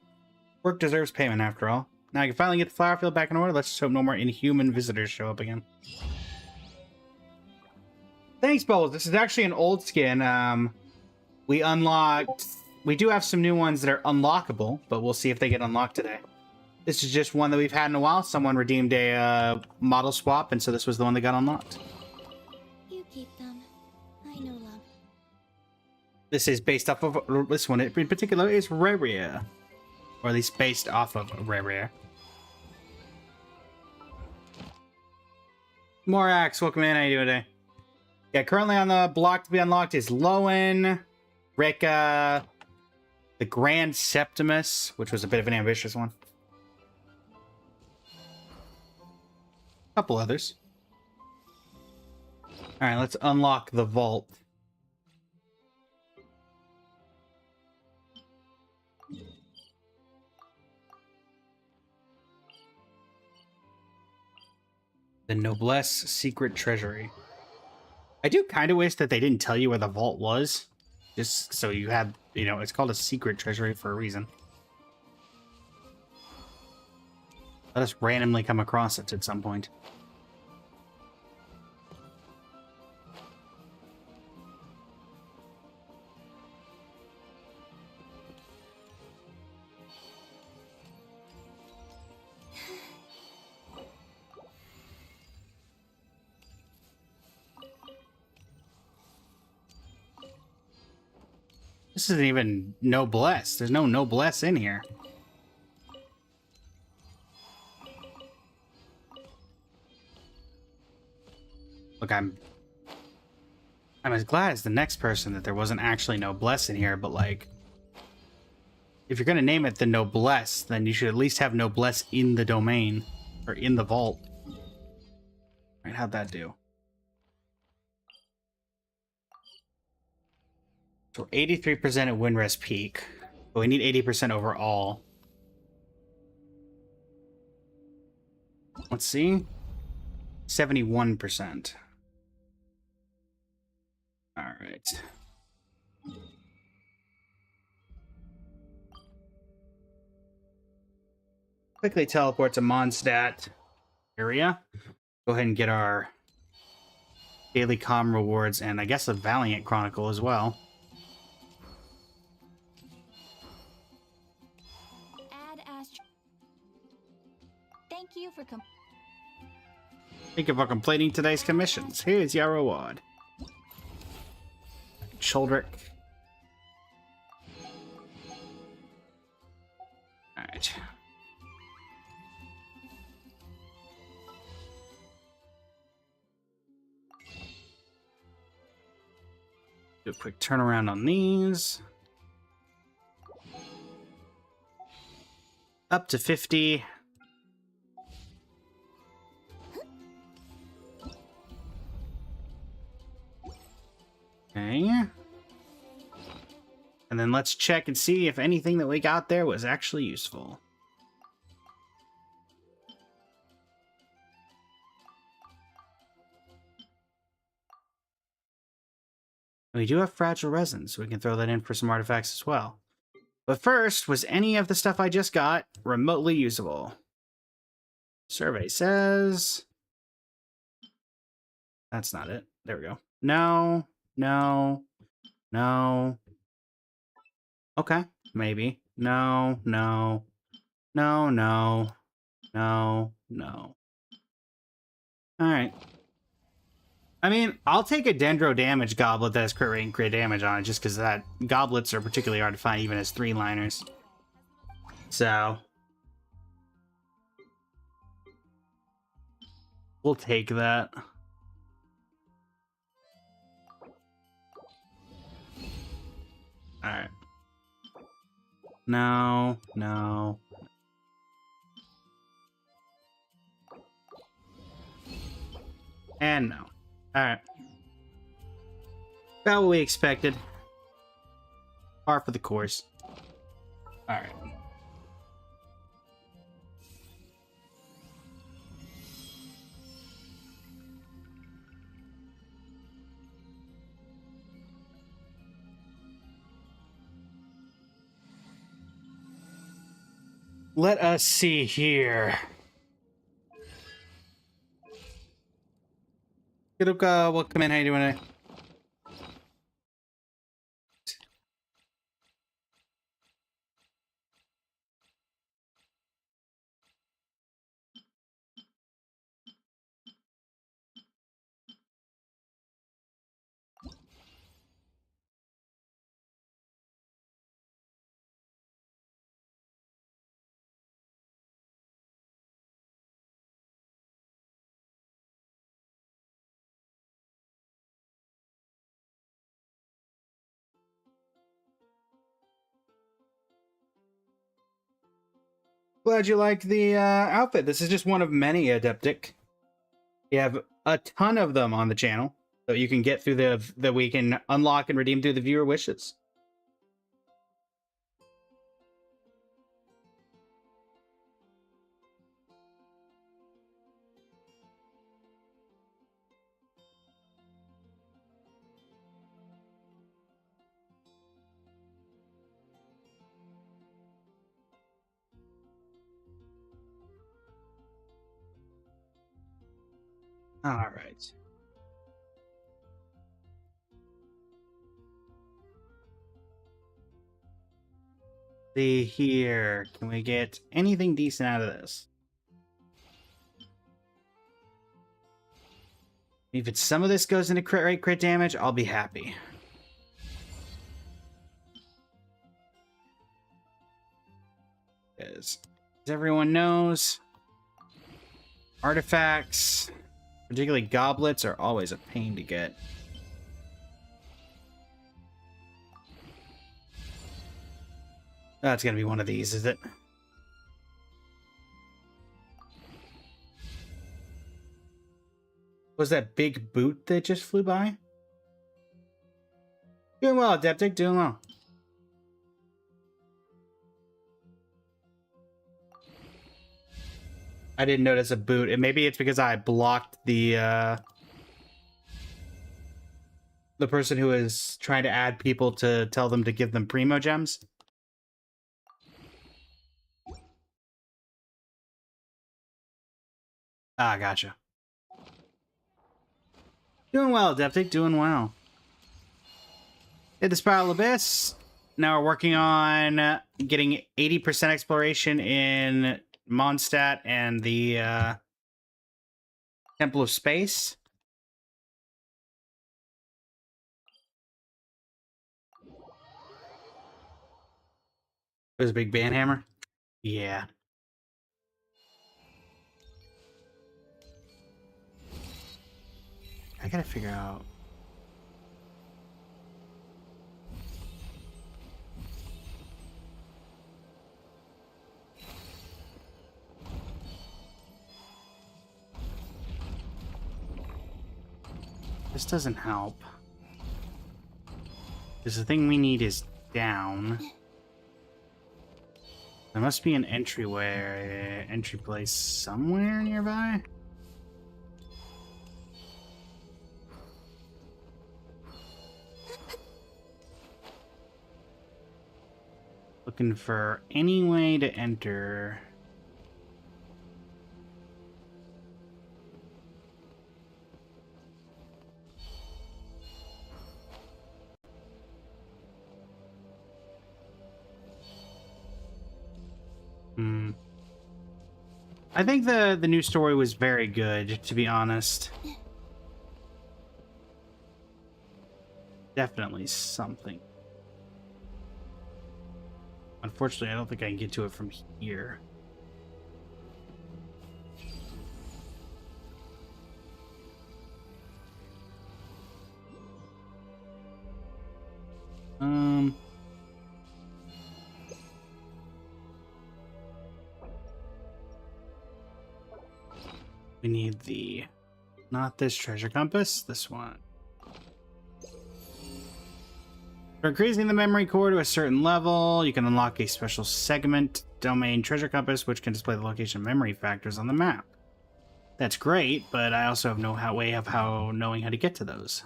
Work deserves payment, after all. Now I can finally get the flower field back in order. Let's just hope no more inhuman visitors show up again. Thanks, Bubbles. This is actually an old skin. We unlocked... We do have some new ones that are unlockable, but we'll see if they get unlocked today. This is just one that we've had in a while. Someone redeemed a model swap, and so this was the one that got unlocked. You keep them. I know love. This is based off of... This one in particular is Rarea. Or at least based off of Rarea. Morax, welcome in. How you doing today? Yeah, currently on the block to be unlocked is Lowen, Rika, the Grand Septimus, which was a bit of an ambitious one. A couple others. Alright, let's unlock the vault. The Noblesse Secret Treasury. I do kind of wish that they didn't tell you where the vault was. Just so you have, you know, it's called a secret treasury for a reason. Let us randomly come across it at some point. This isn't even noblesse. There's no noblesse in here. Look, I'm as glad as the next person that there wasn't actually noblesse in here, but like, if you're gonna name it the Noblesse, then you should at least have noblesse in the domain or in the vault. Right? How'd that do? So 83% at Winrest Peak, but we need 80% overall. Let's see. 71%. All right. Quickly teleport to Mondstadt area. Go ahead and get our daily comm rewards and I guess a Valiant Chronicle as well. Add Astro. Thank you for Thank you for completing today's commissions. Here's your reward. Choldrick. Alright. right. Do a quick turnaround on these. Up to 50. Okay. And then let's check and see if anything that we got there was actually useful. We do have fragile resin, so we can throw that in for some artifacts as well. But first, was any of the stuff I just got remotely usable? Survey says... That's not it. There we go. No, no, no. Okay, maybe. No, no, no, no, no, no. Alright. I mean, I'll take a Dendro damage goblet that has crit rate and crit damage on it, just because that goblets are particularly hard to find even as 3-liners. So we'll take that. Alright. No, no. And no. Alright. About what we expected. Par for the course. Alright. Let us see here. Kiruka, welcome in. How you doing today? Glad you liked the outfit. This is just one of many Adeptic. We have a ton of them on the channel, so you can get through that we can unlock and redeem through the viewer wishes. All right. See here. Can we get anything decent out of this? If it's some of this goes into crit rate, crit damage, I'll be happy. As everyone knows, artifacts, particularly goblets, are always a pain to get. That's gonna be one of these, is it? Was that big boot that just flew by? Doing well, Adeptic, doing well. I didn't notice a boot. And maybe it's because I blocked the person who is trying to add people to tell them to give them Primo Gems. Ah, gotcha. Doing well, Adeptic, doing well. Hit the Spiral Abyss. Now we're working on getting 80% exploration in Mondstadt and the Temple of Space. There's a big banhammer. Yeah. I gotta figure out. This doesn't help. Because the thing we need is down. There must be an entry place somewhere nearby. Looking for any way to enter. I think the new story was very good, to be honest. Definitely something. Unfortunately, I don't think I can get to it from here. We need not this treasure compass, this one. For increasing the memory core to a certain level, you can unlock a special segment domain treasure compass, which can display the location of memory factors on the map. That's great, but I also have no way of knowing how to get to those.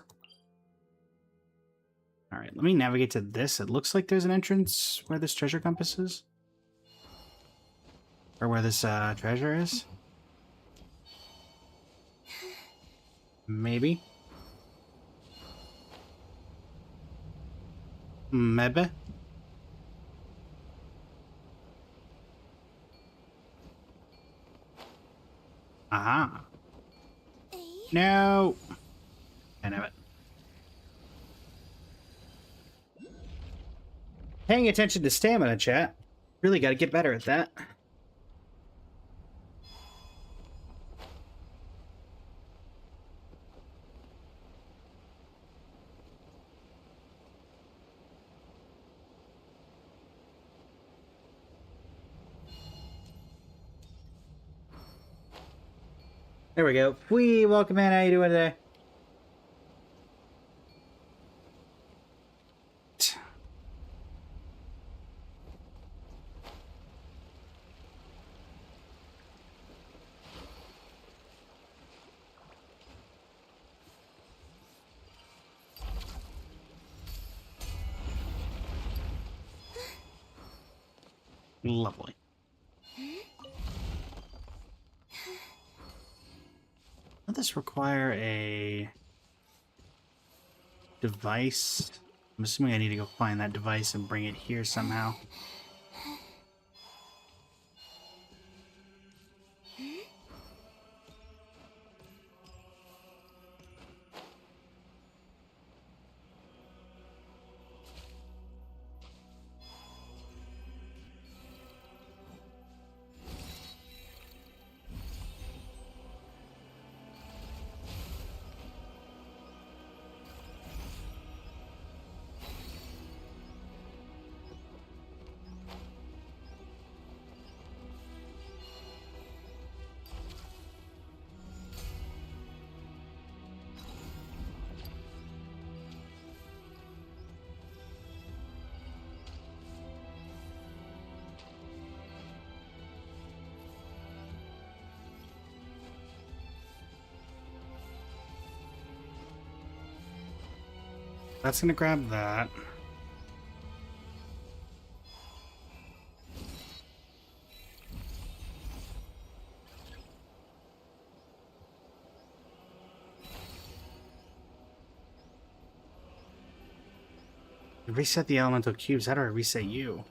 All right, let me navigate to this. It looks like there's an entrance where this treasure compass is, or where this treasure is. Maybe. Maybe. Aha. No. I know it. Paying attention to stamina, chat. Really got to get better at that. There we go. Whee! Welcome in. How you doing today? Lovely. Does this require a device? I'm assuming I need to go find that device and bring it here somehow. That's gonna grab that. Reset the elemental cubes. How do I reset you?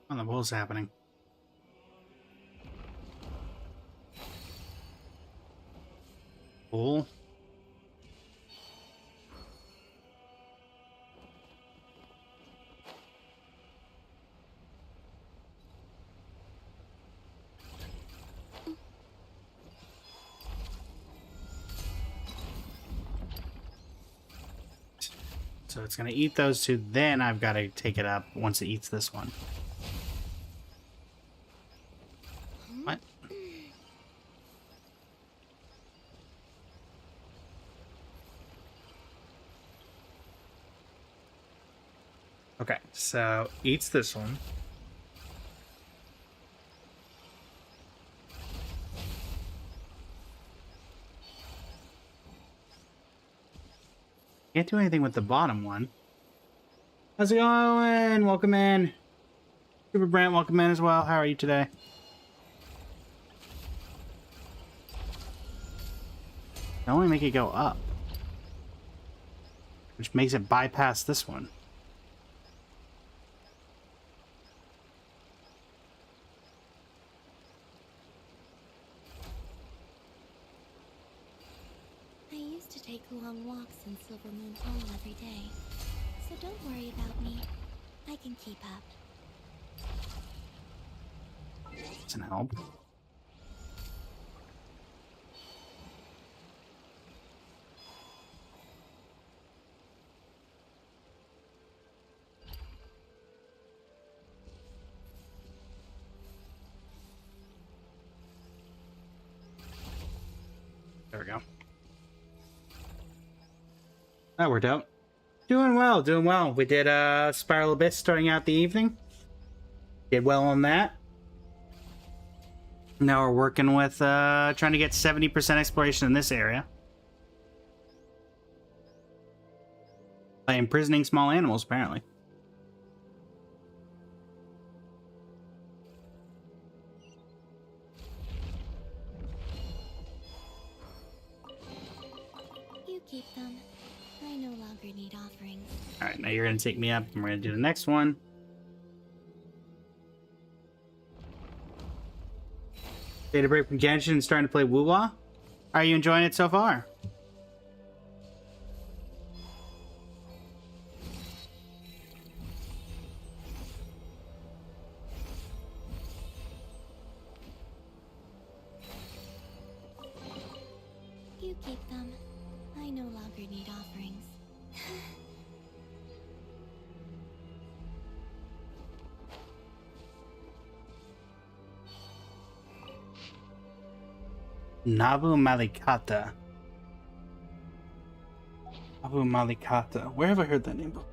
What the hell's happening? Cool. So it's gonna eat those two, then I've got to take it up once it eats this one. What? Okay, so eats this one. Can't do anything with the bottom one. How's it going? Welcome in. Super Brant, welcome in as well. How are you today? I only make it go up, which makes it bypass this one. I used to take long walks in Silver Moon Hall every day, so don't worry about me. I can keep up. Doesn't help. There we go. That worked out. Doing well, doing well. We did Spiral Abyss starting out the evening. Did well on that. Now we're working with trying to get 70% exploration in this area. By imprisoning small animals, apparently. You keep them. I no longer need offerings. Alright, now you're going to take me up, and we're going to do the next one. Data break from Genshin and starting to play Wuwa. Are you enjoying it so far? You keep them. I no longer need offerings. Nabu Malikata. Nabu Malikata. Where have I heard that name before?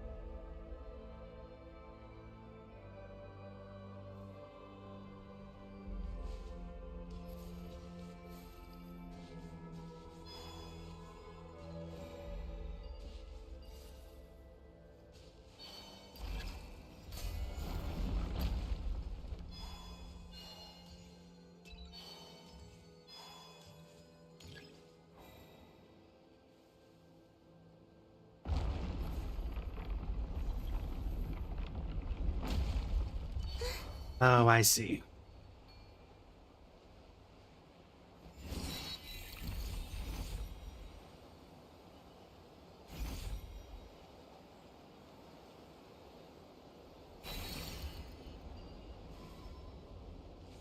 Oh, I see.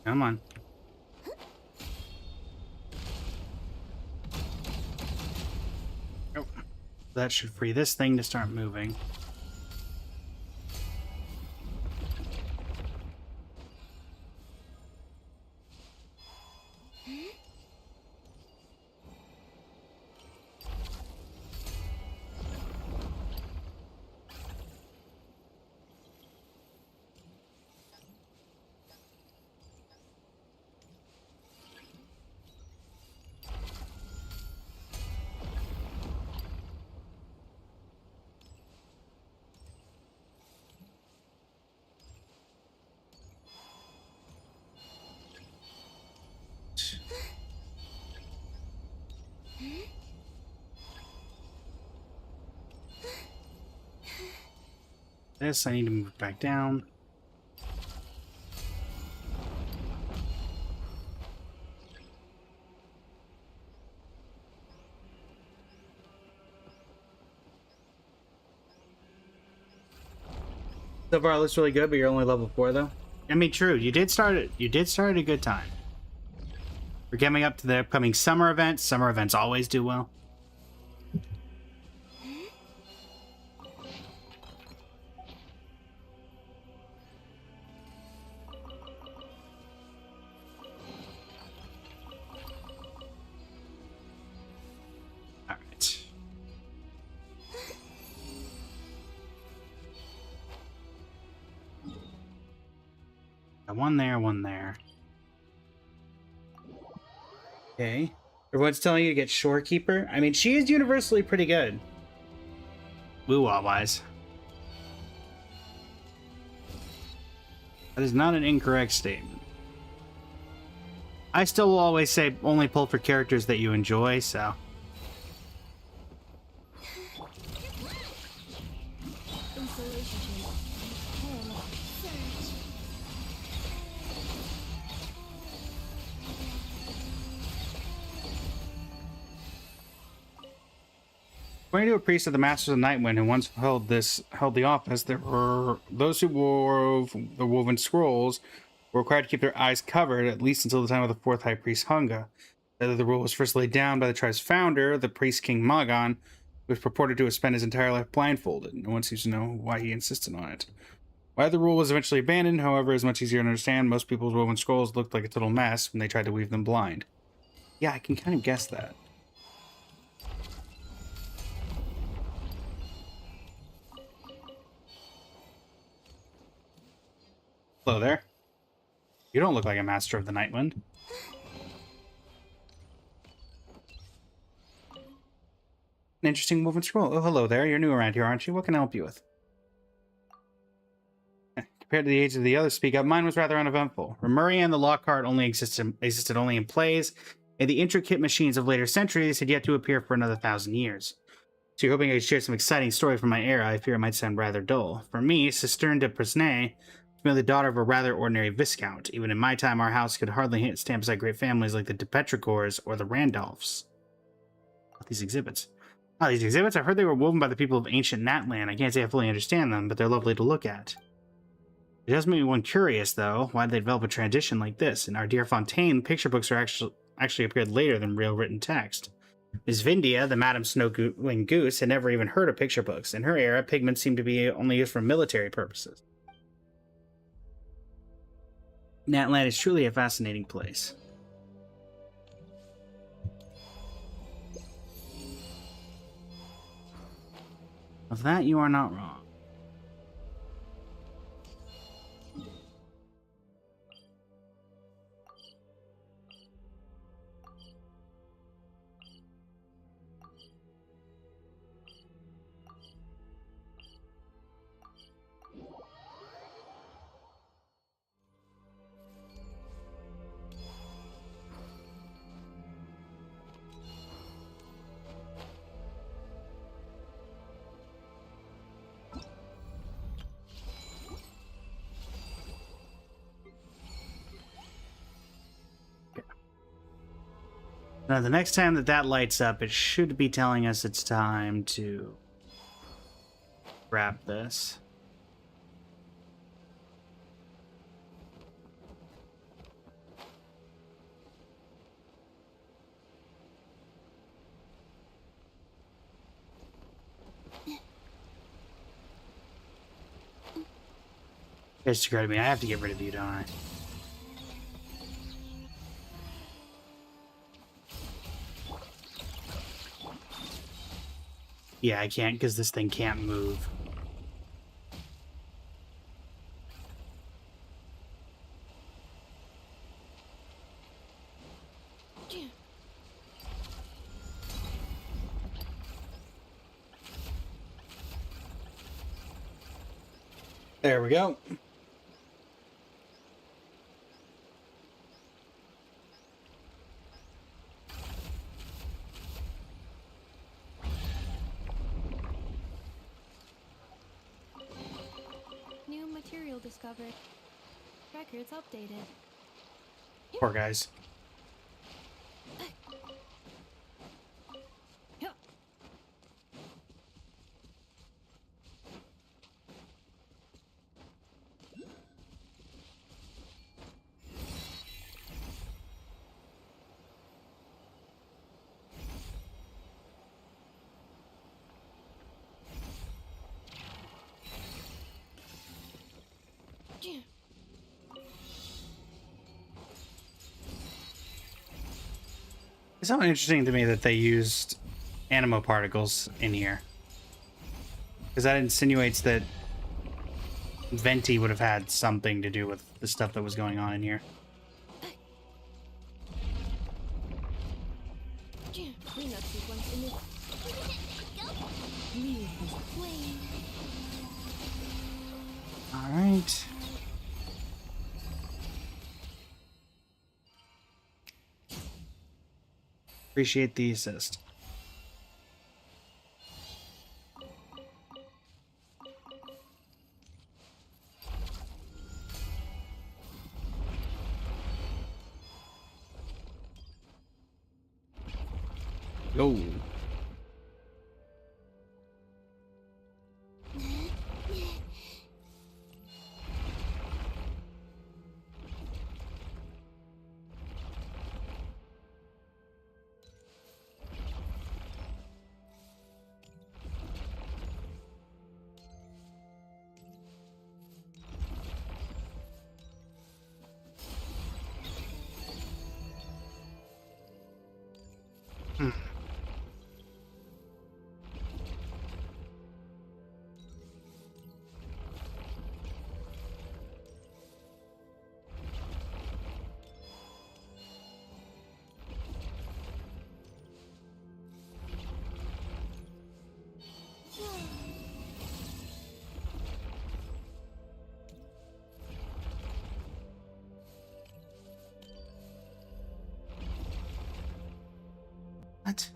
Come on. Oh, that should free this thing to start moving. This, I need to move back down. So far, it looks really good, but you're only level 4, though. I mean, true. You did start it. You did start at a good time. We're coming up to the upcoming summer events. Summer events always do well. All right. Got one there, one there. Okay. Everyone's telling you to get Shorekeeper. I mean, she is universally pretty good. Woo-wah wise. That is not an incorrect statement. I still will always say only pull for characters that you enjoy, so. Installation chamber. Home. Search. According to a priest of the Masters of Nightwind who once held the office, there were those who wove the woven scrolls were required to keep their eyes covered at least until the time of the fourth high priest Hunga. The rule was first laid down by the tribe's founder, the priest King Magan, who was purported to have spent his entire life blindfolded. No one seems to know why he insisted on it. Why the rule was eventually abandoned, however, is much easier to understand. Most people's woven scrolls looked like a total mess when they tried to weave them blind. Yeah, I can kind of guess that. Hello there. You don't look like a master of the Nightwind. An interesting woven scroll. Oh, hello there. You're new around here, aren't you? What can I help you with? Compared to the age of the others speak up, mine was rather uneventful. Remuria and the Lockhart only existed only in plays, and the intricate machines of later centuries had yet to appear for another 1,000 years. So you're hoping I could share some exciting story from my era. I fear it might sound rather dull. For me, Cisterne de Presnay was the daughter of a rather ordinary viscount. Even in my time, our house could hardly stand beside great families like the de Petrichors or the Randolphs. These exhibits. Oh, these exhibits? I heard they were woven by the people of ancient Natland. I can't say I fully understand them, but they're lovely to look at. It does make one curious, though, why they develop a tradition like this. In our dear Fontaine, picture books are actually appeared later than real written text. Miss Vindia, the Madame Snow-Winged Goose, had never even heard of picture books. In her era, pigments seemed to be only used for military purposes. Natland is truly a fascinating place. Of that, you are not wrong. Now, the next time that lights up, it should be telling us it's time to grab this. It's to me. I have to get rid of you, don't I? Yeah, I can't because this thing can't move. There we go. New material discovered. Records updated. Poor guys. It's so interesting to me that they used animo particles in here. Because that insinuates that Venti would have had something to do with the stuff that was going on in here. Cleanup sequence in this. Wayne. Alright. Appreciate the assist. Go. What?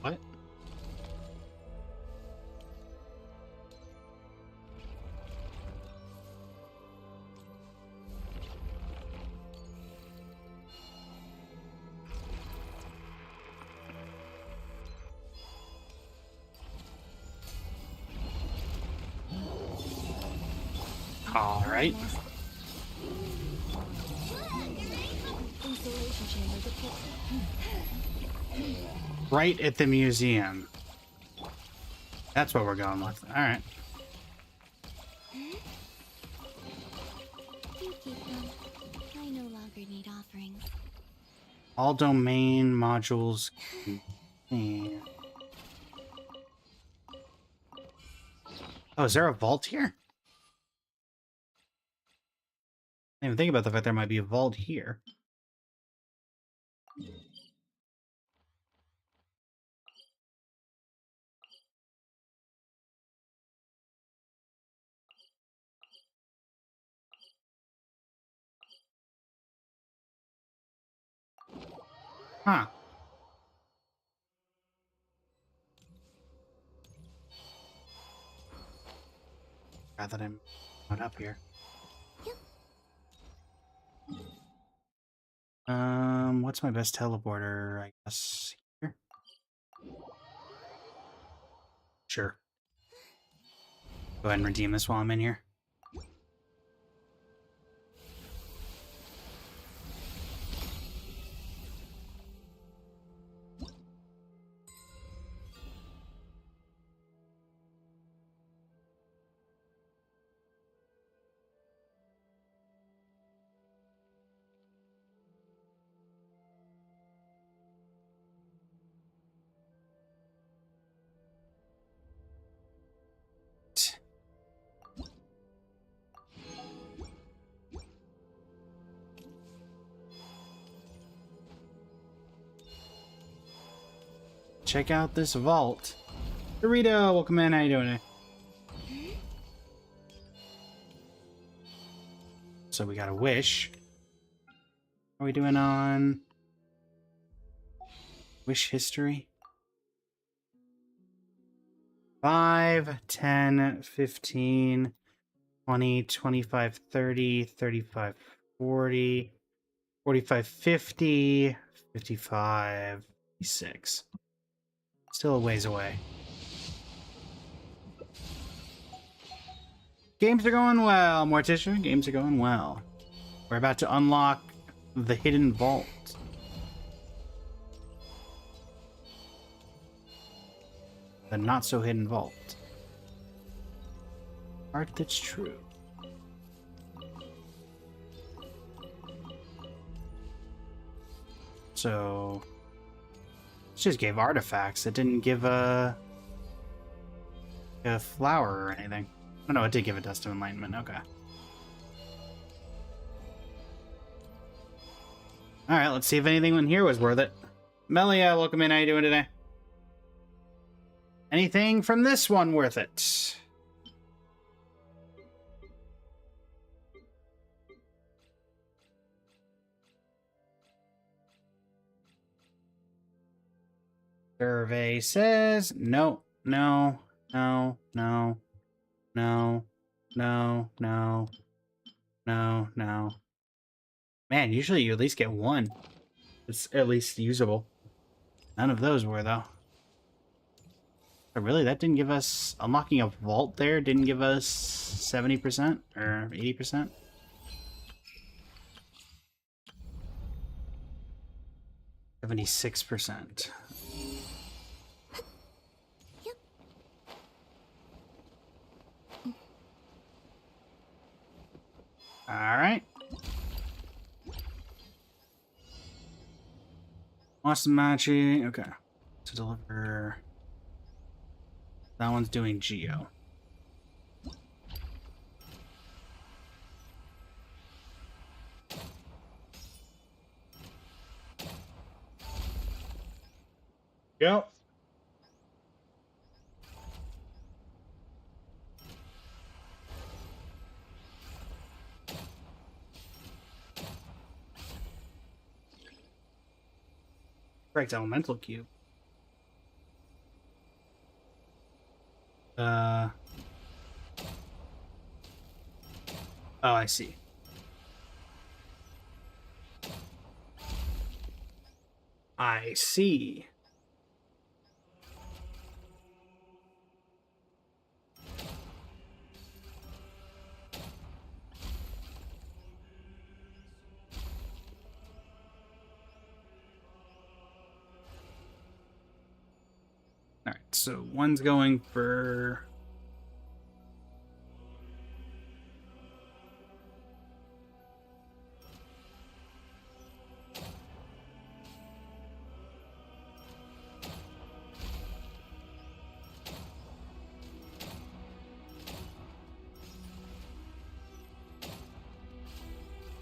What? All right. Installation chamber deployed. Right at the museum. That's what we're going with. All right. You keep them. I no longer need offerings. All domain modules. contain- Oh, is there a vault here? I didn't even think about the fact there might be a vault here. Huh. Glad that I'm not up here. What's my best teleporter? I guess here. Sure. Go ahead and redeem this while I'm in here. Check out this vault. Dorito, welcome in. How you doing? So we got a wish. How are we doing on wish history? 5, 10, 15, 20, 25, 30, 35, 40, 45, 50, 55, 56. Still a ways away. Games are going well, Morticia. Games are going well. We're about to unlock the hidden vault. The not so hidden vault. Art that's true. So it just gave artifacts. It didn't give a flower or anything. Oh no, it did give a dust of enlightenment. Okay. All right, let's see if anything in here was worth it. Melia, welcome in. How you doing today? Anything from this one worth it? Survey says no, no, no, no, no, no, no, no, no. Man, usually you at least get one. It's at least usable. None of those were, though. But really, that didn't give us... Unlocking a vault there didn't give us 70% or 80%. $76%. Alright. Wasamachi. Okay. To deliver. That one's doing Geo. Yep. Correct elemental cube. Oh, I see. I see. Alright, so one's going for...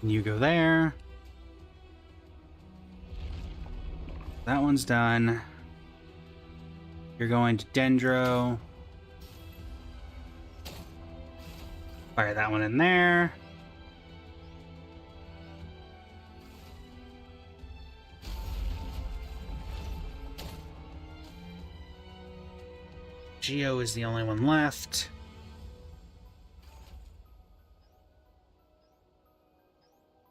You go there. That one's done. You're going to Dendro. Fire that one in there. Geo is the only one left.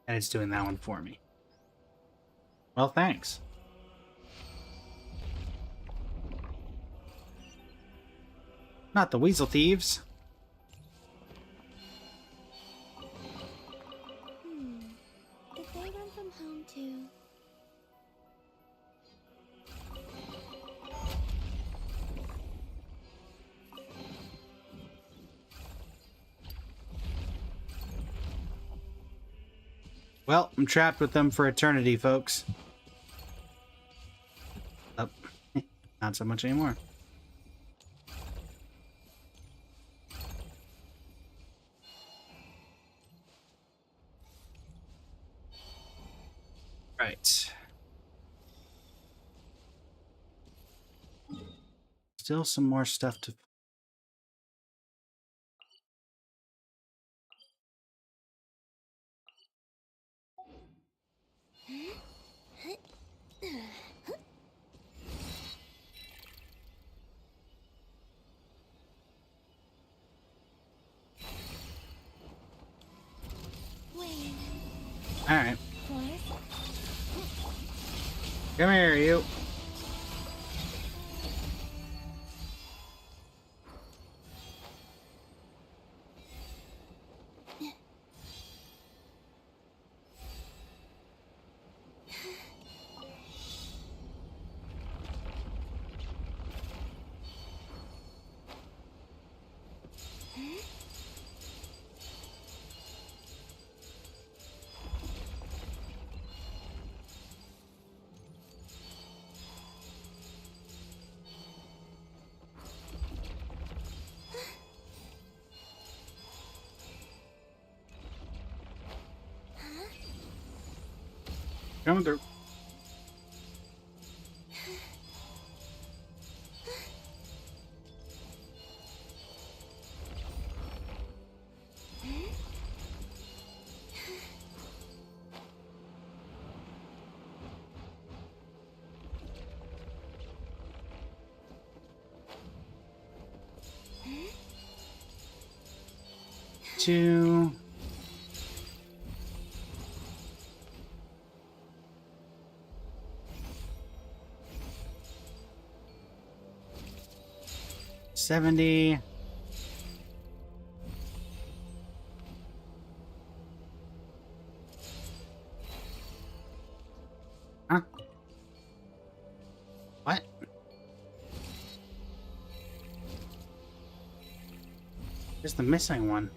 And it's doing that one for me. Well, thanks. Not the Weasel Thieves. Did they run from home too? Well, I'm trapped with them for eternity, folks. Oh, not so much anymore. Right. Still some more stuff to... Wait. Alright. What? Come here, you. Coming through. Two. $70. Huh? What? Where's the missing one?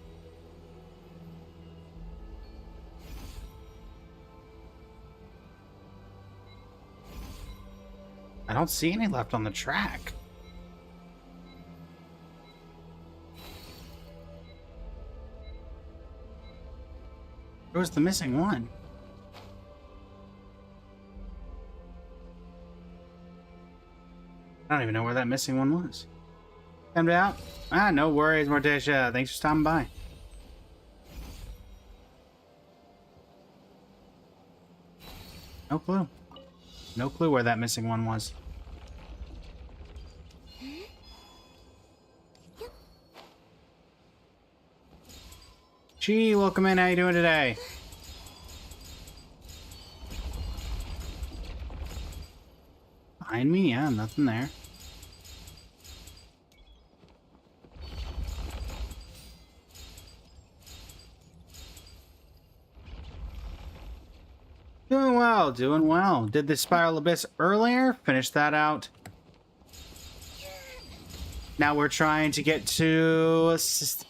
I don't see any left on the track. Where was the missing one? I don't even know where that missing one was. Come out? Ah, no worries, Morticia. Thanks for stopping by. No clue. No clue where that missing one was. Gee, welcome in. How you doing today? Behind me? Yeah, nothing there. Doing well, doing well. Did the Spiral Abyss earlier, finished that out. Now we're trying to get to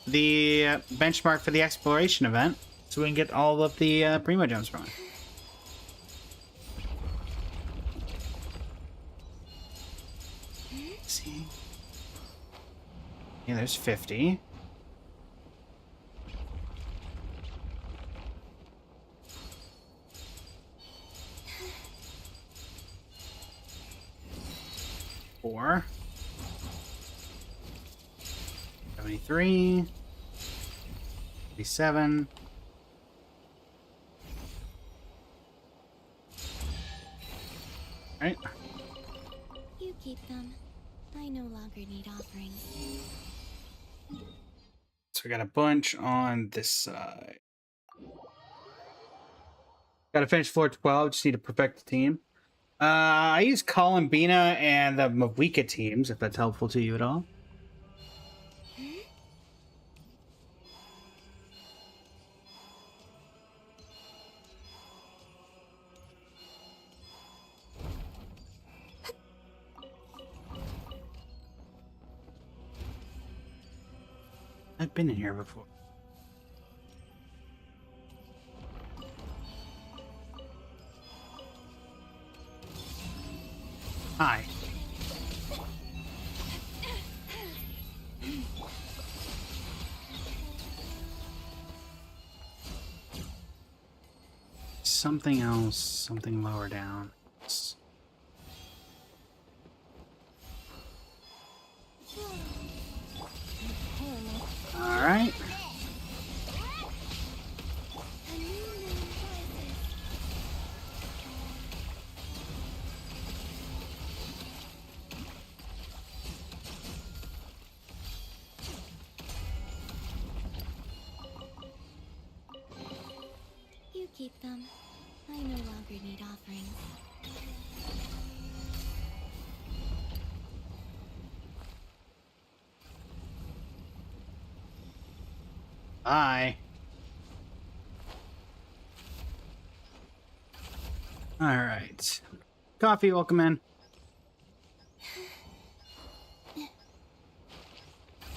the benchmark for the exploration event, so we can get all of the Primo gems from it. See? Yeah, there's 50. Four. 73. 87. Right. You keep them. I no longer need offerings. So we got a bunch on this side. Got to finish floor 12. Just need to perfect the team. I use Columbina and the Mawika teams, if that's helpful to you at all. I've been in here before. Hi. Something else, something lower down. All right. You keep them. I no longer need offerings. Bye. All right. Coffee, welcome in.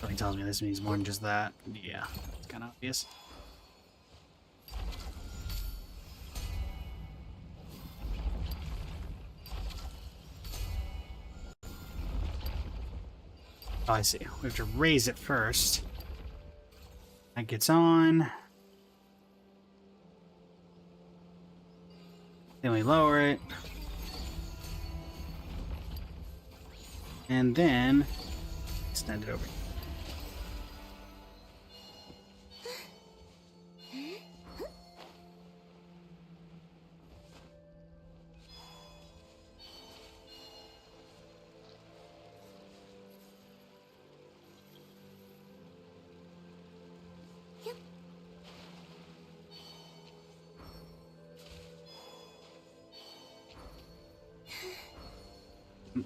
Something tells me this means more than just that. Yeah, it's kind of obvious. Oh, I see. We have to raise it first. That gets on. Then we lower it. And then extend it over.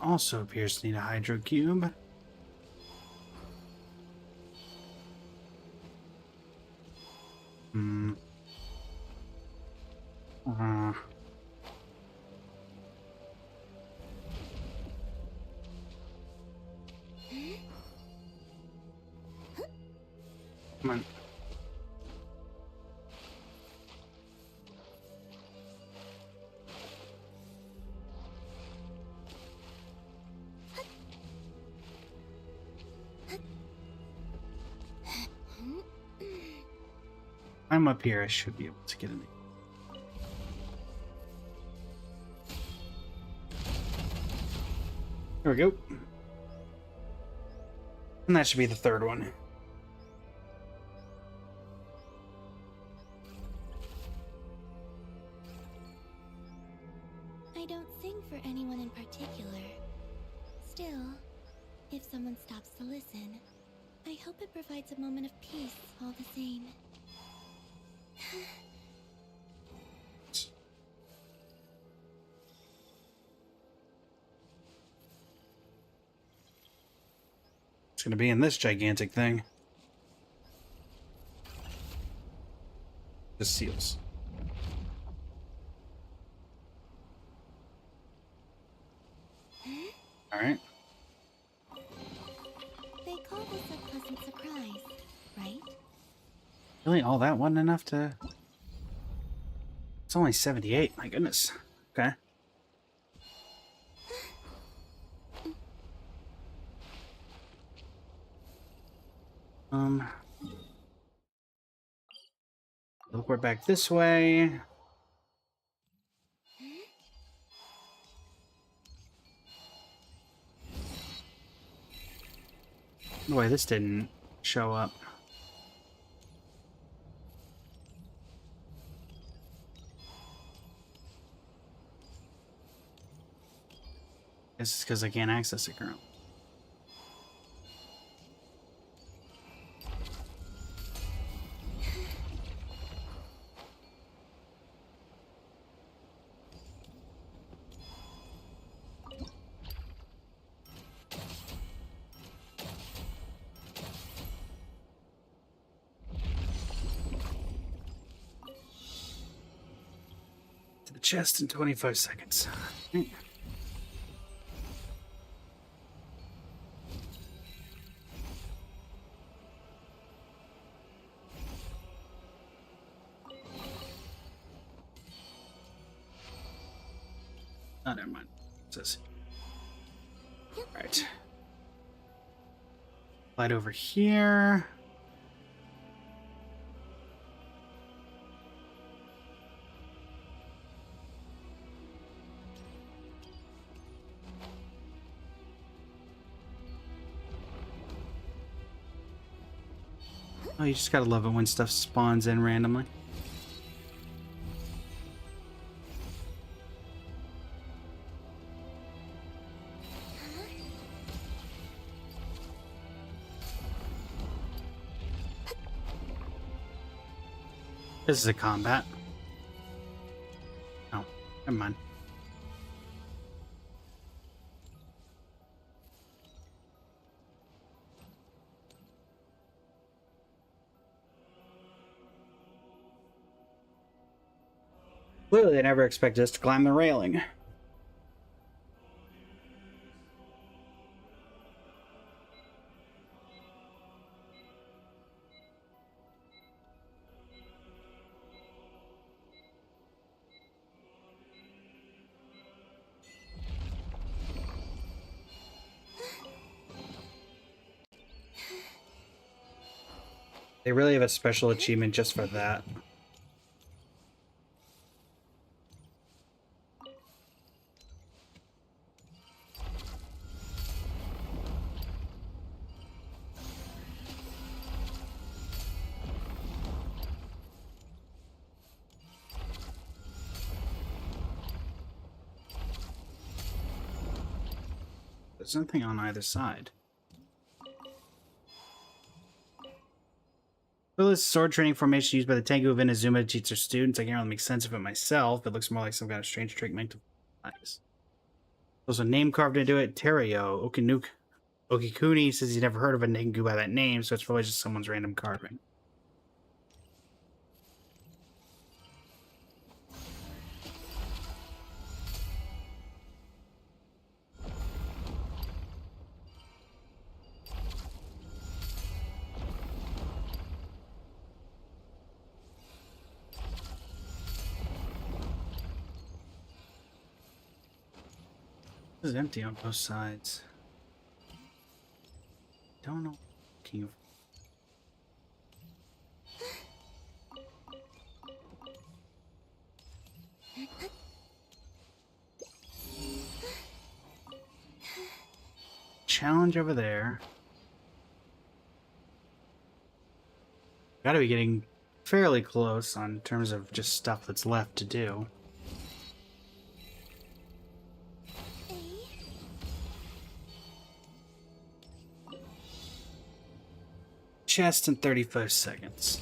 Also appears to need a hydro cube. Uh, Come on. I'm up here. I should be able to get in. There we go. And that should be the third one. I don't sing for anyone in particular. Still, if someone stops to listen, I hope it provides a moment of peace all the same. It's gonna be in this gigantic thing. The seals. Alright. They call this a pleasant surprise, right? Really? All that wasn't enough to... It's only 78. My goodness. Okay. Teleport back this way. Boy, this didn't show up. Guess it's because I can't access it currently. To the chest in 25 seconds. Oh, never mind. It says. Alright. Light over here. Oh, you just gotta love it when stuff spawns in randomly. This is a combat. Oh, never mind. Clearly, they never expected us to climb the railing. They really have a special achievement just for that. There's nothing on either side. So this sword training formation used by the Tengu of Inazuma to teach their students. I can't really make sense of it myself. It looks more like some kind of strange trick meant to eyes. There's a name carved into it, Terio. Okikuni says he's never heard of a Tengu by that name, so it's probably just someone's random carving. This is empty on both sides. Don't know. Can you? Challenge over there. Gotta be getting fairly close on terms of just stuff that's left to do. Chest in 35 seconds.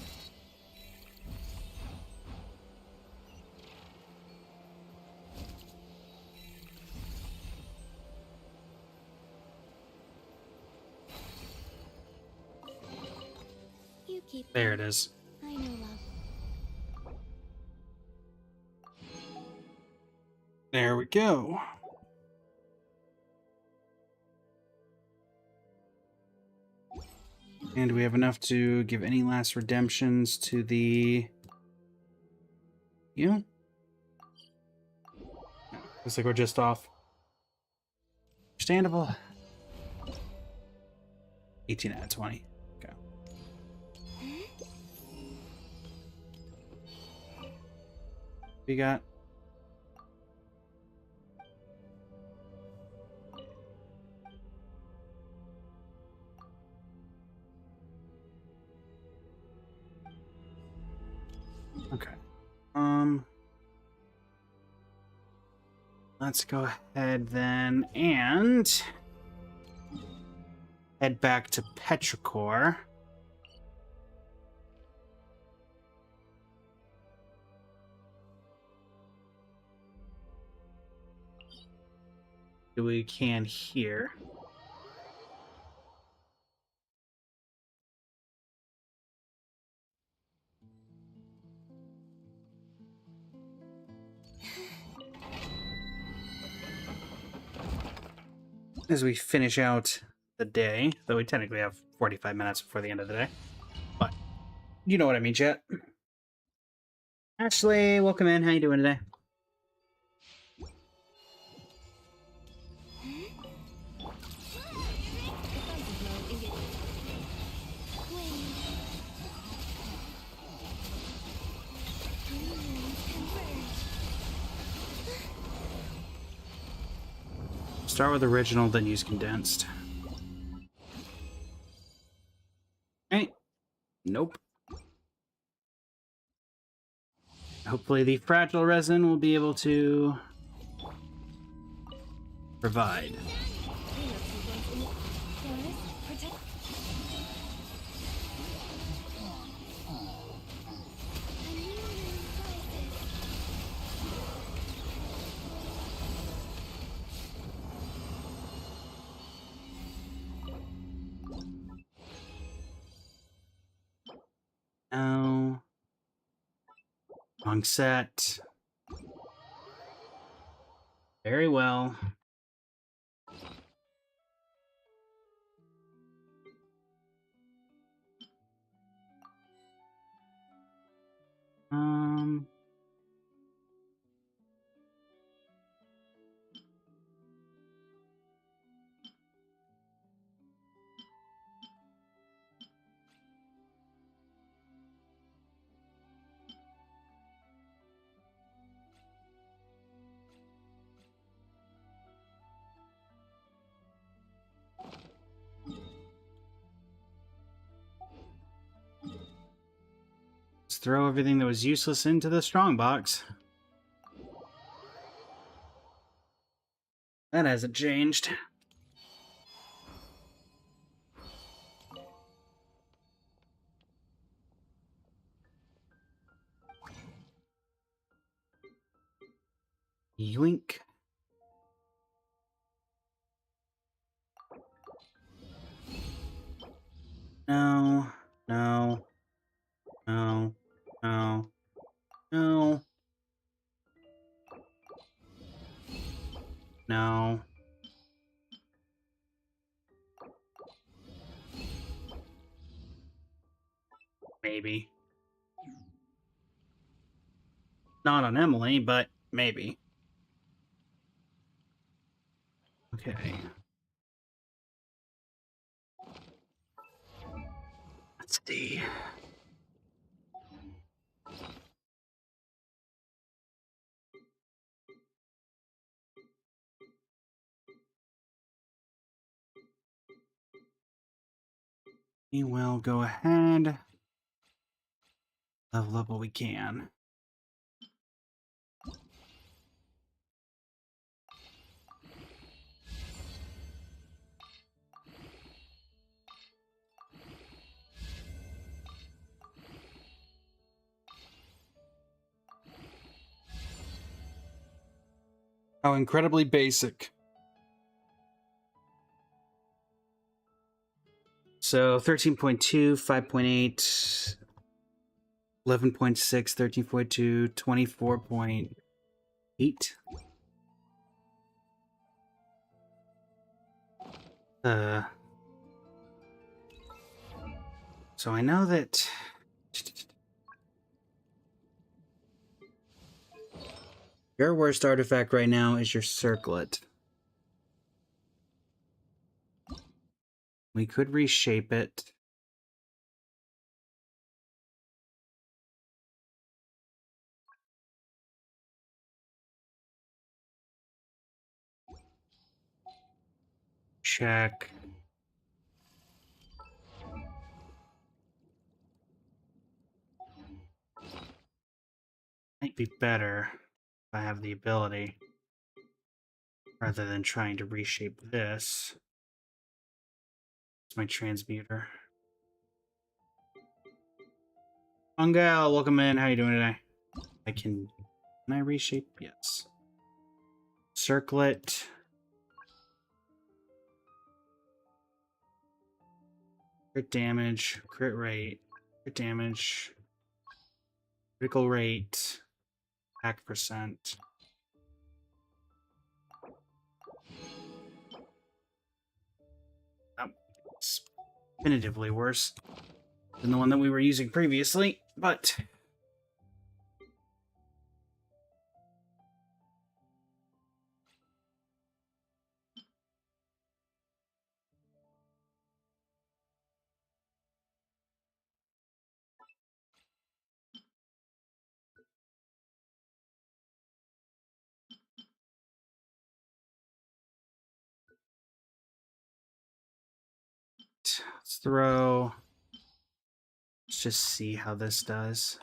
You keep There it is. I know, love. There we go. And we have enough to give any last redemptions to the... Yeah? Looks like we're just off. Understandable. 18 out of 20. Okay. We got... Okay. Let's go ahead then and head back to Petrichor. Do we can here. As we finish out the day, though we technically have 45 minutes before the end of the day. But you know what I mean, chat. Ashley, welcome in. How you doing today? Start with original, then use condensed. Hey. Nope. Hopefully the fragile resin will be able to provide. No. Wrong set. Very well. Let's throw everything that was useless into the strongbox. That hasn't changed. Yoink. No, no, no, no, no, no. Maybe. Not on Emily, but maybe. Okay. Let's see. We will go ahead. Level up what we can. How incredibly basic. So 13.2, 5.8, 11.6, 13.2, 24.8. So I know that your worst artifact right now is your circlet. We could reshape it. Check. Might be better if I have the ability, rather than trying to reshape this. It's my transmuter. Ungal, welcome in. How you doing today? Can I reshape? Yes. Circlet. Crit damage, crit rate, crit damage, critical rate, attack percent. It's definitively worse than the one that we were using previously, but let's throw. Let's just see how this does.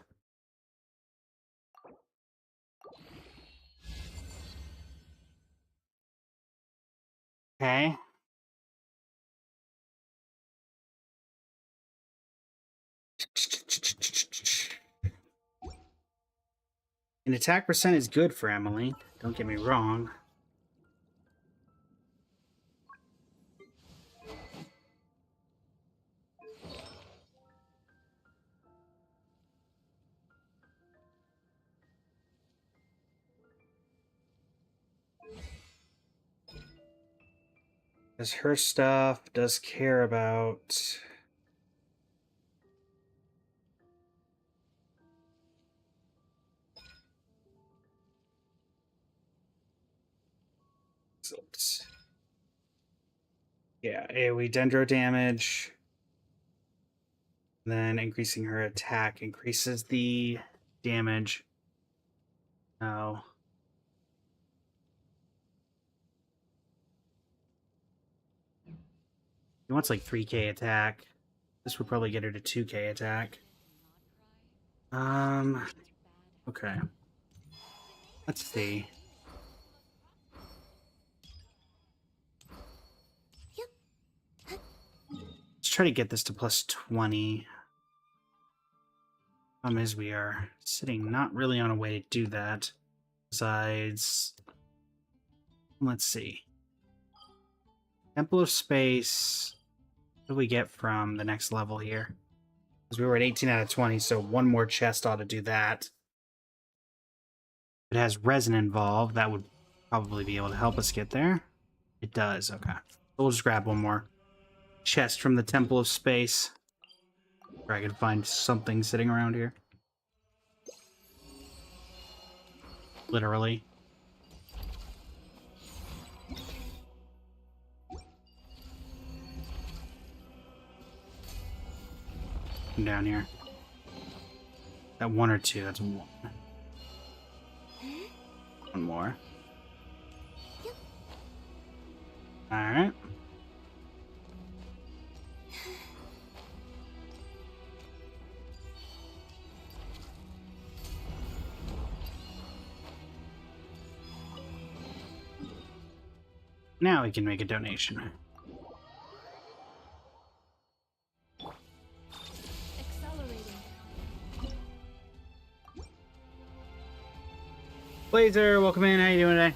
Okay. An attack percent is good for Emily. Don't get me wrong. Because her stuff does care about... Yeah, AoE dendro damage. Then increasing her attack increases the damage. Oh. He wants like 3k attack. This would probably get her to 2k attack. Okay. Let's see. Let's try to get this to plus 20. Problem is we are sitting not really on a way to do that. Besides, let's see. Temple of Space. What do we get from the next level here? Because we were at 18 out of 20, so one more chest ought to do that. If it has resin involved, that would probably be able to help us get there. It does, okay. We'll just grab one more chest from the Temple of Space. Or I can find something sitting around here. Literally. Come down here. That one or two, that's one. One more. Alright. Now we can make a donation. Accelerating. Blazer, welcome in. How you doing today?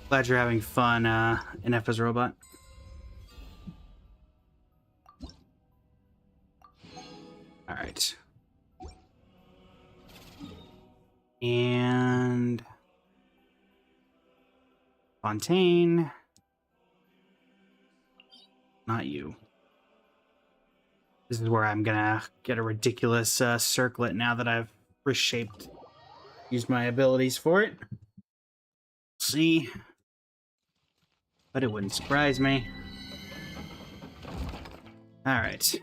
Glad you're having fun in F as a Robot. Alright. And Fontaine. Not you. This is where I'm gonna get a ridiculous circlet now that I've reshaped, used my abilities for it. See? But it wouldn't surprise me. Alright.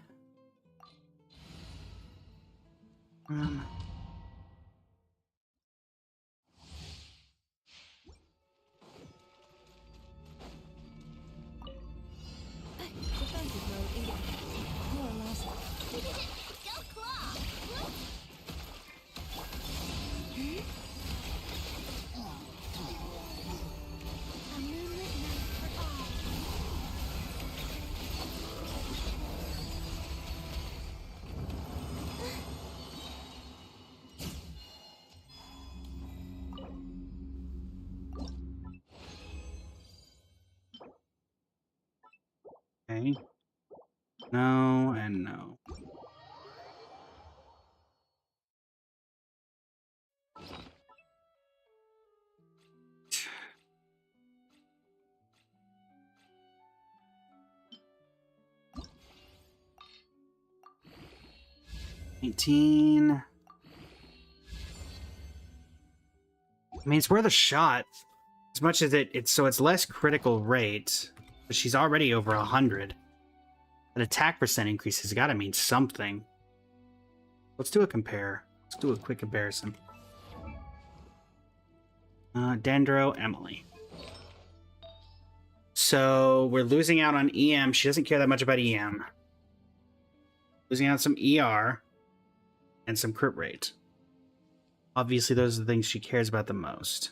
Defensive mode engaged. More or less. Go claw! A moonlit night for all. Okay. No and no. $18. I mean, it's worth a shot. As much as it's less critical rate, but she's already over 100. An attack percent increase has got to mean something. Let's do a compare. Let's do a quick comparison. Dendro, Emily. So we're losing out on EM. She doesn't care that much about EM. Losing out on some ER and some crit rate. Obviously, those are the things she cares about the most.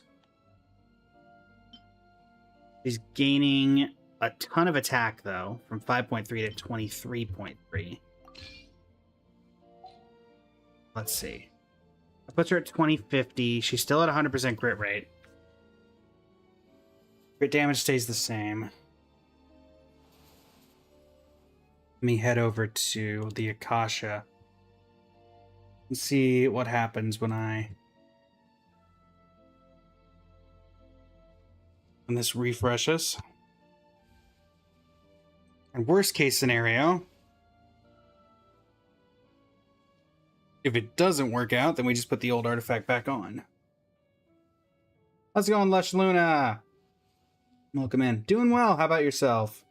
She's gaining a ton of attack, though, from 5.3 to 23.3. Let's see. That puts her at 2050. She's still at 100% crit rate. Crit damage stays the same. Let me head over to the Akasha and see what happens when this refreshes. And worst case scenario, if it doesn't work out, then we just put the old artifact back on. How's it going, Lush Luna? Welcome in. Doing well. How about yourself?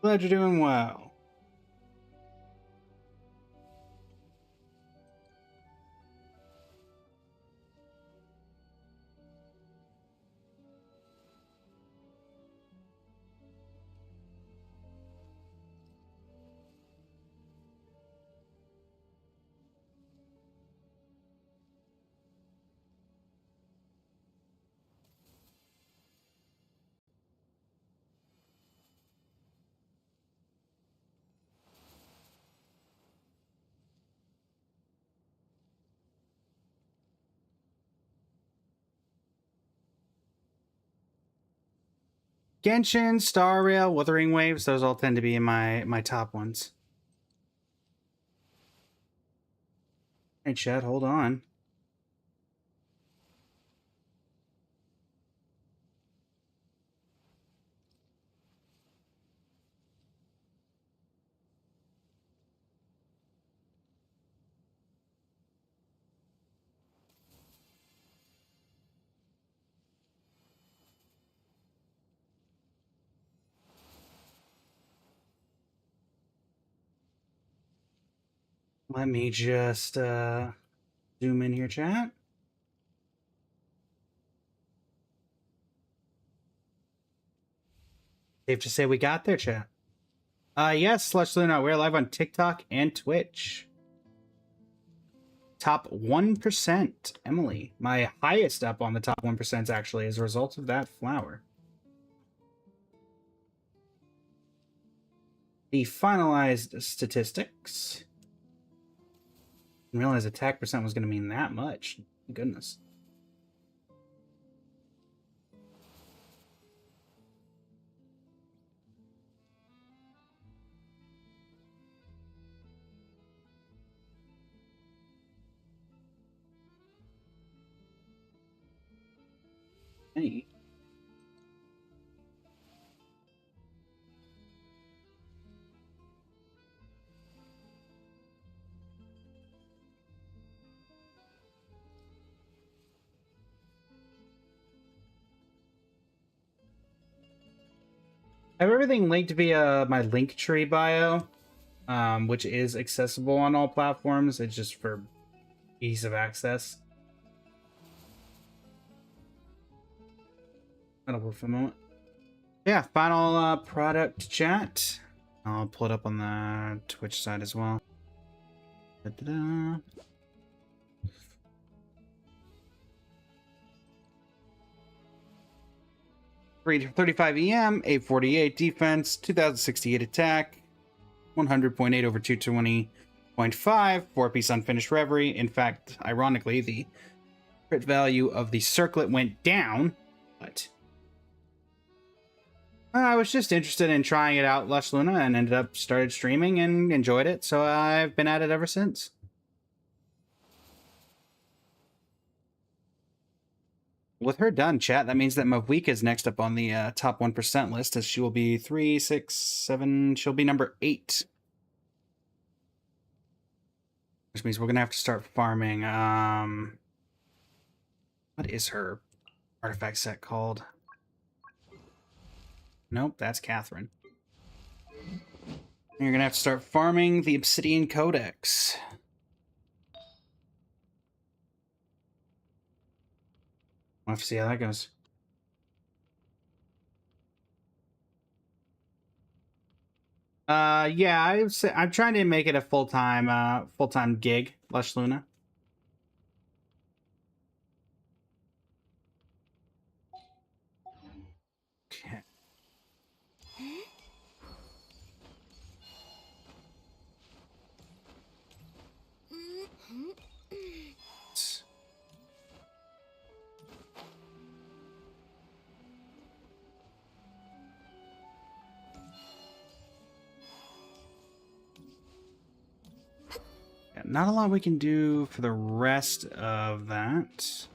Glad you're doing well. Genshin, Star Rail, Wuthering Waves, those all tend to be in my top ones. Hey, chat, hold on. Let me just zoom in here, chat. Safe to say we got there, chat. Yes, Slush Luna, we're live on TikTok and Twitch. Top 1%, Emily. My highest up on the top 1% actually as a result of that flower. The finalized statistics. Didn't realize attack percent was going to mean that much. Goodness. Hey. I have everything linked via my Linktree bio, which is accessible on all platforms. It's just for ease of access. That'll work for the moment. Yeah, final product chat. I'll pull it up on the Twitch side as well. Da-da-da. .335 EM, 848 defense, 2068 attack, 100.8 over 220.5, 4-piece unfinished reverie. In fact, ironically, the crit value of the circlet went down, but I was just interested in trying it out, Lush Luna, and ended up started streaming and enjoyed it, so I've been at it ever since. With her done, chat, that means that Mavwika is next up on the top 1% list, as she will be 3, 6, 7, she'll be number 8. Which means we're going to have to start farming, what is her artifact set called? Nope, that's Catherine. And you're going to have to start farming the Obsidian Codex. We'll have to see how that goes. Yeah, I'm trying to make it a full-time gig, Lush Luna. Okay. Yeah, not a lot we can do for the rest of that.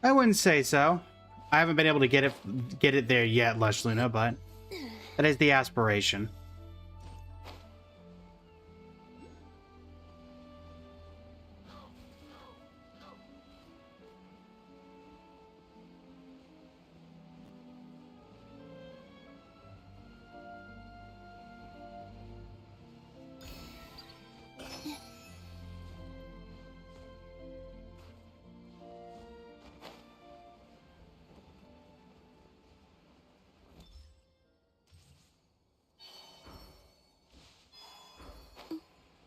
I wouldn't say so. I haven't been able to get it there yet, Lush Luna, but that is the aspiration.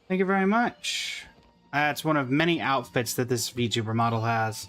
Thank you very much. That's one of many outfits that this VTuber model has.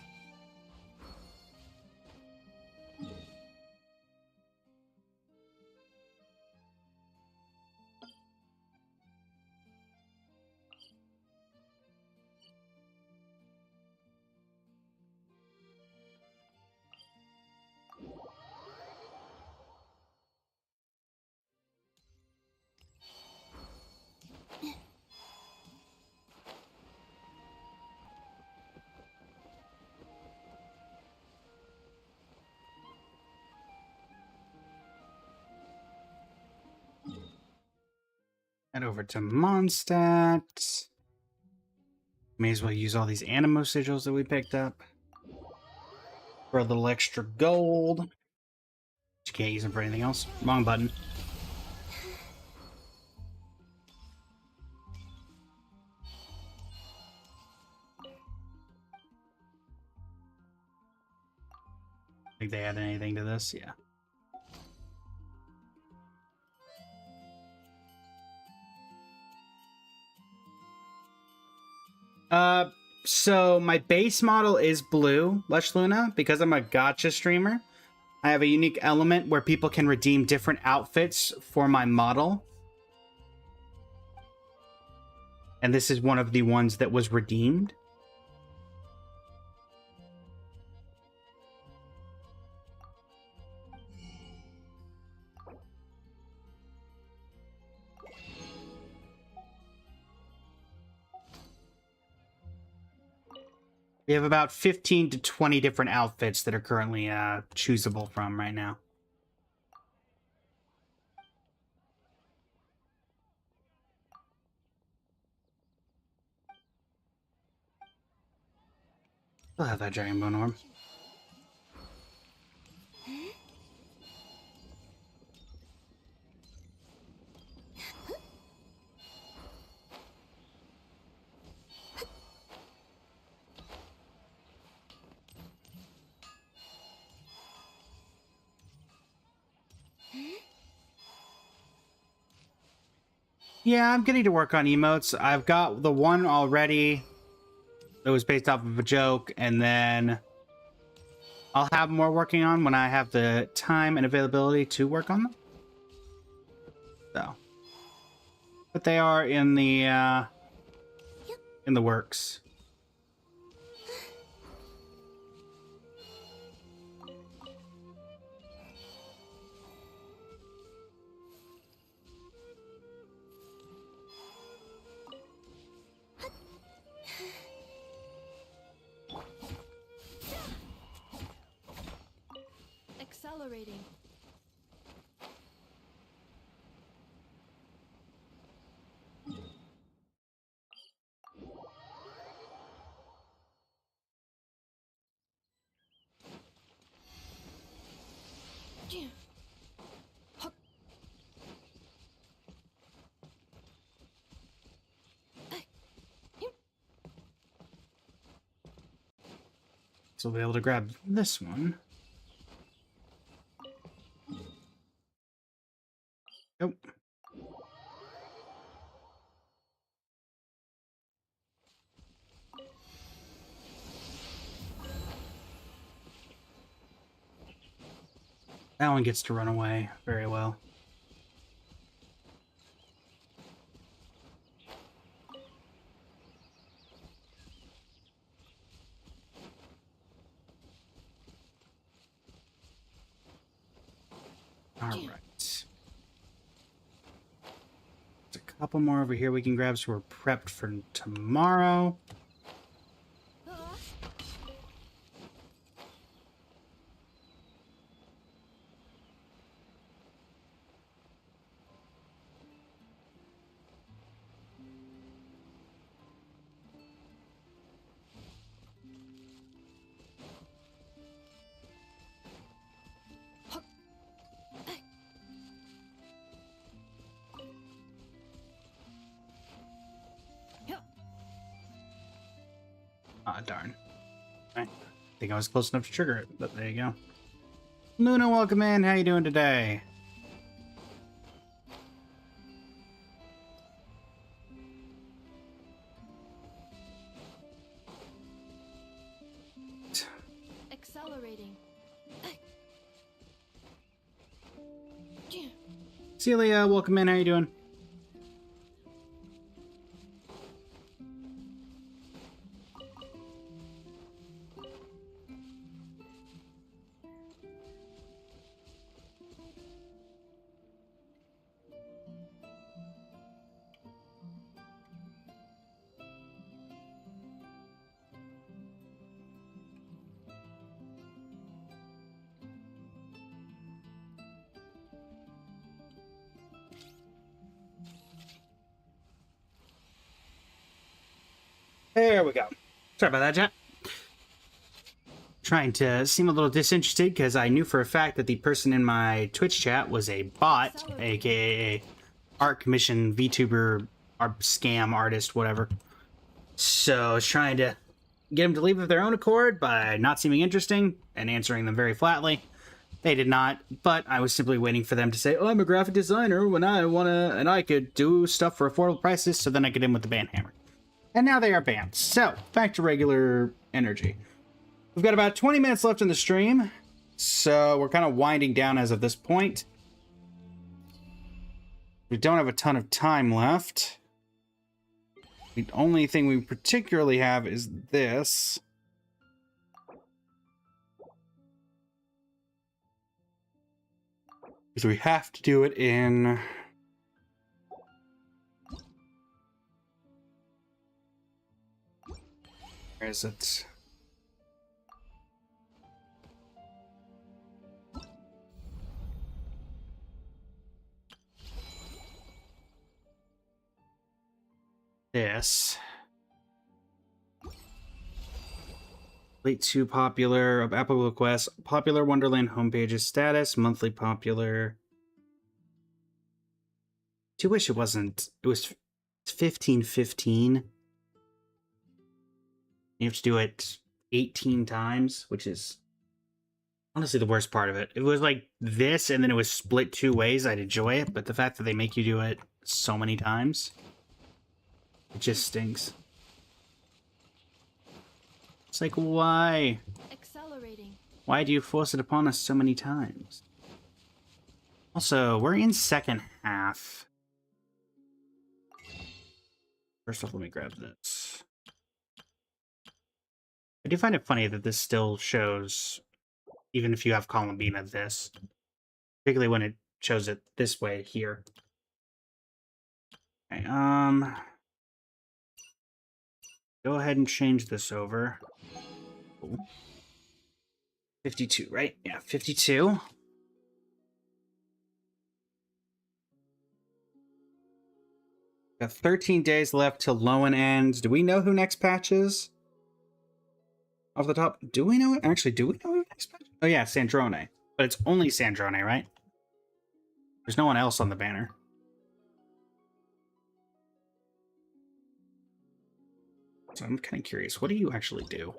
Head over to Mondstadt. May as well use all these Animo sigils that we picked up for a little extra gold. You can't use them for anything else. Wrong button. Think they added anything to this? Yeah. So my base model is blue, Lush Luna, because I'm a gacha streamer. I have a unique element where people can redeem different outfits for my model. And this is one of the ones that was redeemed. We have about 15 to 20 different outfits that are currently choosable from right now. Still have that Dragon Bone Orb. Yeah, I'm getting to work on emotes. I've got the one already that was based off of a joke, and then I'll have more working on when I have the time and availability to work on them. So, but they are in the works. Accelerating. So we'll be able to grab this one. Nope. That one gets to run away very well. All right. There's a couple more over here we can grab, so we're prepped for tomorrow. Ah, darn. Right. I think I was close enough to trigger it, but there you go. Luna, welcome in. How you doing today? Accelerating. Celia, welcome in. How you doing? There we go. Sorry about that, chat. Trying to seem a little disinterested because I knew for a fact that the person in my Twitch chat was a bot, aka a art commission VTuber, art scam artist, whatever. So I was trying to get them to leave of their own accord by not seeming interesting and answering them very flatly. They did not, but I was simply waiting for them to say, "Oh, I'm a graphic designer when I wanna, and I could do stuff for affordable prices," so then I get in with the ban hammer. And now they are banned. So, back to regular energy. We've got about 20 minutes left in the stream, so we're kind of winding down as of this point. We don't have a ton of time left. The only thing we particularly have is this. Because we have to do it in... Where is it? This. Late 2 popular of Apple requests. Popular Wonderland homepages status. Monthly popular. I do wish it wasn't. It was 1515. You have to do it 18 times, which is honestly the worst part of it. If it was like this and then it was split 2 ways, I'd enjoy it. But the fact that they make you do it so many times, it just stinks. It's like, why? Accelerating. Why do you force it upon us so many times? Also, we're in second half. First off, let me grab this. I do find it funny that this still shows, even if you have Columbina, this. Particularly when it shows it this way here. Okay, go ahead and change this over. Cool. 52, right? Yeah, 52. Got 13 days left till Lowen ends. Do we know who next patch is? Off the top, do we know it? Actually, do we know who next patch? Oh yeah, Sandrone. But it's only Sandrone, right? There's no one else on the banner. So I'm kind of curious. What do you actually do?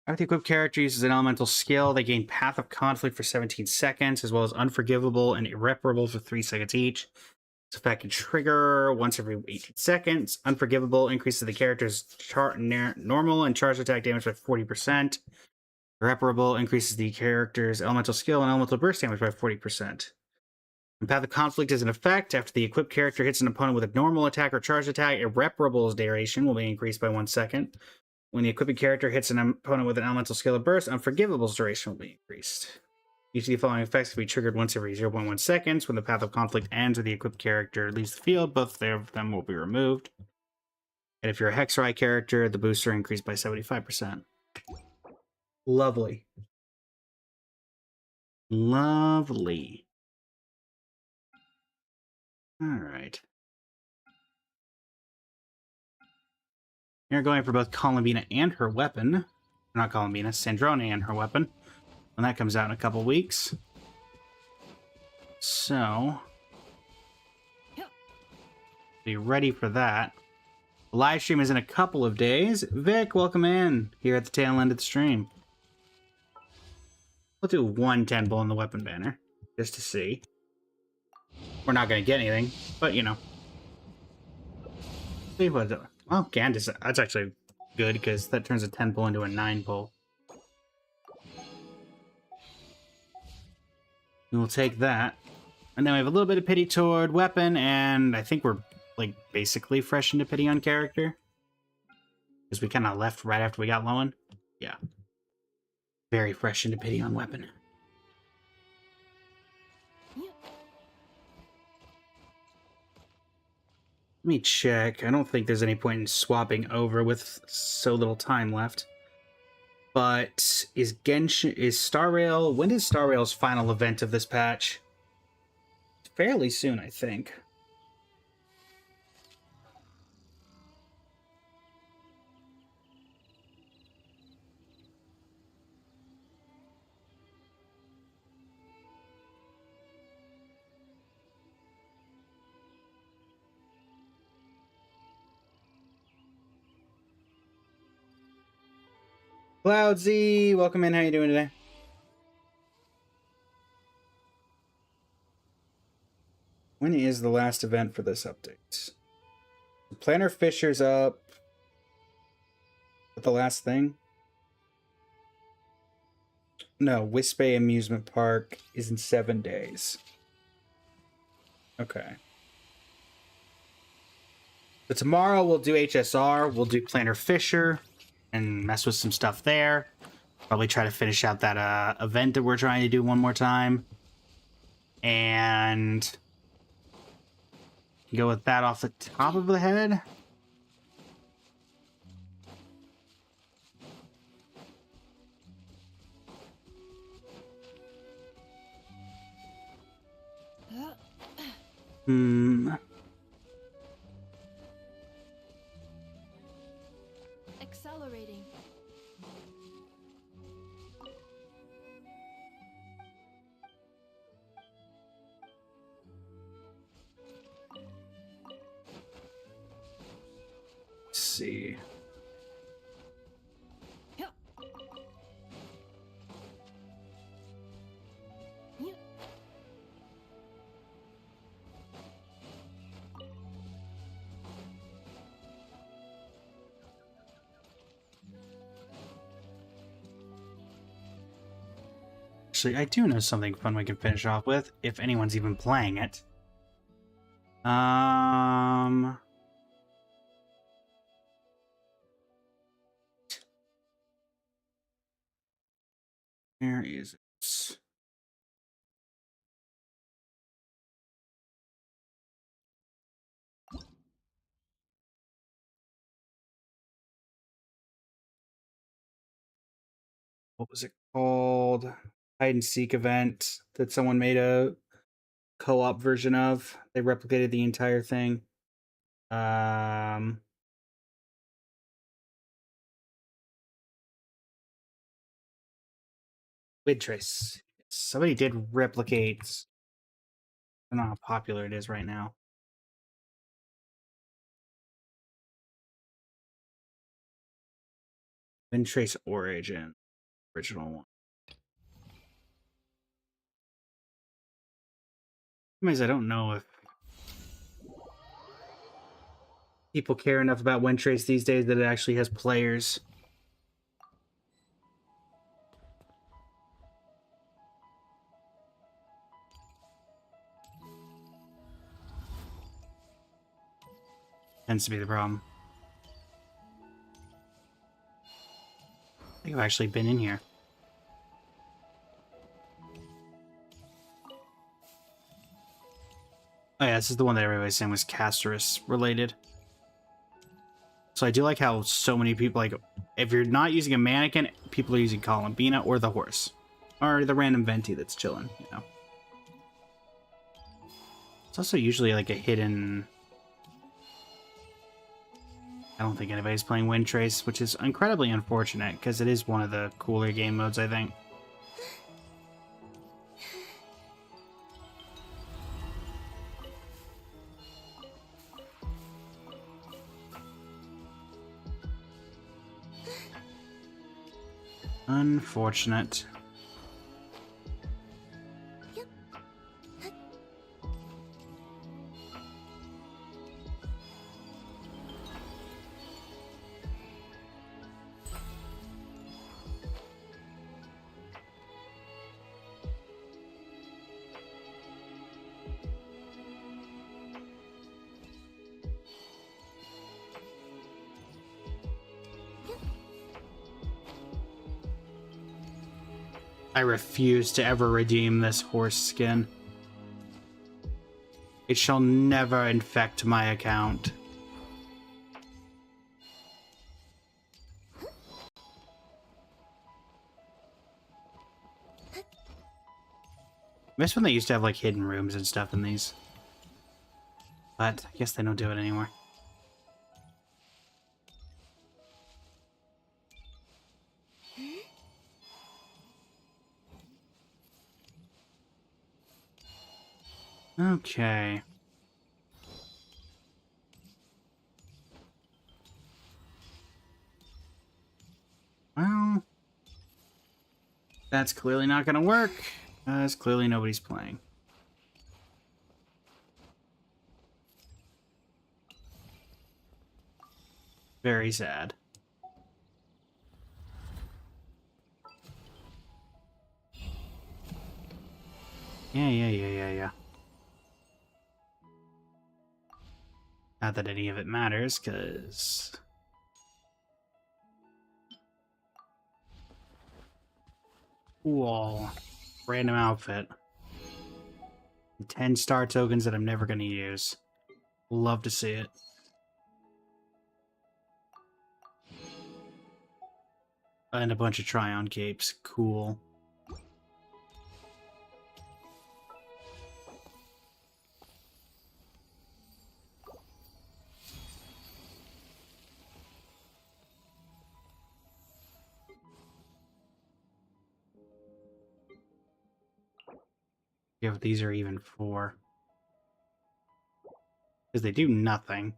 After the equipped character uses an elemental skill, they gain Path of Conflict for 17 seconds, as well as Unforgivable and Irreparable for 3 seconds each. This effect can trigger once every 18 seconds. Unforgivable increases the character's normal and charge attack damage by 40%. Irreparable increases the character's elemental skill and elemental burst damage by 40%. When Path of Conflict is in effect, after the equipped character hits an opponent with a normal attack or charge attack, Irreparable's duration will be increased by 1 second. When the equipped character hits an opponent with an elemental skill or burst, Unforgivable's duration will be increased. Each of the following effects can be triggered once every 0.1 seconds. When the Path of Conflict ends or the equipped character leaves the field, both of them will be removed. And if you're a Hexrai character, the booster increased by 75%. Lovely. Lovely. Alright. You're going for both Columbina and her weapon. Not Columbina, Sandrone and her weapon. When that comes out in a couple weeks. So, be ready for that. The live stream is in a couple of days. Vic, welcome in here at the tail end of the stream. We'll do one 10 bull in the weapon banner, just to see. We're not going to get anything, but you know. See what? Well, Gandis, that's actually good because that turns a 10 pull into a 9 pull. We'll take that. And then we have a little bit of pity toward weapon, and I think we're like basically fresh into pity on character. Because we kind of left right after we got Lowen. Yeah. Very fresh into pity on weapon. Let me check. I don't think there's any point in swapping over with so little time left. But is Genshin, is Star Rail, when is Star Rail's final event of this patch? Fairly soon, I think. Cloudsy, welcome in. How you doing today? When is the last event for this update? Planner Fisher's up. But the last thing? No, Wispay Amusement Park is in 7 days. Okay. So tomorrow we'll do HSR, we'll do Planner Fisher, and mess with some stuff there. Probably try to finish out that event that we're trying to do one more time. And go with that off the top of the head. Accelerating. Let's see. Yep. Yep. Actually, I do know something fun we can finish off with, if anyone's even playing it. Where is it? What was it called? Hide and seek event that someone made a co-op version of. They replicated the entire thing. Widtrace. Somebody did replicate. I don't know how popular it is right now. Widtrace Origin. Original one. Anyways, I don't know if people care enough about Widtrace these days that it actually has players. Tends to be the problem. I think I've actually been in here. Oh yeah, this is the one that everybody's saying was Casterus related. So I do like how so many people, like, if you're not using a mannequin, people are using Columbina or the horse. Or the random Venti that's chilling, you know. It's also usually like a hidden... I don't think anybody's playing Widtrace, which is incredibly unfortunate, because it is one of the cooler game modes, I think. Unfortunate. I refuse to ever redeem this horse skin. It shall never infect my account. I miss when they used to have like hidden rooms and stuff in these. But I guess they don't do it anymore. Okay. Well, That's clearly not going to work. It's clearly nobody's playing. Very sad. Yeah. Not that any of it matters, because... Cool. Random outfit. 10 star tokens that I'm never going to use. Love to see it. And a bunch of try-on capes. Cool. If these are even for. Because they do nothing.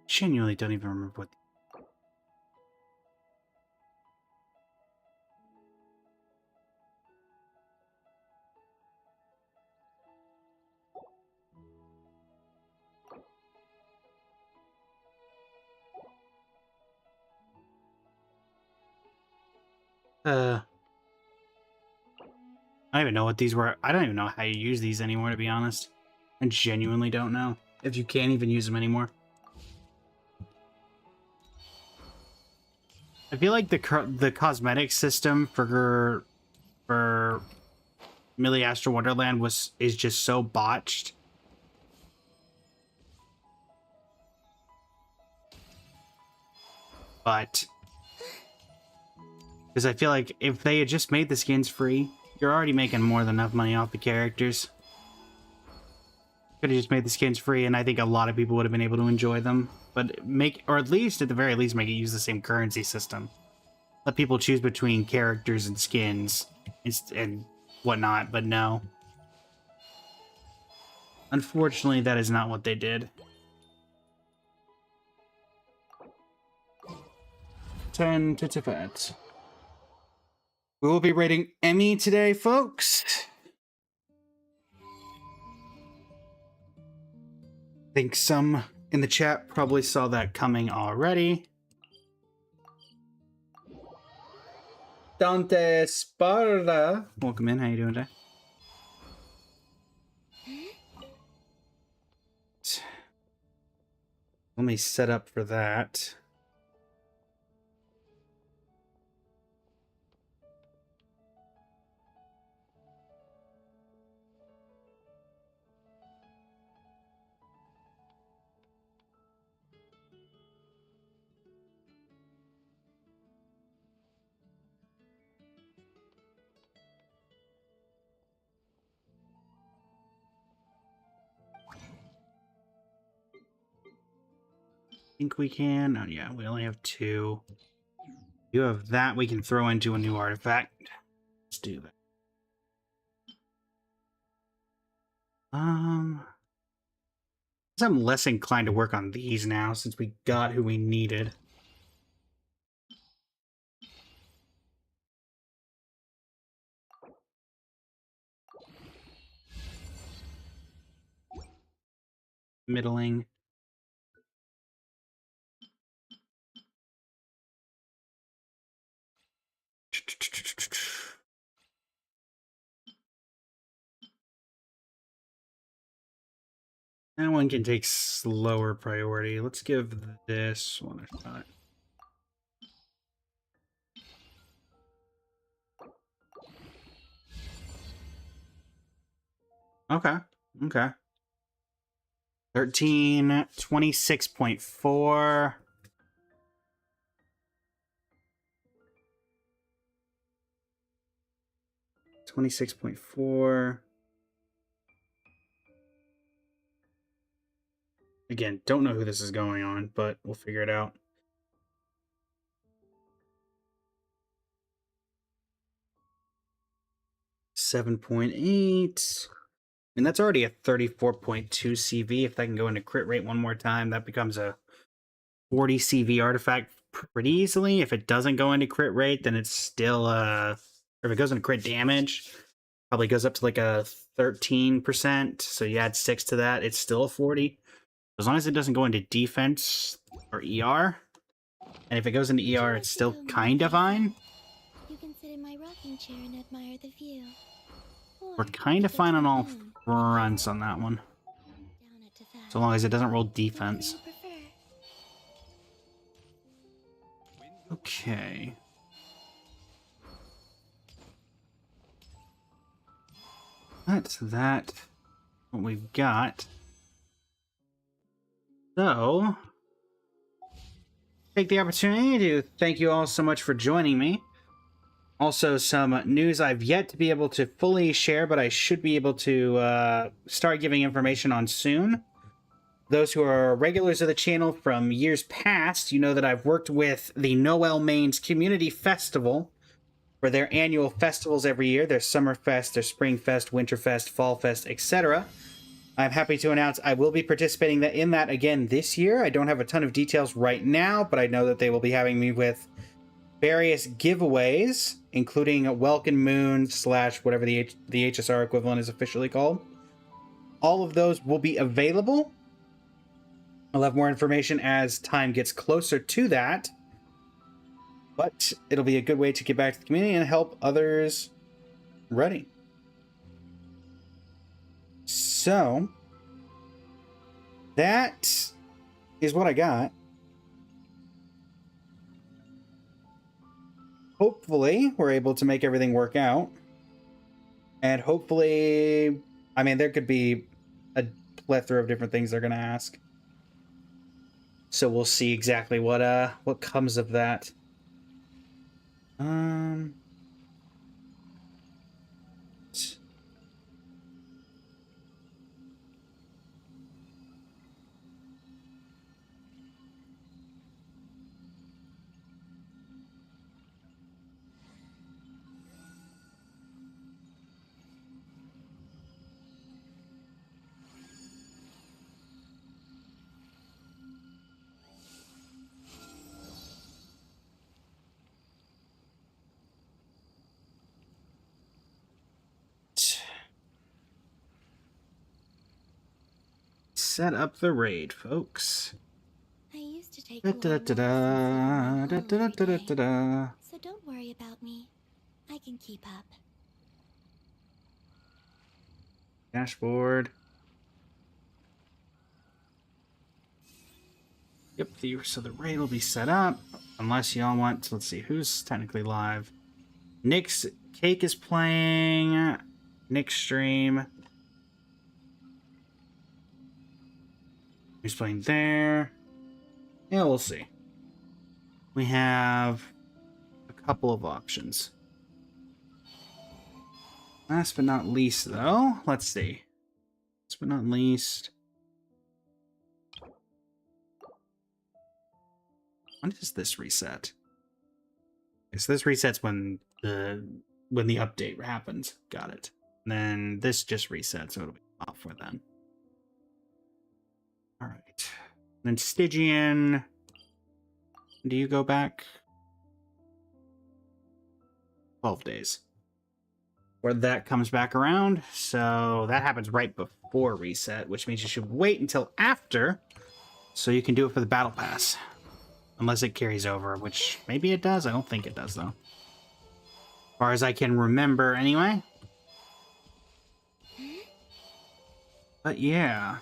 Genuinely don't even remember what. I don't even know what these were. I don't even know how you use these anymore, to be honest. I genuinely don't know if you can't even use them anymore. I feel like the cosmetic system for Millie Astro Wonderland is just so botched. But because I feel like if they had just made the skins free, you're already making more than enough money off the characters. Could have just made the skins free, and I think a lot of people would have been able to enjoy them. But or at least, at the very least, make it use the same currency system. Let people choose between characters and skins and whatnot, but no. Unfortunately, that is not what they did. 10 to Tibet. We will be rating Emmy today, folks. I think some in the chat probably saw that coming already. Dante Sparda. Welcome in. How you doing today? Let me set up for that. Think we can. Oh yeah, we only have 2. You have that we can throw into a new artifact. Let's do that. I'm less inclined to work on these now since we got who we needed. Middling. That one can take slower priority. Let's give this one a shot. Okay. Okay. 13, 26.4. Again, don't know who this is going on, but we'll figure it out. 7.8. And that's already a 34.2 CV. If that can go into crit rate one more time, that becomes a 40 CV artifact pretty easily. If it doesn't go into crit rate, then it's still or if it goes into crit damage, probably goes up to like a 13%. So you add 6 to that, it's still a 40. As long as it doesn't go into defense or ER. And if it goes into ER, it's still kind of fine. You can sit in my rocking chair and admire the view. Or We're kind of take a fine on trip all down. fronts on that one. Down it to that. So long as it doesn't roll Whatever you defense. prefer. Okay. That's that. What we've got. So, take the opportunity to thank you all so much for joining me. Also, some news I've yet to be able to fully share, but I should be able to start giving information on soon. Those who are regulars of the channel from years past, you know that I've worked with the Noel Mains Community Festival for their annual festivals every year, their Summerfest, their Springfest, Winterfest, Fallfest, etc. I'm happy to announce I will be participating in that again this year. I don't have a ton of details right now, but I know that they will be having me with various giveaways, including a Welkin Moon / whatever the HSR equivalent is officially called. All of those will be available. I'll have more information as time gets closer to that. But it'll be a good way to get back to the community and help others ready. So, that is what I got. Hopefully, we're able to make everything work out. And hopefully, I mean, there could be a plethora of different things they're going to ask. So we'll see exactly what comes of that. Set up the raid, folks. I used to take Da long da walks da da and da sit da alone da da every da day. da. So don't worry about me. I can keep up. Dashboard. Yep, so the raid will be set up. Unless y'all want to, let's see, who's technically live. Nick's Cake is playing. Nick's stream. Who's playing there? Yeah, we'll see. We have a couple of options. Last but not least, though, let's see. Last but not least. When does this reset? Okay, so this resets when the update happens. Got it. And then this just resets, so it'll be off for then. All right. Then Stygian. Do you go back? 12 days. Where that comes back around. So that happens right before reset, which means you should wait until after so you can do it for the battle pass. Unless it carries over, which maybe it does. I don't think it does, though. As far as I can remember, anyway. But yeah.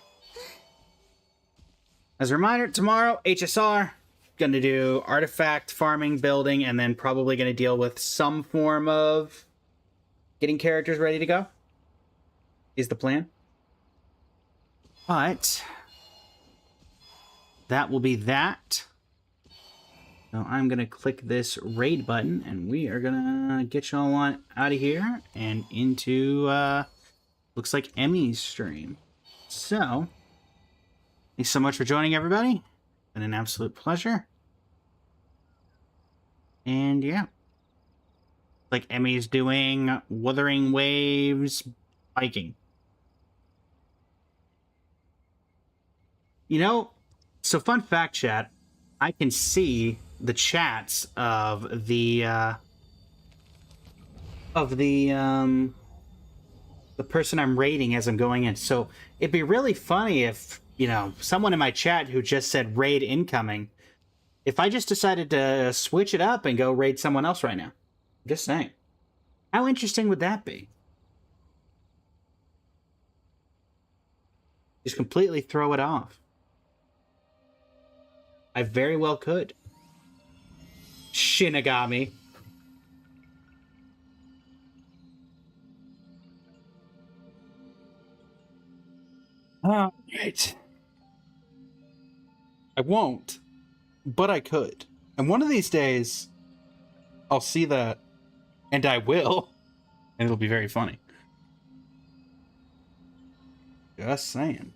As a reminder, tomorrow, HSR. Gonna do artifact farming, building, and then probably gonna deal with some form of getting characters ready to go. Is the plan. But that will be that. So I'm going to click this raid button, and we are going to get y'all on out of here and into, looks like Emmy's stream. So, thanks so much for joining, everybody. It's been an absolute pleasure. And yeah. like Emmy's doing Wuthering Waves biking. You know, so fun fact, chat, I can see the chats of the person I'm raiding as I'm going in. So it'd be really funny if, you know, someone in my chat who just said raid incoming, if I just decided to switch it up and go raid someone else right now. I'm just saying. How interesting would that be? Just completely throw it off. I very well could. Shinigami. All right. I won't, but I could. And one of these days, I'll see that, and I will, and it'll be very funny. Just saying.